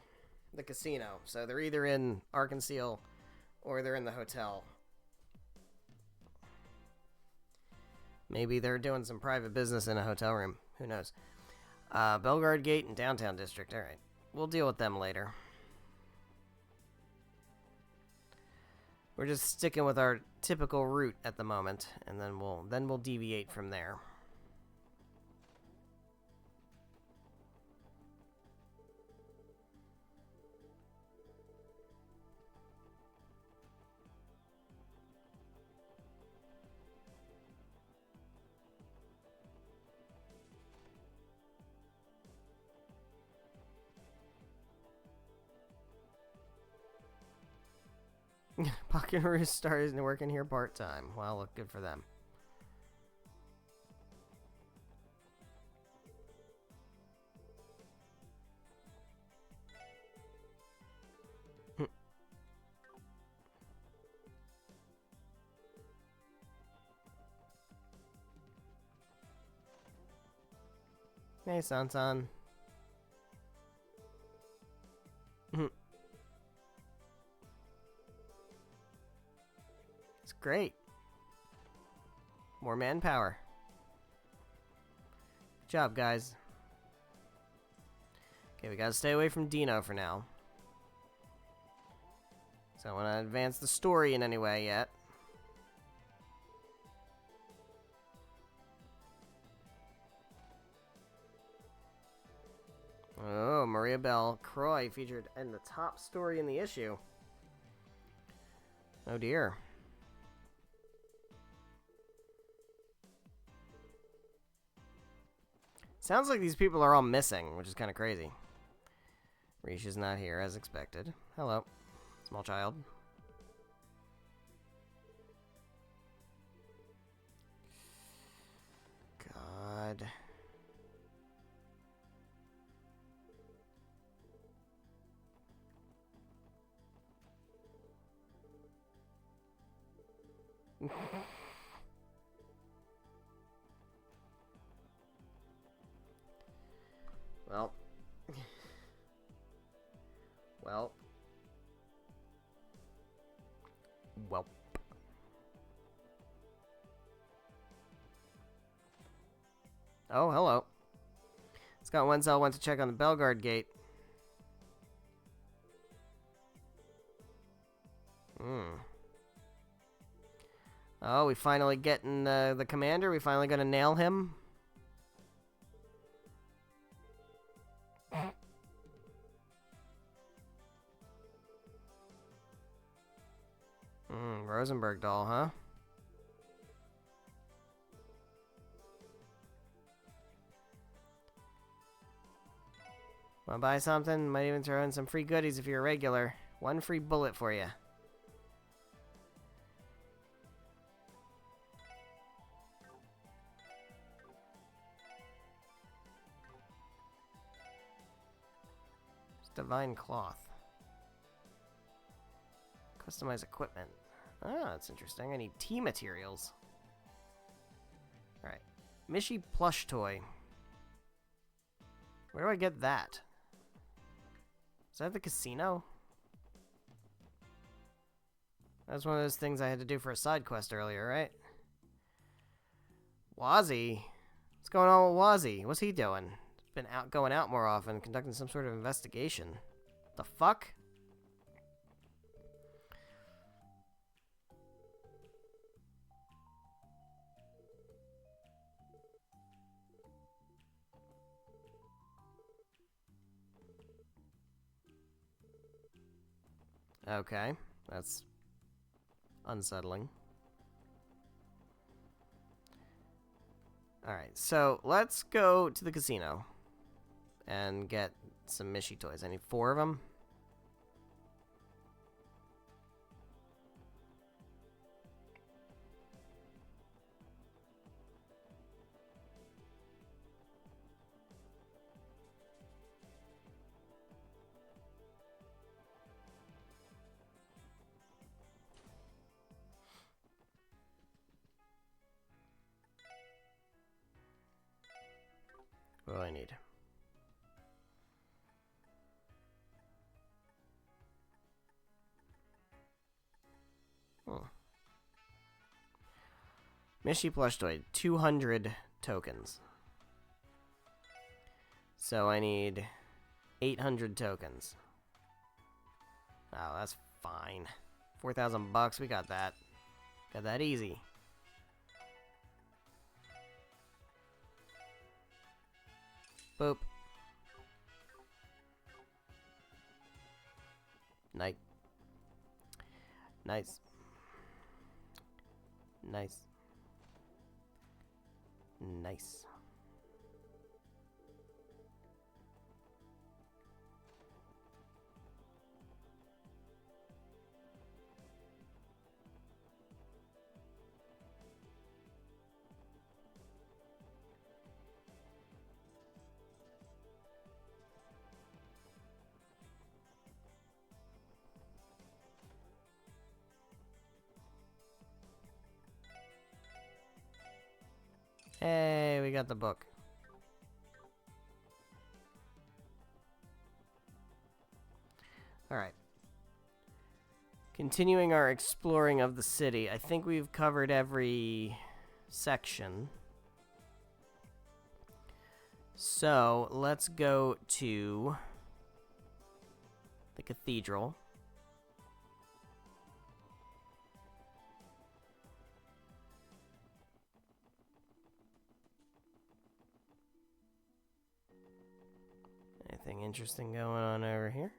the casino, so they're either in Arkansas or they're in the hotel. Maybe they're doing some private business in a hotel room. Who knows? Bellegarde Gate and Downtown District. Alright. We'll deal with them later. We're just sticking with our typical route at the moment, and then we'll deviate from there. Pocket Roost started working here part-time. Well, look good for them. Hey, Sansan. It's great. More manpower. Good job, guys. Okay, we gotta stay away from Dino for now. So I don't want to advance the story in any way yet. Oh, Maria Belle Croix featured in the top story in the issue. Oh dear. Sounds like these people are all missing, which is kind of crazy. Riche is not here, as expected. Hello, small child. God. Well. Well. Well. Oh, hello. Scott Wenzel went to check on the Bellegarde Gate. Oh, we finally getting the commander? We finally gonna nail him? Rosenberg doll, huh? Wanna buy something? Might even throw in some free goodies if you're a regular. One free bullet for you. Divine Cloth. Customize equipment. Ah, that's interesting. I need tea materials. Alright. Mishy plush toy. Where do I get that? Is that the casino? That was one of those things I had to do for a side quest earlier, right? Wazzy? What's going on with Wazzy? What's he doing? Been going out more often, conducting some sort of investigation. The fuck? Okay, that's unsettling. Alright, so let's go to the casino and get some Mishy toys. I need 4 of them. What do I need? Mishy plush toy, 200 tokens. So I need 800 tokens. Oh, that's fine. 4,000 bucks, we got that. Got that easy. Boop. Nice. Nice. Nice. Nice. Hey, we got the book. Alright. Continuing our exploring of the city. I think we've covered every section. So, let's go to the cathedral. Anything interesting going on over here?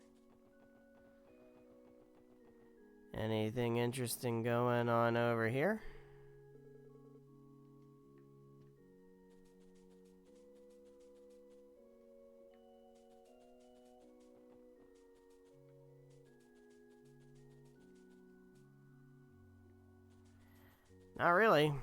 Anything interesting going on over here? Not really.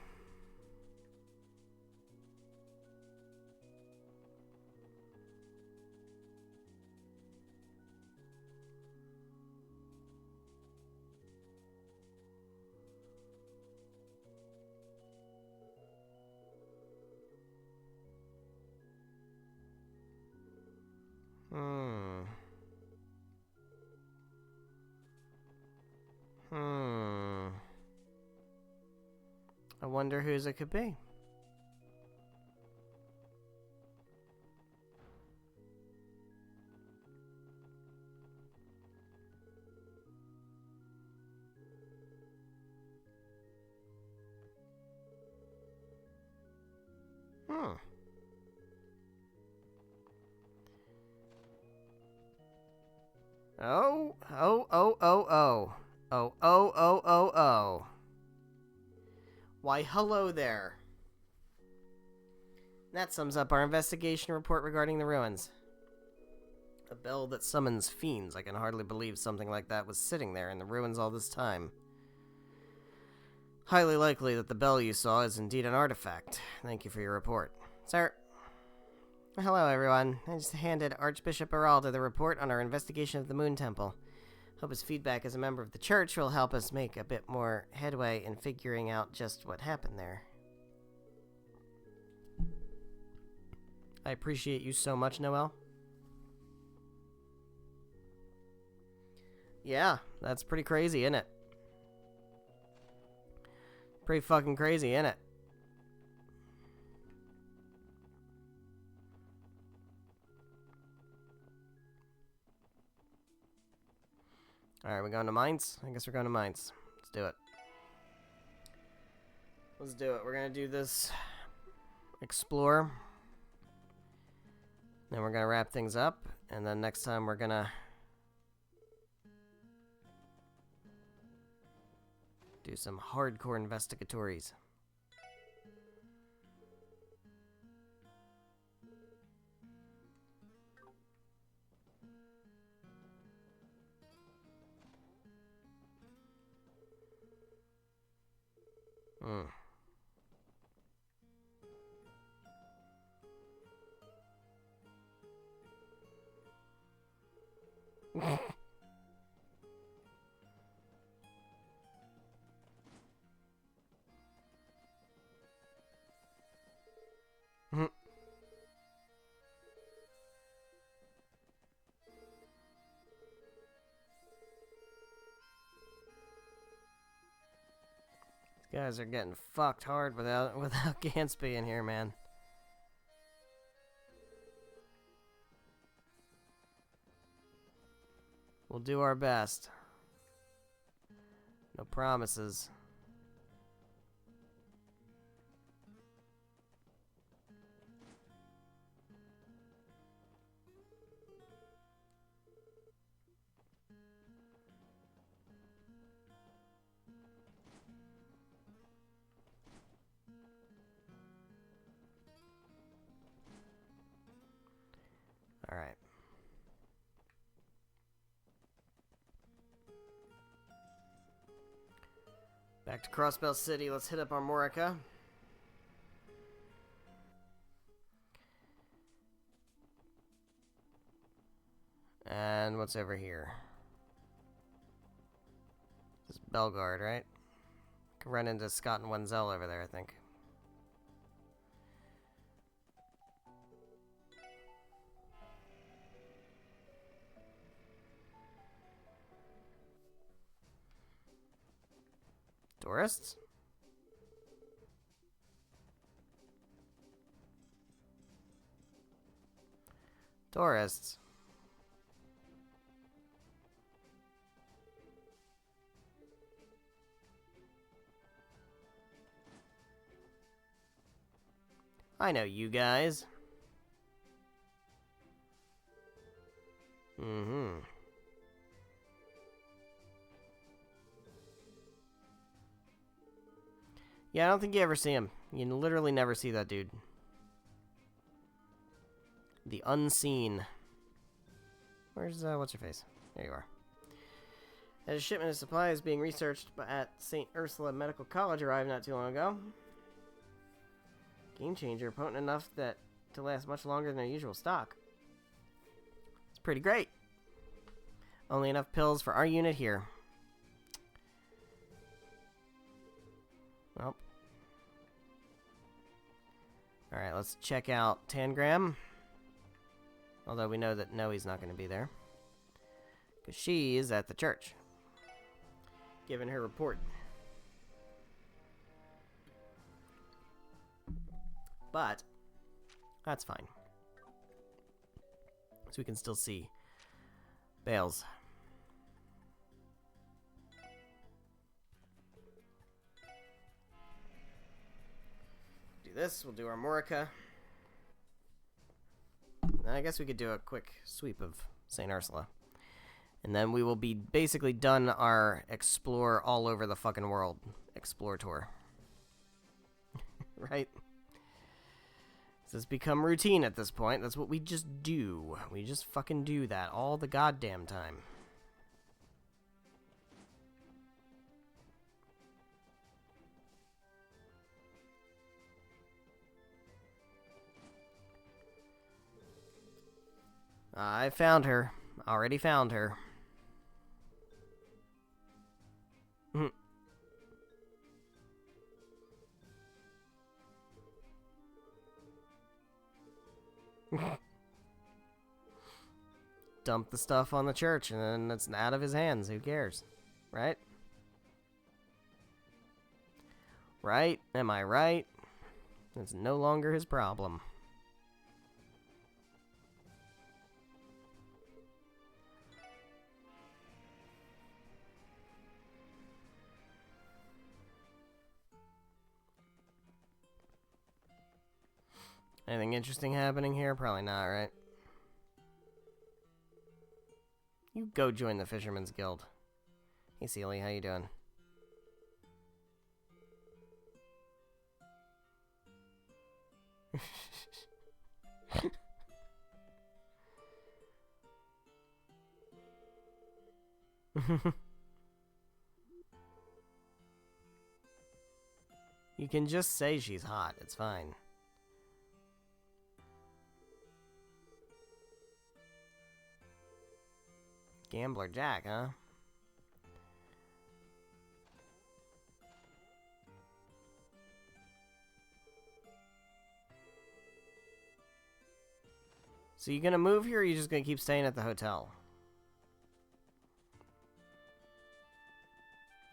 I wonder whose it could be. Oh, oh, oh, oh, oh. Oh, oh, oh, oh, oh. Why, hello there. That sums up our investigation report regarding the ruins. A bell that summons fiends. I can hardly believe something like that was sitting there in the ruins all this time. Highly likely that the bell you saw is indeed an artifact. Thank you for your report. Sir. Hello, everyone. I just handed Archbishop Aralda the report on our investigation of the Moon Temple. Hope his feedback as a member of the church will help us make a bit more headway in figuring out just what happened there. I appreciate you so much, Noel. Yeah, that's pretty crazy, isn't it? Pretty fucking crazy, isn't it? Alright, we're going to mines? I guess we're going to mines. Let's do it. Let's do it. We're going to do this explore. Then we're going to wrap things up. And then next time we're going to do some hardcore investigatories. Guys are getting fucked hard without Gantz being here, man. We'll do our best. No promises. All right. Back to Crossbell City. Let's hit up Armorica. And what's over here? This is Belgard, right? Can run into Scott and Wenzel over there, I think. Tourists? Tourists. I know you guys. Mm-hmm. Yeah, I don't think you ever see him. You literally never see that dude. The unseen. Where's, what's your face? There you are. As a shipment of supplies being researched at St. Ursula Medical College arrived not too long ago. Game changer, potent enough that to last much longer than their usual stock. It's pretty great. Only enough pills for our unit here. Well. Alright, let's check out Tangram. Although we know that Noe's not going to be there. Because she is at the church. Giving her report. But, that's fine. So we can still see Bales. Do this, we'll do Armorica. And I guess we could do a quick sweep of St. Ursula. And then we will be basically done our explore all over the fucking world explore tour. Right? This has become routine at this point. That's what we just do. We just fucking do that all the goddamn time. I found her. Already found her. Dump the stuff on the church and then it's out of his hands. Who cares? Right? Right? Am I right? It's no longer his problem. Anything interesting happening here? Probably not, right? You go join the Fisherman's Guild. Hey, Sealy, how you doing? You can just say she's hot. It's fine. Gambler Jack, huh? So you gonna move here or are you just gonna keep staying at the hotel?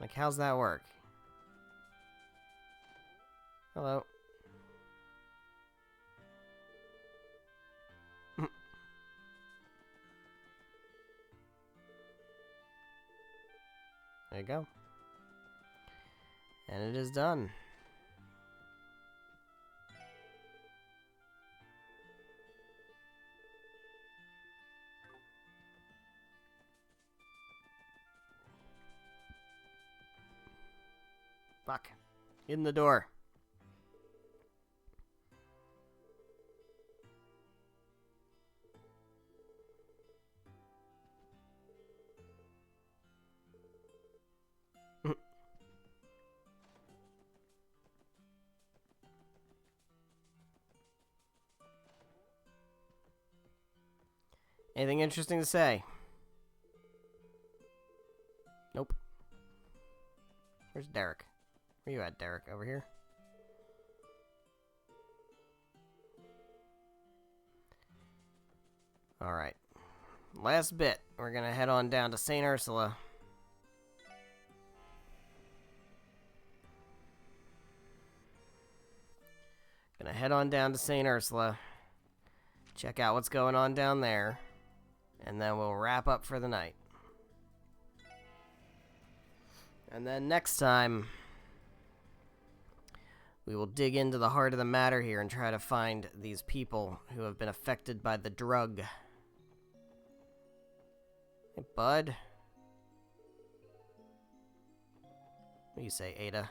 Like, how's that work? Hello. There you go. And it is done. Fuck. In the door. Anything interesting to say? Nope. Where's Derek? Where you at, Derek? Over here? Alright. Last bit. We're gonna head on down to St. Ursula. Gonna head on down to St. Ursula. Check out what's going on down there. And then we'll wrap up for the night. And then next time, we will dig into the heart of the matter here and try to find these people who have been affected by the drug. Hey, bud. What do you say, Ada?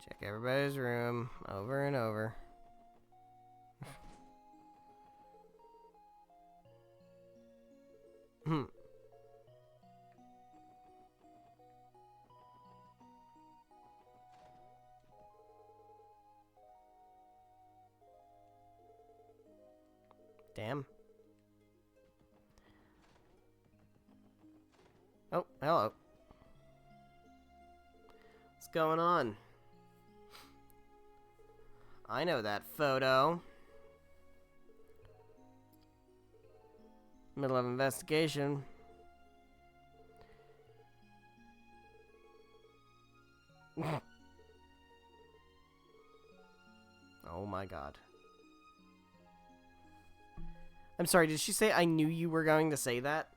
Check everybody's room over and over. Damn. Oh, hello. What's going on? I know that photo. Middle of investigation. Oh my god. I'm sorry, did she say I knew you were going to say that?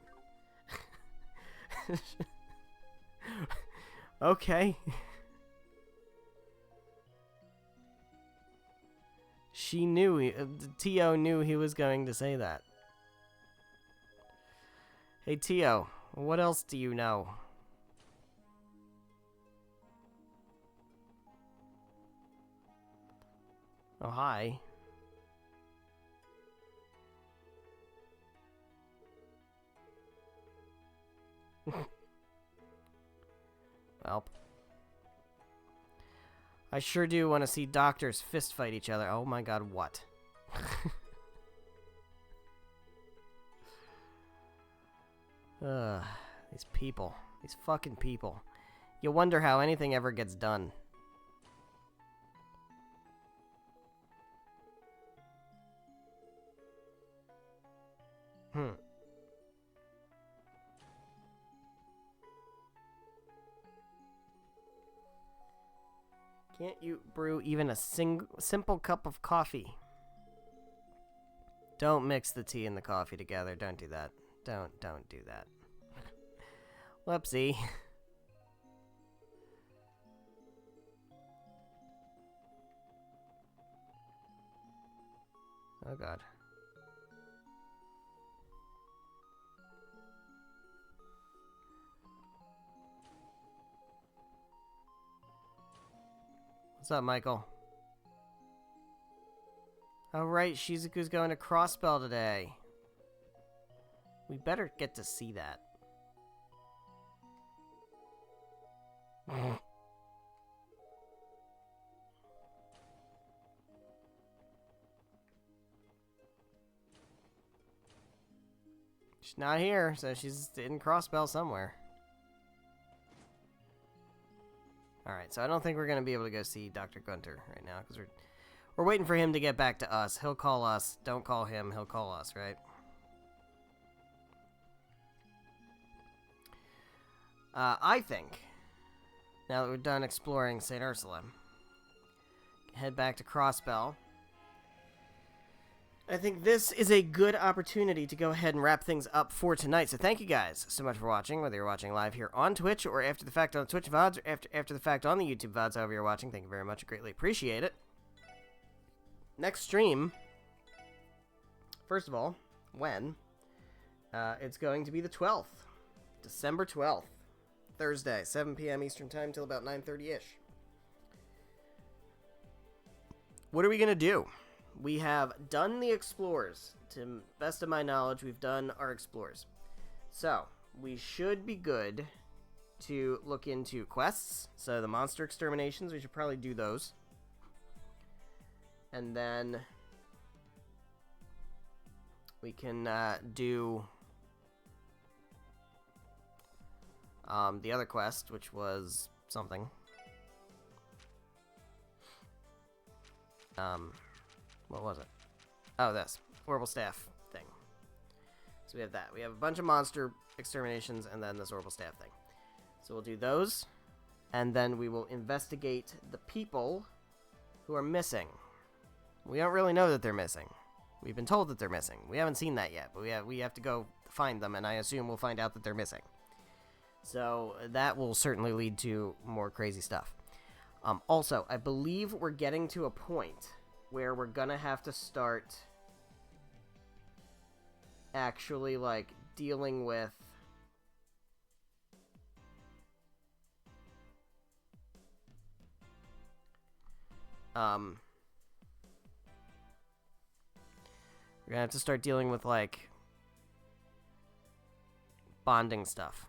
Okay. She knew, Tio knew he was going to say that. Hey Tio, what else do you know? Oh, hi. Well, I sure do want to see doctors fist fight each other. Oh my god, what? These people. These fucking people. You wonder how anything ever gets done. Can't you brew even a simple cup of coffee? Don't mix the tea and the coffee together. Don't do that. Don't do that. Whoopsie. Oh god. What's up, Michael? Oh right, Shizuku's going to Crossbell today. We better get to see that. She's not here, so she's in Crossbell somewhere. Alright, so I don't think we're going to be able to go see Dr. Gunter right now, because We're waiting for him to get back to us. He'll call us. Don't call him. He'll call us, right? I think, now that we're done exploring St. Ursula, head back to Crossbell. I think this is a good opportunity to go ahead and wrap things up for tonight. So thank you guys so much for watching, whether you're watching live here on Twitch or after the fact on the Twitch VODs or after the fact on the YouTube VODs, however you're watching. Thank you very much. I greatly appreciate it. Next stream, first of all, when? It's going to be the 12th. December 12th. Thursday, 7 p.m. Eastern Time till about 9:30-ish. What are we going to do? We have done the explores. To best of my knowledge, we've done our explores. So, we should be good to look into quests. So, the monster exterminations, we should probably do those. And then we can do the other quest, which was something. What was it? Oh, this. Orbital Staff thing. So we have that. We have a bunch of monster exterminations and then this Orbital Staff thing. So we'll do those. And then we will investigate the people who are missing. We don't really know that they're missing. We've been told that they're missing. We haven't seen that yet, but we have to go find them, and I assume we'll find out that they're missing. So that will certainly lead to more crazy stuff. Also, I believe we're getting to a point where we're gonna have to start actually, like, dealing with we're gonna have to start dealing with, like, bonding stuff.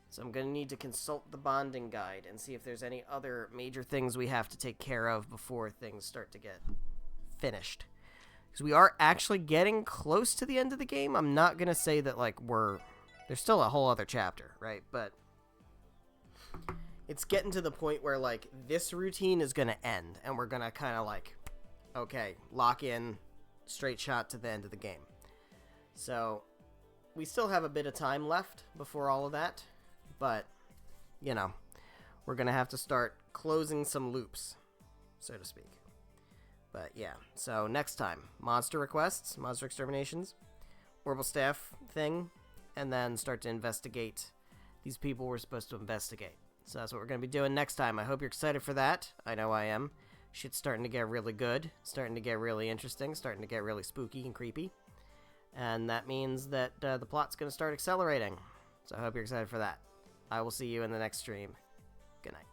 So I'm going to need to consult the bonding guide and see if there's any other major things we have to take care of before things start to get finished. Because we are actually getting close to the end of the game. I'm not going to say that, like, there's still a whole other chapter, right? But it's getting to the point where, like, this routine is going to end. And we're going to kind of, like, okay, lock in, straight shot to the end of the game. So we still have a bit of time left before all of that. But, you know, we're going to have to start closing some loops, so to speak. But, yeah. So, next time, monster requests, monster exterminations, Orbital Staff thing, and then start to investigate these people we're supposed to investigate. So, that's what we're going to be doing next time. I hope you're excited for that. I know I am. Shit's starting to get really good, starting to get really interesting, starting to get really spooky and creepy. And that means that the plot's going to start accelerating. So, I hope you're excited for that. I will see you in the next stream. Good night.